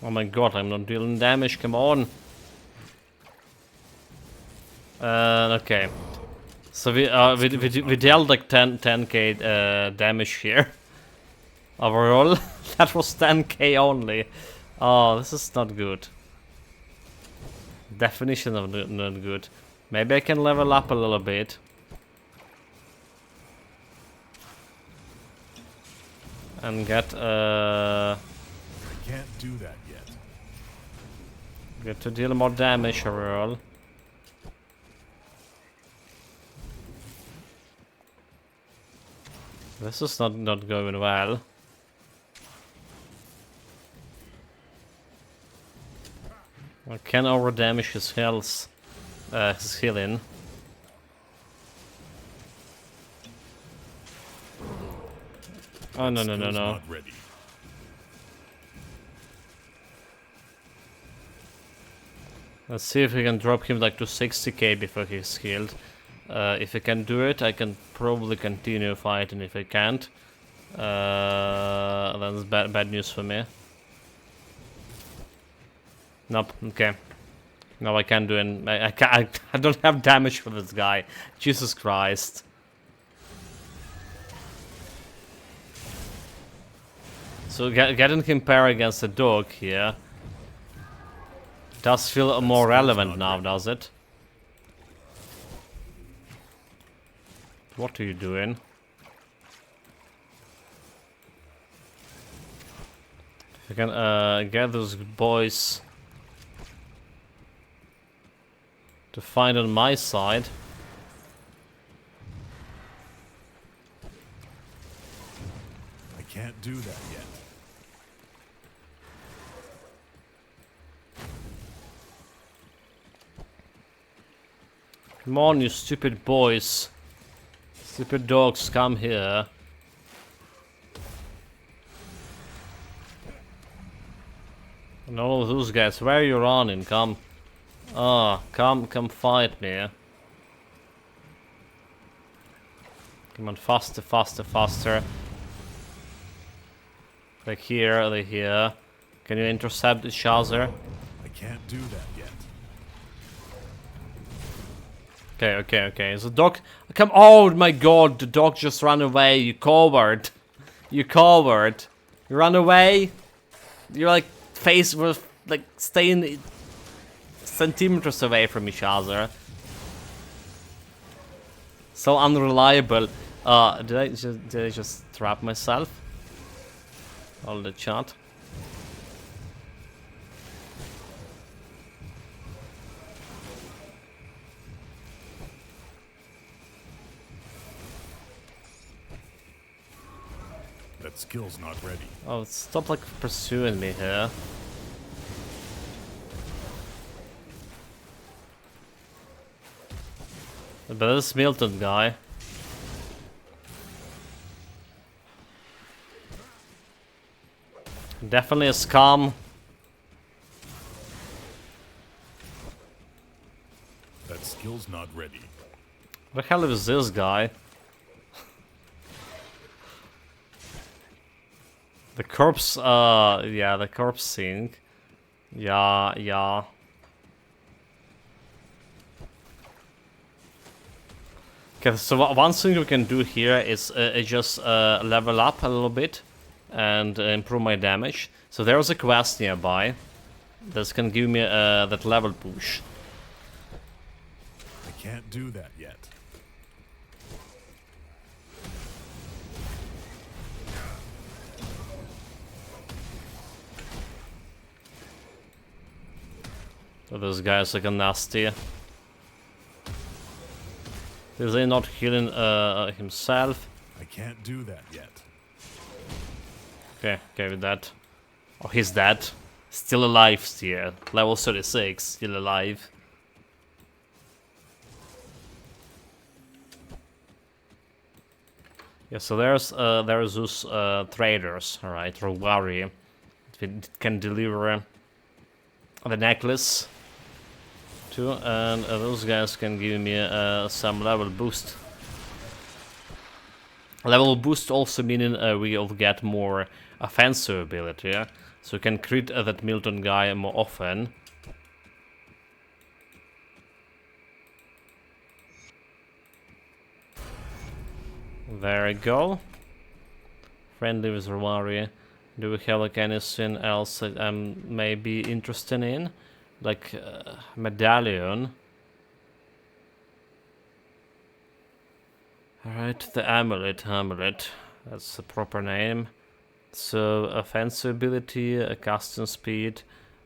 Oh my god, I'm not dealing damage, come on! Okay. So we dealt like 10k damage here. Overall, that was 10k only. Oh, this is not good. Definition of not good. Maybe I can level up a little bit. And get I can't do that yet. get to deal more damage overall. This is not going well. I can over damage his health, his healing. Oh no. Not ready. Let's see if we can drop him like to 60k before he's healed. If I can do it, I can probably continue fighting. If I can't, that's bad news for me. Nope. Okay. No, I can't do it. I don't have damage for this guy. Jesus Christ. So getting him pair against a dog here does feel more relevant now, does it? What are you doing? If I can get those boys to find on my side. I can't do that yet. Come on, you stupid boys. Stupid dogs, come here. And all of those guys, where are you running? Come. Ah, come fight me. Come on, faster. Like here, like here. Can you intercept each other? I can't do that yet. Okay. The dog... Come... Oh my god, the dog just ran away, you coward. You coward. You ran away? You're like... Face with... Like, staying... centimeters away from each other. So unreliable. Did I just trap myself? All the chat. That skill's not ready. Oh, stop like pursuing me here. But this Milton guy. Definitely a scum. That skill's not ready. What the hell is this guy? The corpse, yeah, the corpse thing. Yeah, yeah. Okay, so one thing we can do here is just level up a little bit and improve my damage. So there's a quest nearby that can give me that level push. I can't do that yet. So this guy's like a nasty. Is he not healing himself? I can't do that yet. Okay, okay with that. Oh, he's dead. Still alive still. Level 36, still alive. Yeah, so there's those traders, alright, Rowari. It can deliver the necklace to, and those guys can give me some level boost. Level boost also meaning we'll get more offensive ability, yeah? So we can crit that Milton guy more often. There we go. Friendly with Rowari. Do we have like anything else that I'm maybe interested in? Like medallion. Alright, the amulet. That's the proper name. So offensive ability, custom speed,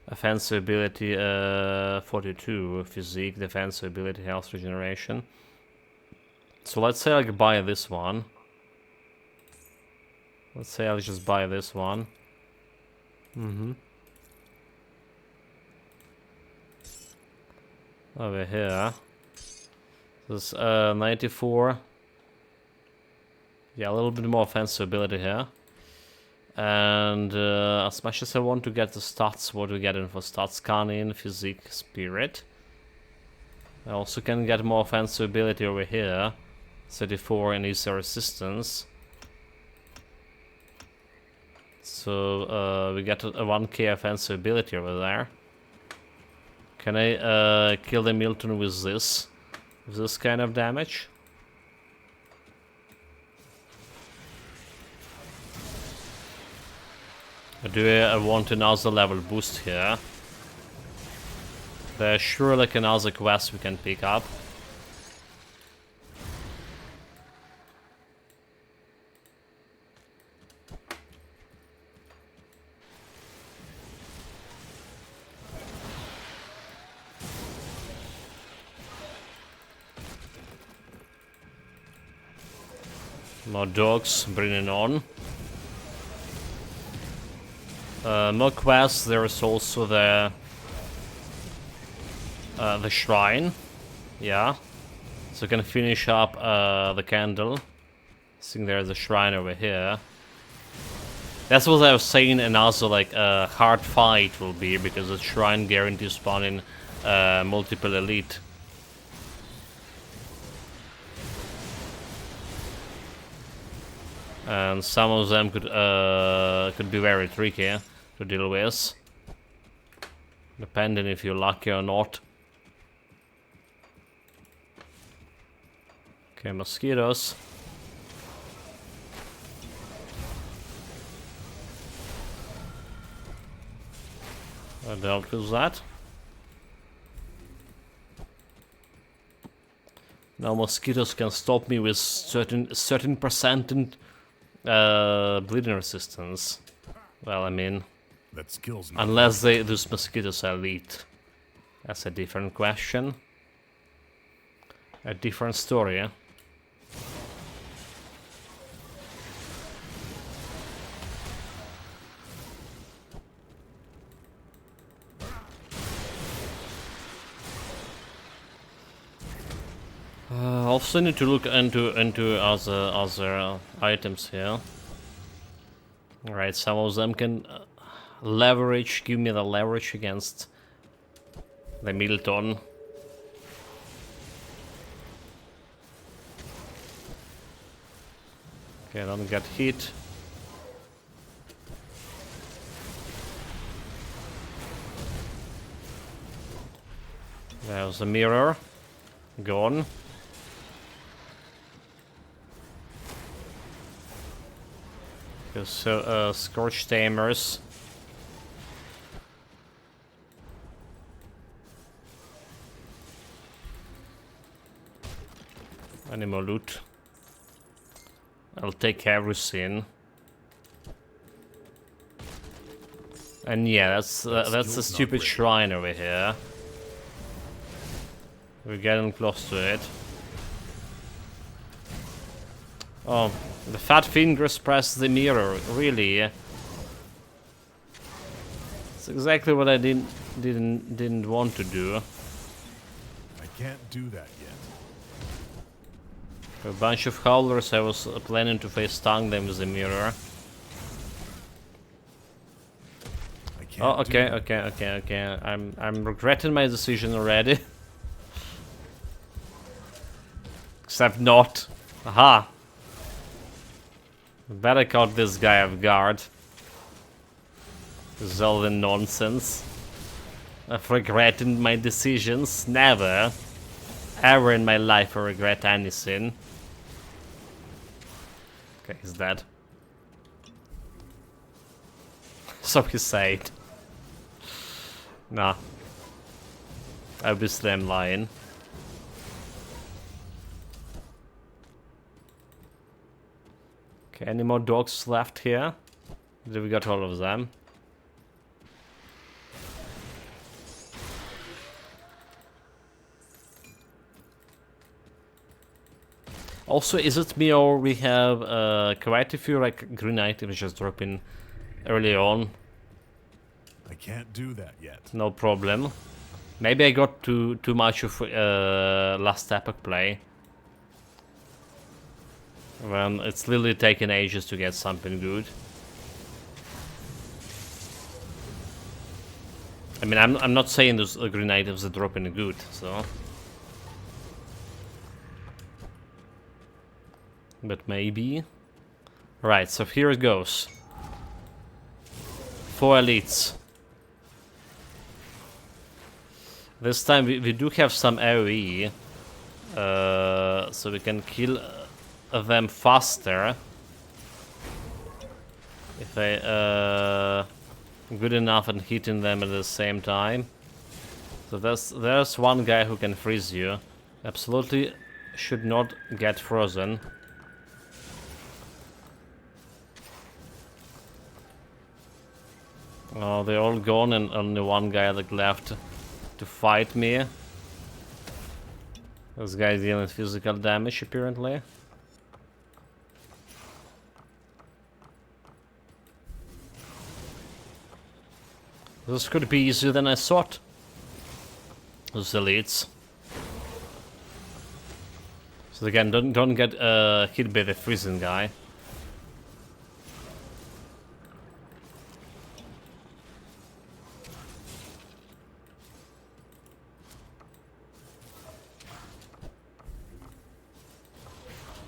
offensive ability 42, physique, defensive ability, health regeneration. So let's say I buy this one. Let's say I'll just buy this one. Over here. This 94. Yeah, a little bit more offensive ability here. And as much as I want to get the stats, what do we get in for stats? Cunning, physique, spirit. I also can get more offensive ability over here. 34 and easy resistance. So we get a 1k offensive ability over there. Can I kill the Milton with this? With this kind of damage? Or do I want another level boost here? There's sure like another quest we can pick up. More dogs, bring it on. More quests, there is also the shrine. Yeah. So I can finish up the candle. I think there's a shrine over here. That's what I was saying, another like hard fight will be, because the shrine guarantees spawning multiple elite. And some of them could be very tricky to deal with, depending if you're lucky or not. Okay, mosquitoes. I dealt with that. Now mosquitoes can stop me with certain percent bleeding resistance. Well, I mean, That skill's not unless those mosquitoes are elite. That's a different question. A different story, yeah? Also need to look into other items here. Alright, some of them can leverage, give me the leverage against the Milton. Okay, don't get hit. There's a mirror. Gone. Because scorched tamers. Any more loot? I'll take everything. And yeah, that's the stupid shrine over here. We're getting close to it. Oh, the fat fingers press the mirror. Really? It's exactly what I didn't want to do. I can't do that yet. A bunch of howlers. I was planning to face stun them with the mirror. I can't Oh, do that. okay. I'm regretting my decision already. Except not. Aha. Better caught this guy off guard. Zelda nonsense. I've regretted my decisions. Never. Ever in my life I regret anything. Okay, he's dead. So he said. Nah. Obviously I'm lying. Okay, any more dogs left here? Did we got all of them? Also, is it me or we have quite a few like green items just dropping early on? I can't do that yet. No problem. Maybe I got too much of last epic play. When it's literally taken ages to get something good. I mean, I'm not saying those green items are dropping good, so. But maybe. Right, so here it goes. 4 elites. This time we do have some AoE. So we can kill them faster. If I good enough and hitting them at the same time. So there's one guy who can freeze you. Absolutely should not get frozen. Oh, they're all gone and only one guy like left to fight me. This guy's dealing physical damage apparently. This could be easier than I thought. Those elites. So again, don't get hit by the freezing guy.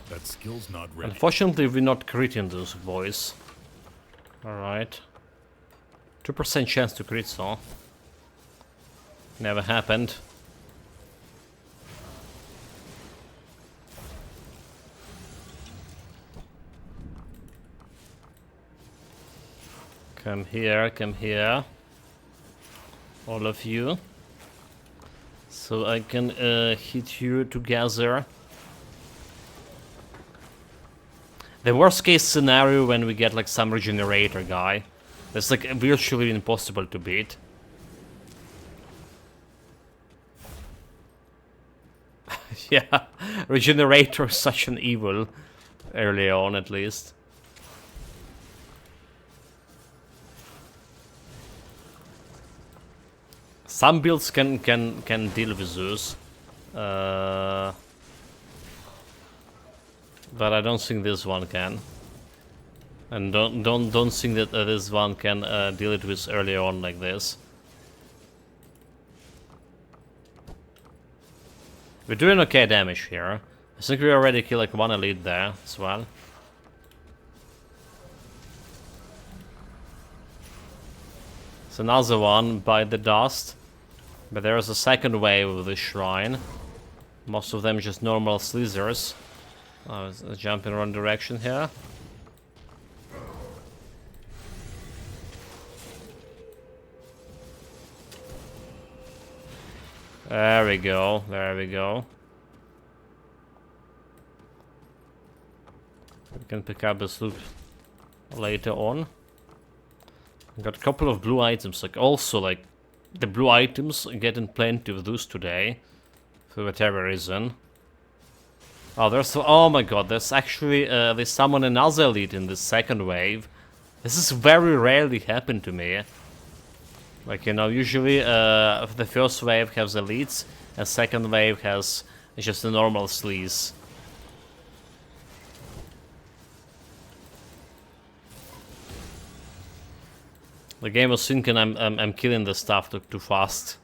That skill's not ready. Unfortunately, we're not critting those boys. Alright. 2% chance to crit, so. Never happened. Come here, come here. All of you. So I can hit you together. The worst case scenario when we get like some regenerator guy. That's like virtually impossible to beat. Yeah, regenerator is such an evil early on at least. Some builds can deal with Zeus. But I don't think this one can. And don't think that this one can deal it with early on like this. We're doing okay damage here. I think we already killed like one elite there as well. It's another one by the dust. But there's a second wave of the shrine. Most of them just normal slithers. Jump in wrong direction here. There we go, there we go. We can pick up this loot later on. Got a couple of blue items, like also like the blue items getting plenty of those today. For whatever reason. Oh, oh my god, there's actually, they summon another elite in this second wave. This is very rarely happened to me. Like, you know, usually the first wave has elites, and second wave has just the normal sleaze. The game was thinking I'm killing the stuff too fast.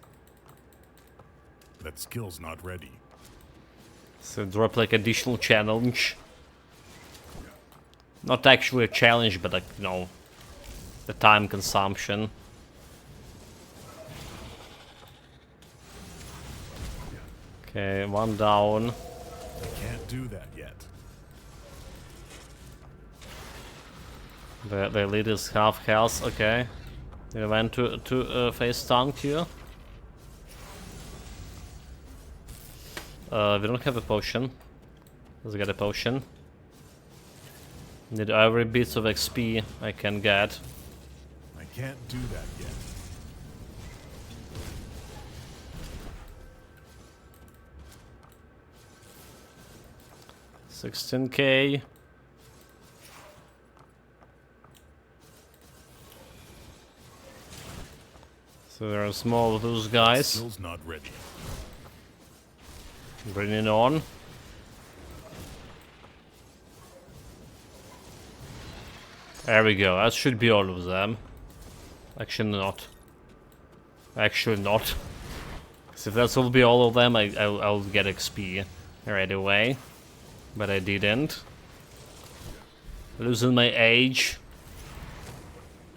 That skill's not ready. So drop like additional challenge. Not actually a challenge, but like, you know, the time consumption. Okay, one down. I can't do that yet. The lead is half health, okay. They went to face tank here. We don't have a potion. Let's get a potion. Need every bit of XP I can get. I can't do that yet. $16K. So there's more of those guys. Skill's not ready. Bring it on. There we go. That should be all of them. Actually not. Actually not. So if that will be all of them, I'll get XP right away. But I didn't. Losing my age.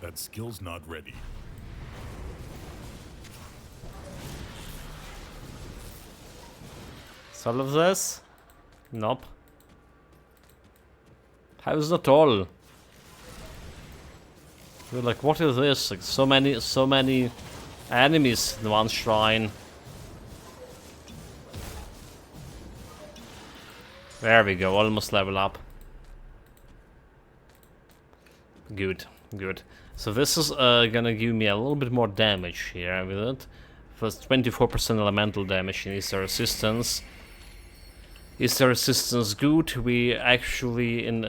That skill's not ready. All of this? Nope. How is not all? You're like, what is this? Like so many enemies in one shrine. There we go, almost level up. Good, good. So this is gonna give me a little bit more damage here with it. First 24% elemental damage in Easter Resistance. Is the resistance good? We actually in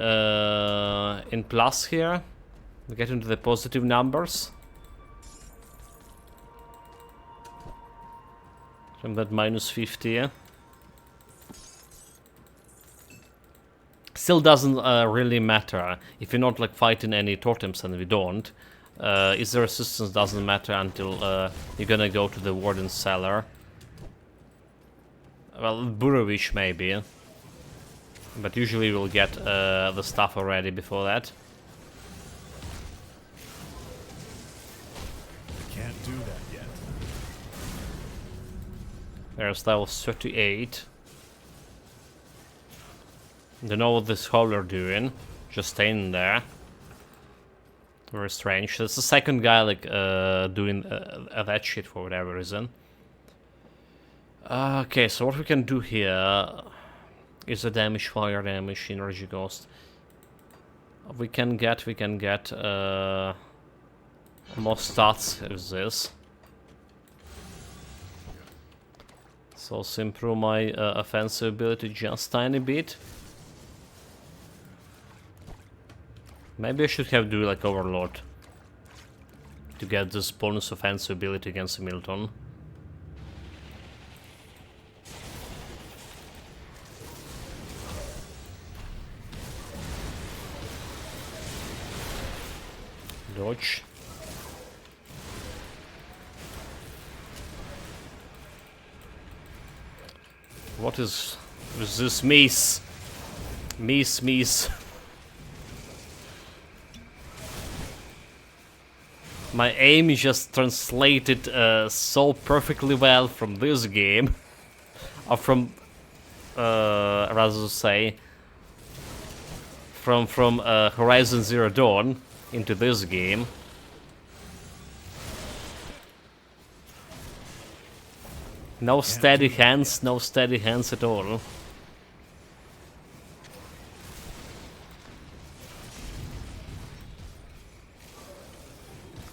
plus here. We get into the positive numbers. From that minus 50. Still doesn't really matter if you're not like fighting any totems, and we don't. Is the resistance doesn't matter until you're gonna go to the Warden's Cellar. Well, Burovish maybe, but usually we'll get the stuff already before that. I can't do that yet. There's level 38. Don't know what this Howler doing, just staying there. Very strange. That's the second guy like doing that shit for whatever reason. Okay, so what we can do here is a damage, fire damage, energy ghost. We can get more stats with this. So also improve my offensive ability just tiny bit. Maybe I should have do like Overlord to get this bonus offensive ability against Milton. Dodge. What is this Mies? Mies. My aim is just translated so perfectly well from this game, or from, rather to say, from Horizon Zero Dawn into this game. No steady hands at all.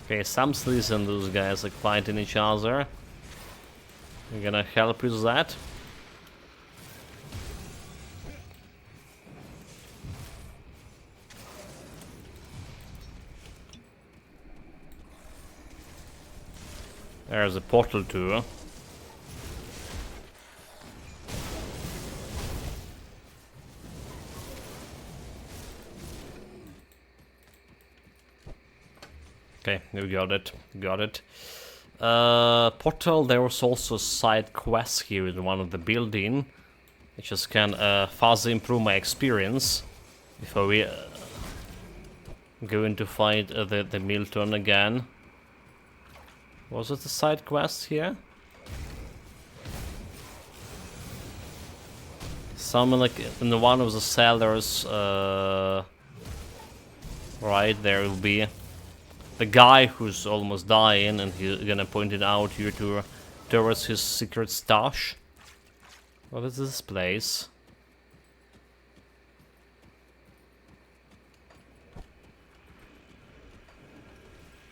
Okay, some sleaze and those guys like fighting each other. I'm gonna help with that. There's a portal too. Okay, we got it. Portal, there was also a side quest here in one of the building, which just can further improve my experience before we go in to fight the Milton again. Was it a side quest here? Some like in the one of the cellars, right, there will be the guy who's almost dying, and he's gonna point it out here towards his secret stash. What is this place?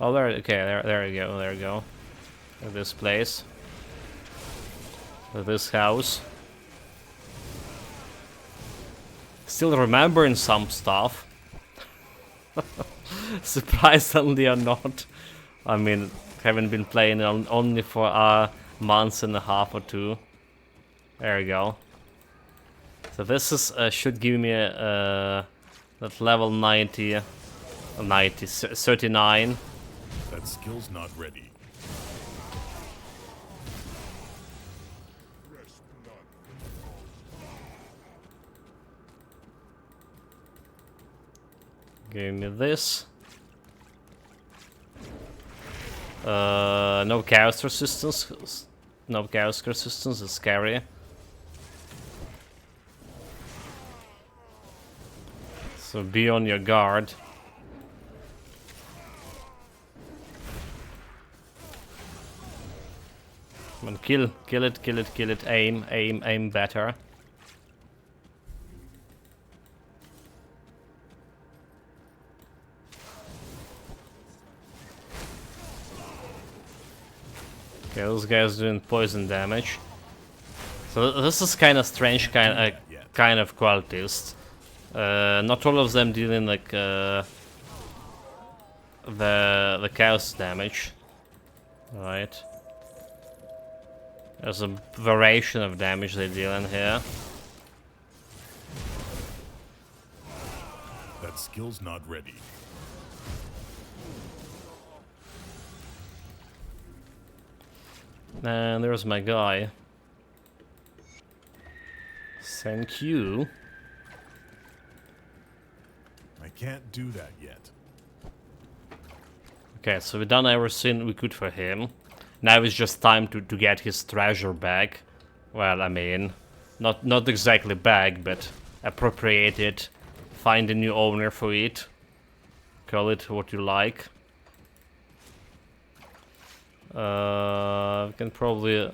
Oh, there. Okay, there we go. This place. This house. Still remembering some stuff. Surprisingly or not. I mean, haven't been playing only for months and a half or two. There we go. So this is should give me that level 39. That skill's not ready. Give me this. No chaos resistance. No chaos resistance is scary. So be on your guard. Come on, kill it, aim better. Okay, those guys doing poison damage. So this is kind of strange, kind of cultist. Not all of them dealing like the chaos damage, right? There's a variation of damage they deal in here. That skill's not ready. And there's my guy. Thank you. I can't do that yet. Okay, so we've done everything we could for him. Now it's just time to get his treasure back. Well, I mean, not exactly back, but appropriate it. Find a new owner for it. Call it what you like. We can probably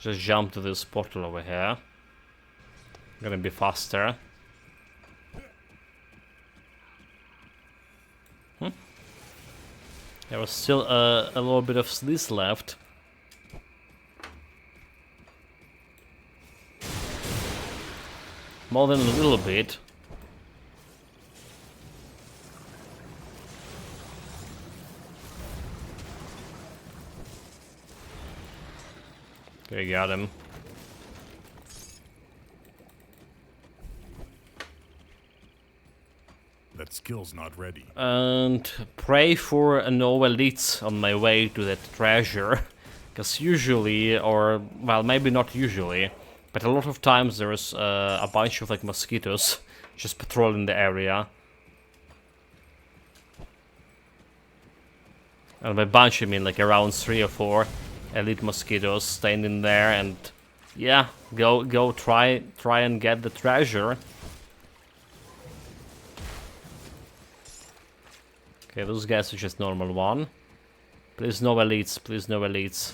just jump to this portal over here. Gonna be faster. There was still a little bit of sleaze left. More than a little bit. Okay, got him. That skill's not ready. And pray for no elites on my way to that treasure. Because usually, or, well, maybe not usually, but a lot of times there's a bunch of like mosquitoes just patrolling the area. And by bunch I mean like around 3 or 4 elite mosquitoes standing there, and yeah, go try and get the treasure. Okay, those guys are just normal one. Please no elites, please no elites.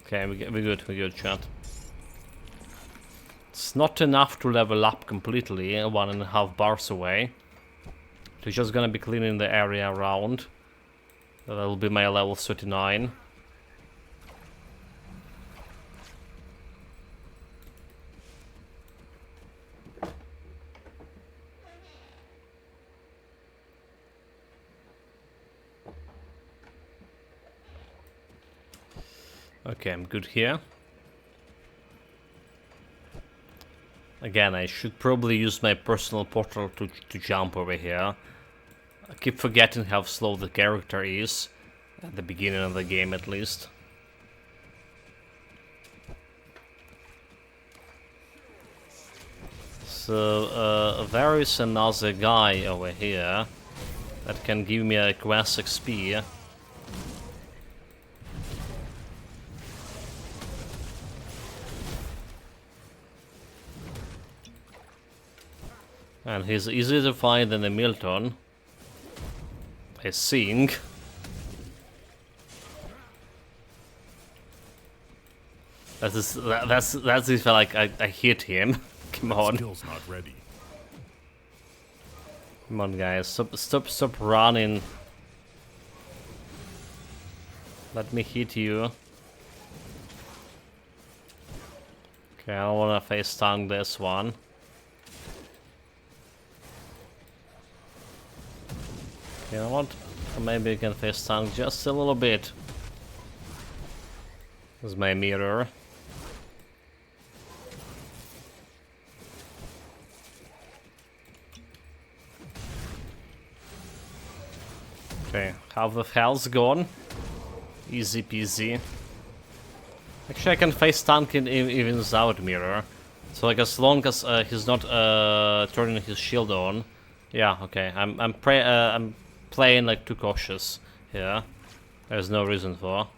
Okay, we're good, chat. It's not enough to level up completely, 1.5 bars away. We're just gonna be cleaning the area around. That'll be my level 39. Okay, I'm good here. Again, I should probably use my personal portal to jump over here. I keep forgetting how slow the character is, at the beginning of the game at least. So, there is another guy over here that can give me a quest XP. And he's easier to find than the Milton, I think. That's if I hit him. Come on. Skill's not ready. Come on, guys. Stop running. Let me hit you. Okay, I don't wanna face tank this one. You know what? Maybe I can face tank just a little bit. There's my mirror. Okay, half the health's gone. Easy peasy. Actually, I can face tank it even without mirror. So like as long as he's not turning his shield on. Yeah, okay. I'm playing like too cautious here. There's no reason for.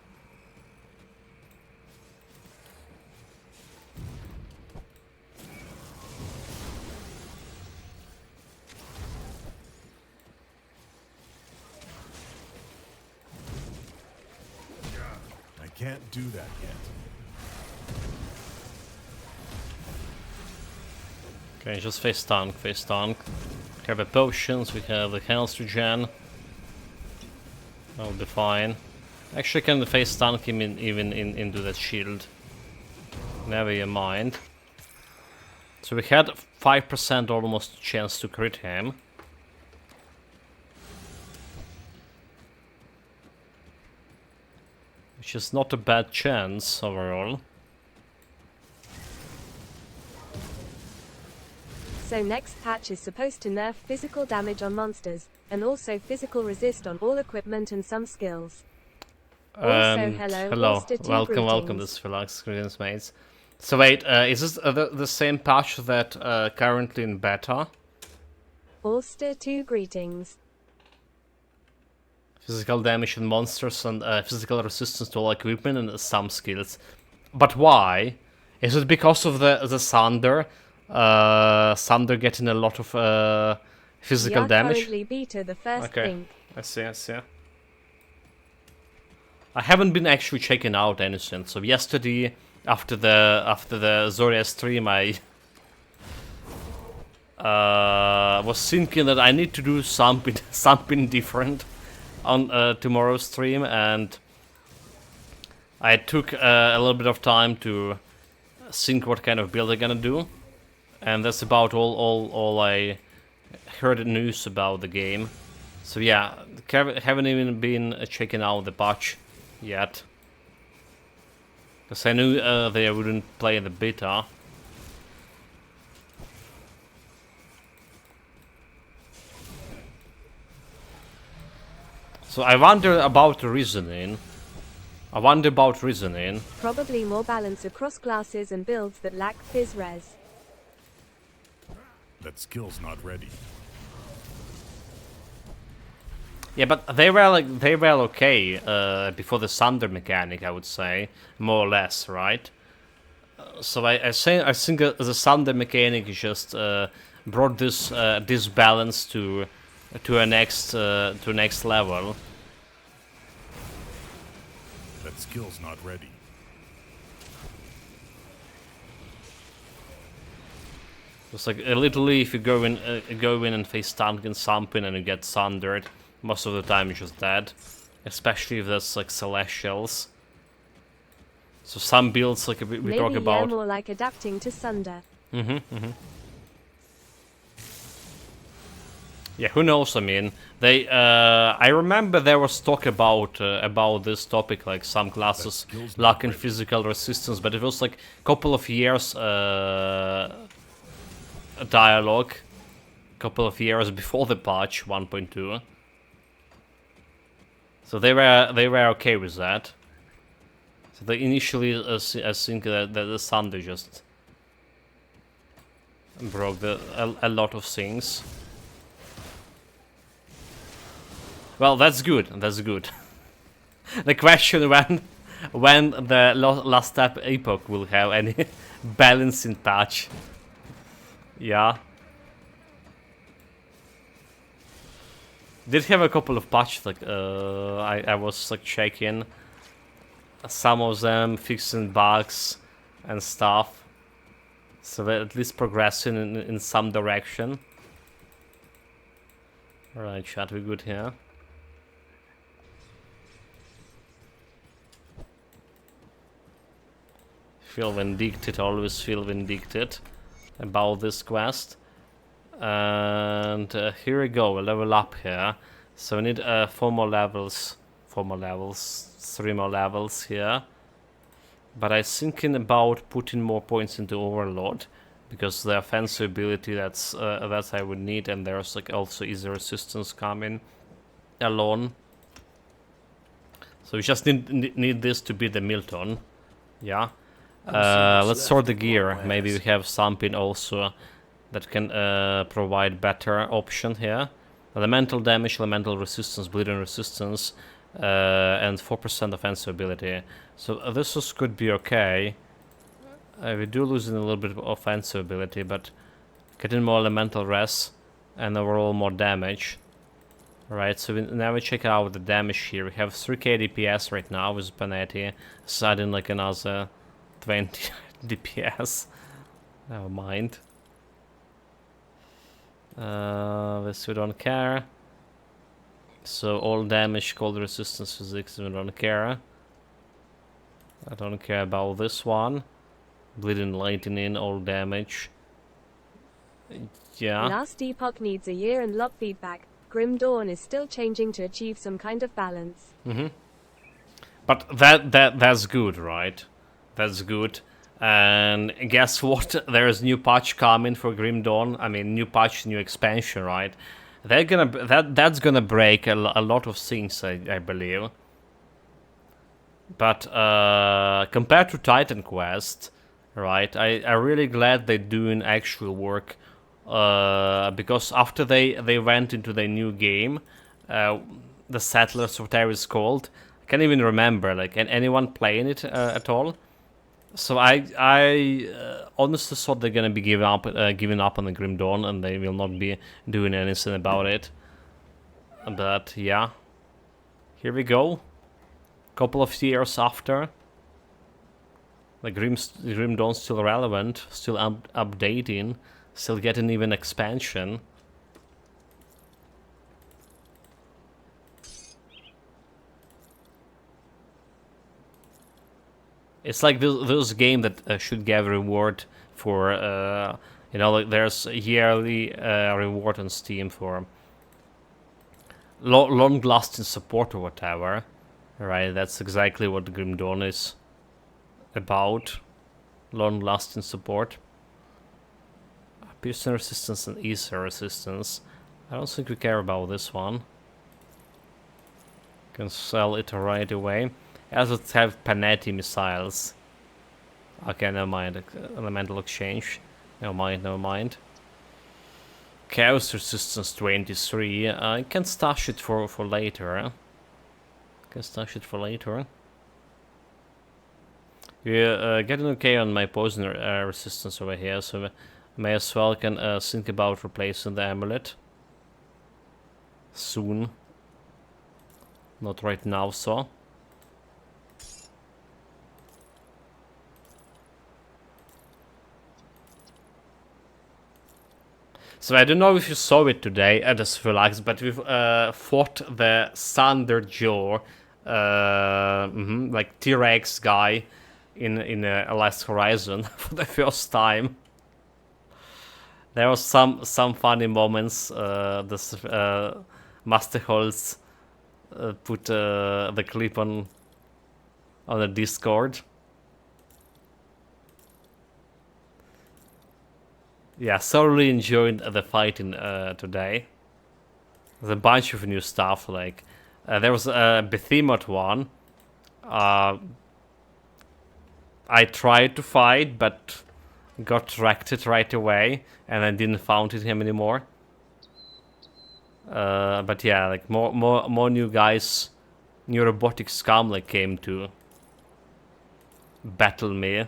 I can't do that yet. Okay, just face tank, face tank. We have the potions, we have the health regen. That'll be fine. Actually, can face tank him even into that shield. Never you mind. So we had 5% almost chance to crit him. Which is not a bad chance overall. So next patch is supposed to nerf physical damage on monsters, and also physical resist on all equipment and some skills. Also, hello, welcome, this Philax, greetings mates. So wait, is this the same patch that currently in beta? Auster 2 greetings. Physical damage on monsters and physical resistance to all equipment and some skills. But why? Is it because of the Thunder? Thunder getting a lot of physical damage? Currently beta the first thing. I see. I haven't been actually checking out anything. So yesterday, after the Zoria stream, I was thinking that I need to do something different on tomorrow's stream, and I took a little bit of time to think what kind of build I'm gonna do. And that's about all I heard news about the game. So yeah, haven't even been checking out the patch yet. Because I knew they wouldn't play the beta. So I wonder about the reasoning. I wonder about reasoning. Probably more balance across classes and builds that lack phys res. That skill's not ready. Yeah, but they were okay before the Thunder mechanic, I would say, more or less, right? So I think the Thunder mechanic just brought this balance to a next level. That skill's not ready. It's like literally, if you go in and face Duncan something and you get thundered, most of the time you're just dead. Especially if there's like celestials. So some builds like we talk about. Maybe more like adapting to Sunder. Yeah, who knows? I mean, they. I remember there was talk about this topic, like some classes lacking physical resistance, but it was like a couple of years dialogue, couple of years before the patch 1.2. So they were okay with that. So they initially, I think that the Thunder just broke a lot of things. Well, that's good. That's good. The question when the last step epoch will have any balance in patch. Yeah. Did have a couple of patches, like I was like checking some of them, fixing bugs and stuff, so they're at least progressing in some direction. Alright, chat, we good here. Feel vindicted, always feel vindicted about this quest. And here we go, we level up here. So we need 4 more levels, 3 more levels here. But I'm thinking about putting more points into Overlord, because the offensive ability that I would need, and there's like also easy resistance coming alone. So we just need this to be the Milton, yeah. Let's sort the gear. Maybe we have something also that can provide better option here. Elemental damage, elemental resistance, bleeding resistance, and 4% offensive ability. So this could be okay. We do lose a little bit of offensive ability, but getting more elemental res and overall more damage. Right, so now we check out the damage here. We have 3k DPS right now with Panetti, adding like another 20 DPS. Never mind. This we don't care. So all damage, cold resistance, physics, we don't care. I don't care about this one. Bleeding, lightning, all damage. Yeah. Last epoch needs a year and lot feedback. Grim Dawn is still changing to achieve some kind of balance. But that's good, right? That's good. And guess what? There's new patch coming for Grim Dawn. I mean, new patch, new expansion, right? They're gonna that's gonna break a lot of things, I believe. But compared to Titan Quest, right? I'm really glad they're doing actual work. Because after they went into the new game, the Settlers, whatever it's called, I can't even remember. Like, anyone playing it at all? So I honestly thought they're gonna be giving up on the Grim Dawn, and they will not be doing anything about it. But yeah, here we go. Couple of years after, the Grim Dawn's still relevant, still updating, still getting even expansion. It's like those game that should give reward for, you know, like there's a yearly reward on Steam for long-lasting support or whatever, right? That's exactly what Grim Dawn is about, long-lasting support. Piercing resistance and Ether resistance. I don't think we care about this one. Can sell it right away. He also have Panetti missiles. Okay, never mind. Elemental exchange. Never mind, never mind. Chaos resistance 23. I can stash it for later. Can stash it for later. We're getting okay on my poison resistance over here, so may as well can think about replacing the amulet soon. Not right now, so. So I don't know if you saw it today at the Sphylax, but we've fought the Thunderjaw, like T-Rex guy in Last Horizon for the first time. There was some funny moments. This Master Holtz put the clip on the Discord. Yeah, thoroughly enjoyed the fighting today. There's a bunch of new stuff. Like there was a Behemoth one. I tried to fight, but got wrecked right away, and I didn't found him anymore. But yeah, like more new guys, new robotic scum like came to battle me.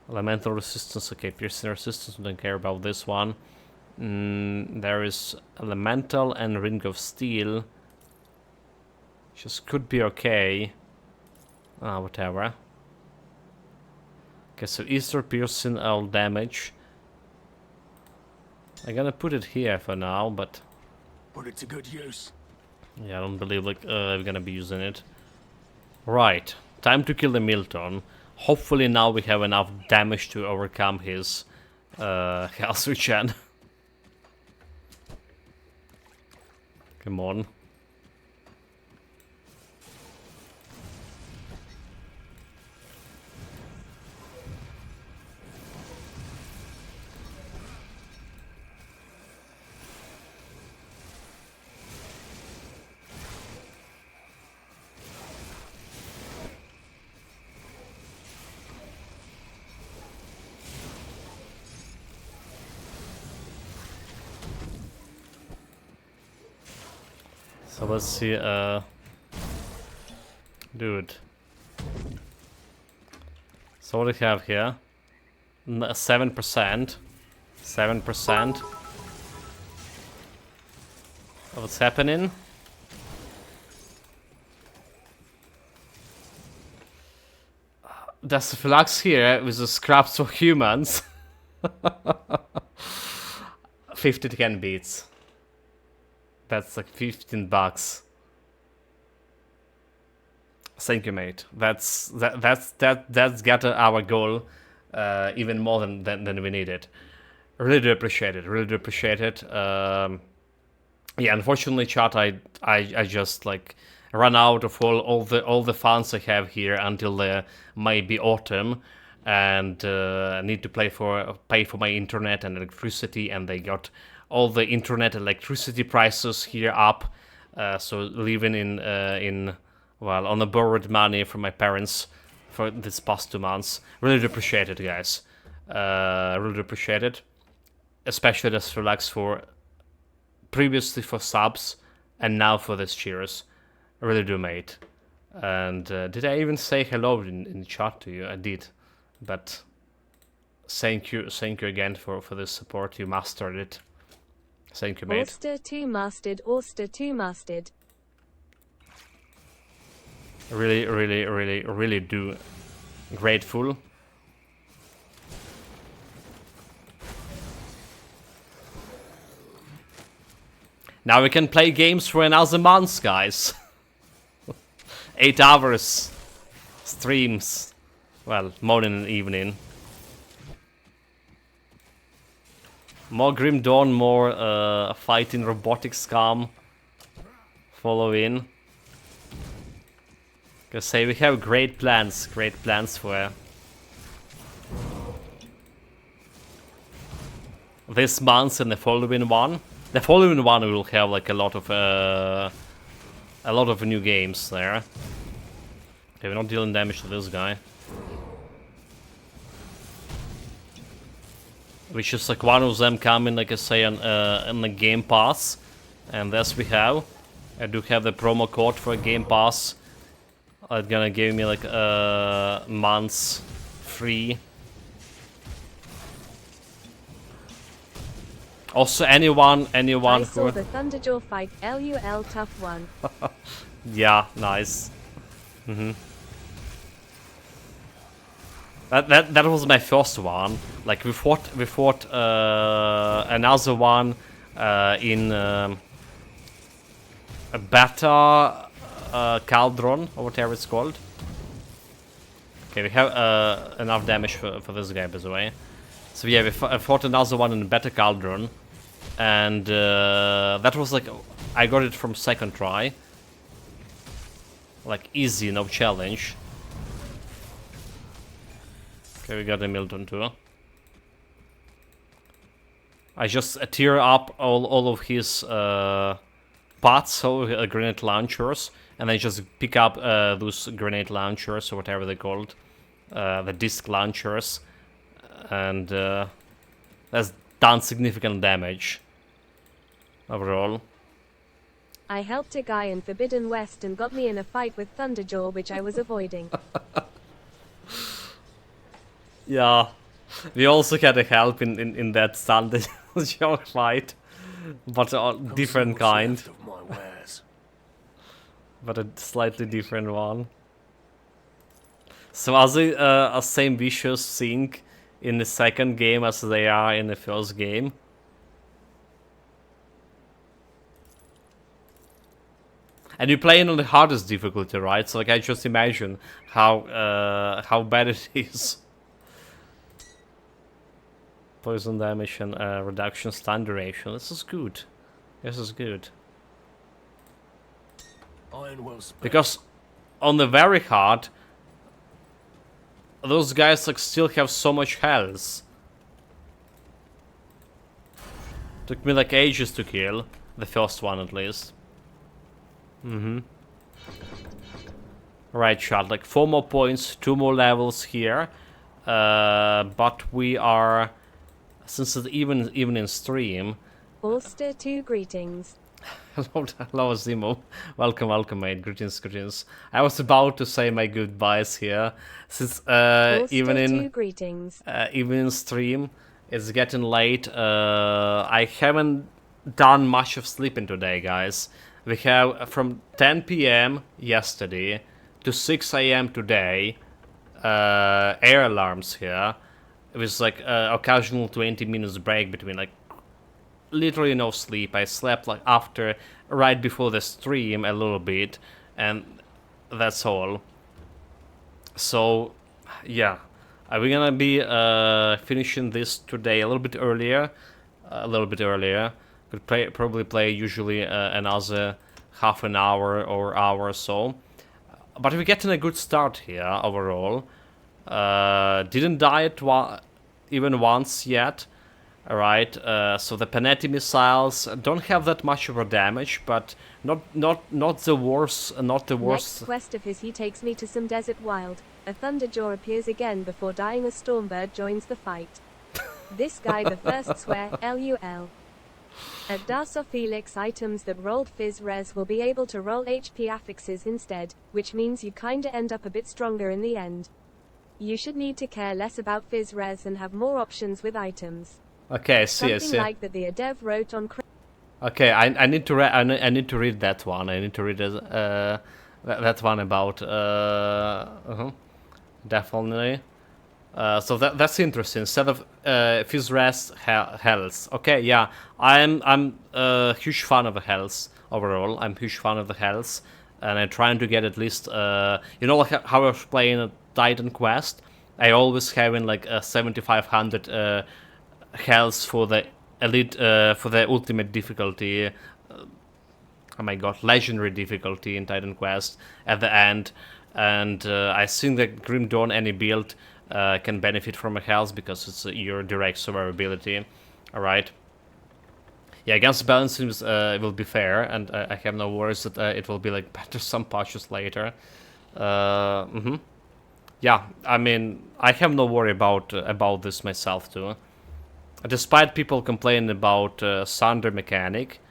Elemental resistance, okay, piercing resistance, we don't care about this one. There is elemental and ring of steel. Just could be okay. Whatever. Okay, so Easter piercing all damage. I'm gonna put it here for now, but Put it to good use. yeah, I don't believe like we're gonna be using it. Right, time to kill the Milton. Hopefully now we have enough damage to overcome his health regen. Come on. So let's see, dude. So what do we have here? 7%. 7%. What's happening? There's a flux here with the scraps for humans. 50 to 10 beats. That's like $15. Thank you, mate. That's got our goal even more than we needed. Really do appreciate it. Really do appreciate it. Yeah, unfortunately, chat, I just like run out of all the funds I have here until the maybe autumn, and I need to pay for my internet and electricity, and they got all the internet electricity prices here up, so living in well, on the borrowed money from my parents for this past 2 months. Really do appreciate it, guys. Really do appreciate it, especially this relax for previously for subs and now for this cheers. I really do, mate. And did I even say hello in chat to you? I did, but thank you again for this support. You mastered it. Thank you, mate. Auster 2 mastered, Auster 2 mastered. Really do grateful. Now we can play games for another month, guys. 8 hours streams. Well, morning and evening. More Grim Dawn, more fighting robotic scum following. Gonna say we have great plans for this month and the following one. The following one will have like a lot of a lot of new games there. Okay, we're not dealing damage to this guy. Which is like one of them coming, like I say, on the Game Pass. And this we have. I do have the promo code for Game Pass. It's gonna give me like months free. Also, anyone I who... saw the Thunderjaw fight. LUL tough one. Yeah, nice. That was my first one. Like we fought another one in a beta cauldron or whatever it's called. Okay, we have enough damage for this guy, by the way. So yeah, I fought another one in beta cauldron, and that was like I got it from second try. Like easy, no challenge. Okay, we got a Milton too. I just tear up all of his pots, so grenade launchers, and I just pick up those grenade launchers or whatever they're called, the disc launchers, and that's done significant damage overall. I helped a guy in Forbidden West and got me in a fight with Thunderjaw, which I was avoiding. Yeah, we also had a help in that Thunderjaw fight, but a different kind. But a slightly different one. So are they a same vicious thing in the second game as they are in the first game? And you're playing on the hardest difficulty, right? So like I just imagine how bad it is. Poison damage and reduction stun duration. This is good. This is good. Because on the very hard, those guys like still have so much health. Took me like ages to kill. The first one at least. Right, chat. Like 4 more points, 2 more levels here. But we are, since it's even in stream. Ulster 2 greetings. Hello, Zimo. Welcome, mate. Greetings. I was about to say my goodbyes here, since even in stream, it's getting late. I haven't done much of sleeping today, guys. We have from 10 p.m. yesterday to 6 a.m. today air alarms here. It was like occasional 20 minutes break between, like literally no sleep. I slept like right before the stream a little bit, and that's all. So yeah, we're gonna be finishing this today a little bit earlier. Could probably play usually another half an hour or hour or so. But we're getting a good start here overall. Didn't die even once yet. Alright, so the Panetti missiles don't have that much of a damage, but not the worst. Next quest of his, he takes me to some desert wild. A Thunderjaw appears again before dying. A Stormbird joins the fight. This guy the first swear, LUL. At Darso Felix, items that rolled Fizz Res will be able to roll HP affixes instead, which means you kinda end up a bit stronger in the end. You should need to care less about Fizz Res and have more options with items. Okay, I see. Something like that the Adev wrote on. Okay, I need to read that one. I need to read that one about definitely. So that's interesting. Instead of Fizz Res, health. Okay, yeah, I'm a huge fan of the health overall. I'm a huge fan of the health, and I'm trying to get at least like how I was playing a Titan Quest. I always having like a 7,500 health for the elite, for the ultimate difficulty. Oh my god, legendary difficulty in Titan Quest at the end, and I think that Grim Dawn any build can benefit from a health because it's your direct survivability. Alright. Yeah, against balancing it will be fair, and I have no worries that it will be like better some patches later. Yeah, I mean, I have no worry about this myself too. Despite people complaining about Thunder mechanic,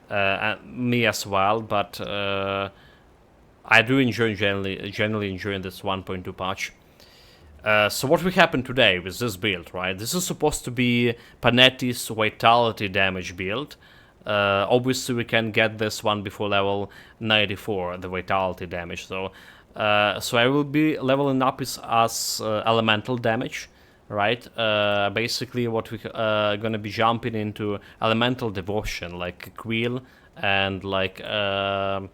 and me as well, but I do enjoy generally enjoying this 1.2 patch. So what will happen today with this build, right? This is supposed to be Panetti's Vitality damage build. Obviously we can get this one before level 94, the Vitality damage, so I will be leveling up as Elemental damage, right? Basically what we gonna be jumping into Elemental Devotion, like Quill and like the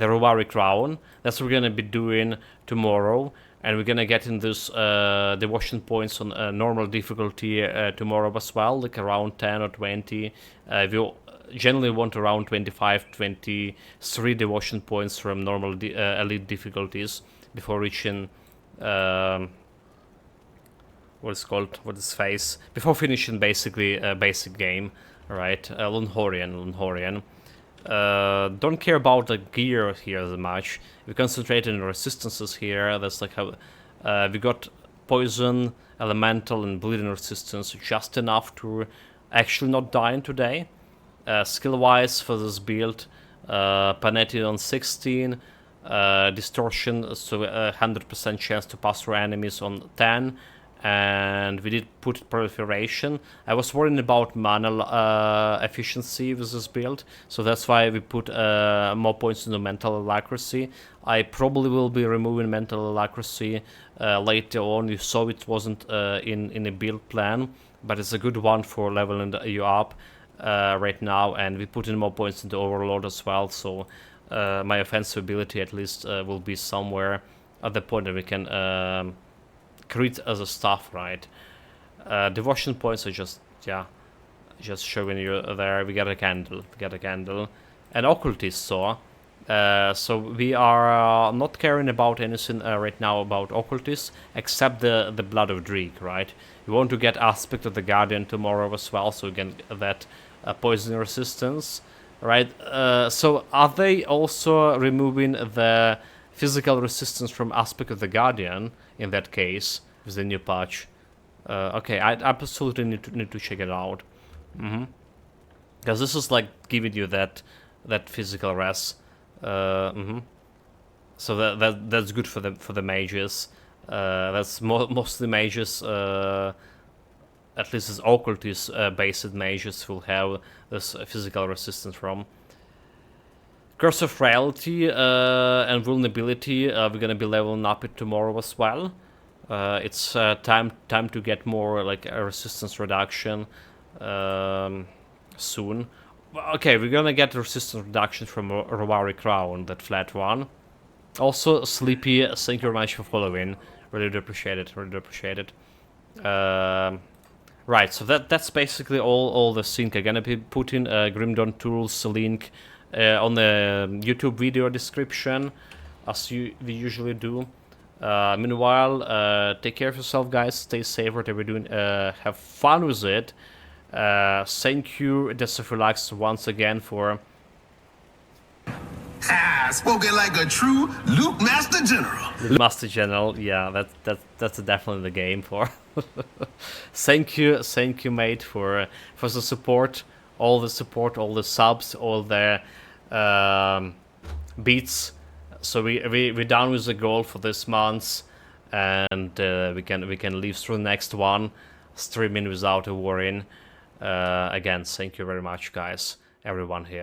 Rovari Crown. That's what we're gonna be doing tomorrow. And we're gonna get in this devotion points on normal difficulty tomorrow as well, like around 10 or 20. We generally want around 25, 23 devotion points from normal elite difficulties before reaching what is phase, before finishing basically a basic game, right? Lunhorian. Don't care about the gear here that much. We concentrate on resistances here. That's like how we got poison, elemental, and bleeding resistance, just enough to actually not dying today. Skill-wise for this build, Panetti on 16, distortion, so 100% chance to pass through enemies on 10. And we did put proliferation. I was worried about mana efficiency with this build, so that's why we put more points into mental alacrity. I probably will be removing mental alacrity later on. You saw it wasn't in a build plan, but it's a good one for leveling you up right now, and we put in more points into Overlord as well, so my offensive ability at least will be somewhere at the point that we can crit as a stuff, right? Devotion points are just showing you there. We got a candle, and occultist saw. So we are not caring about anything right now about occultists except the blood of Dreek, right? We want to get aspect of the Guardian tomorrow as well, so we can get that poison resistance, right? So are they also removing the physical resistance from aspect of the Guardian in that case with the new patch? Okay, I absolutely need to check it out, because this is like giving you that physical res. So that's good for the mages. That's mostly mages. At least as occultist based mages will have this physical resistance from. Curse of Frailty and Vulnerability, we're gonna be leveling up it tomorrow as well. It's time to get more like a resistance reduction soon. Okay, we're gonna get resistance reduction from Rovari Crown, that flat one. Also, Sleepy, thank you very much for following. Really do appreciate it. Right, so that's basically all the sync. I'm gonna be putting Grim Dawn Tools link on the YouTube video description, as we usually do. Meanwhile, take care of yourself, guys. Stay safe, whatever you're doing. Have fun with it. Thank you, Desifrelax, once again for... Spoken like a true Luke Master General. Master General, yeah, that's definitely the game for. Thank you, mate, for the support, all the subs, all the beats. So we're done with the goal for this month, and we can leave through the next one, streaming without a worrying. Again, thank you very much, guys, everyone here.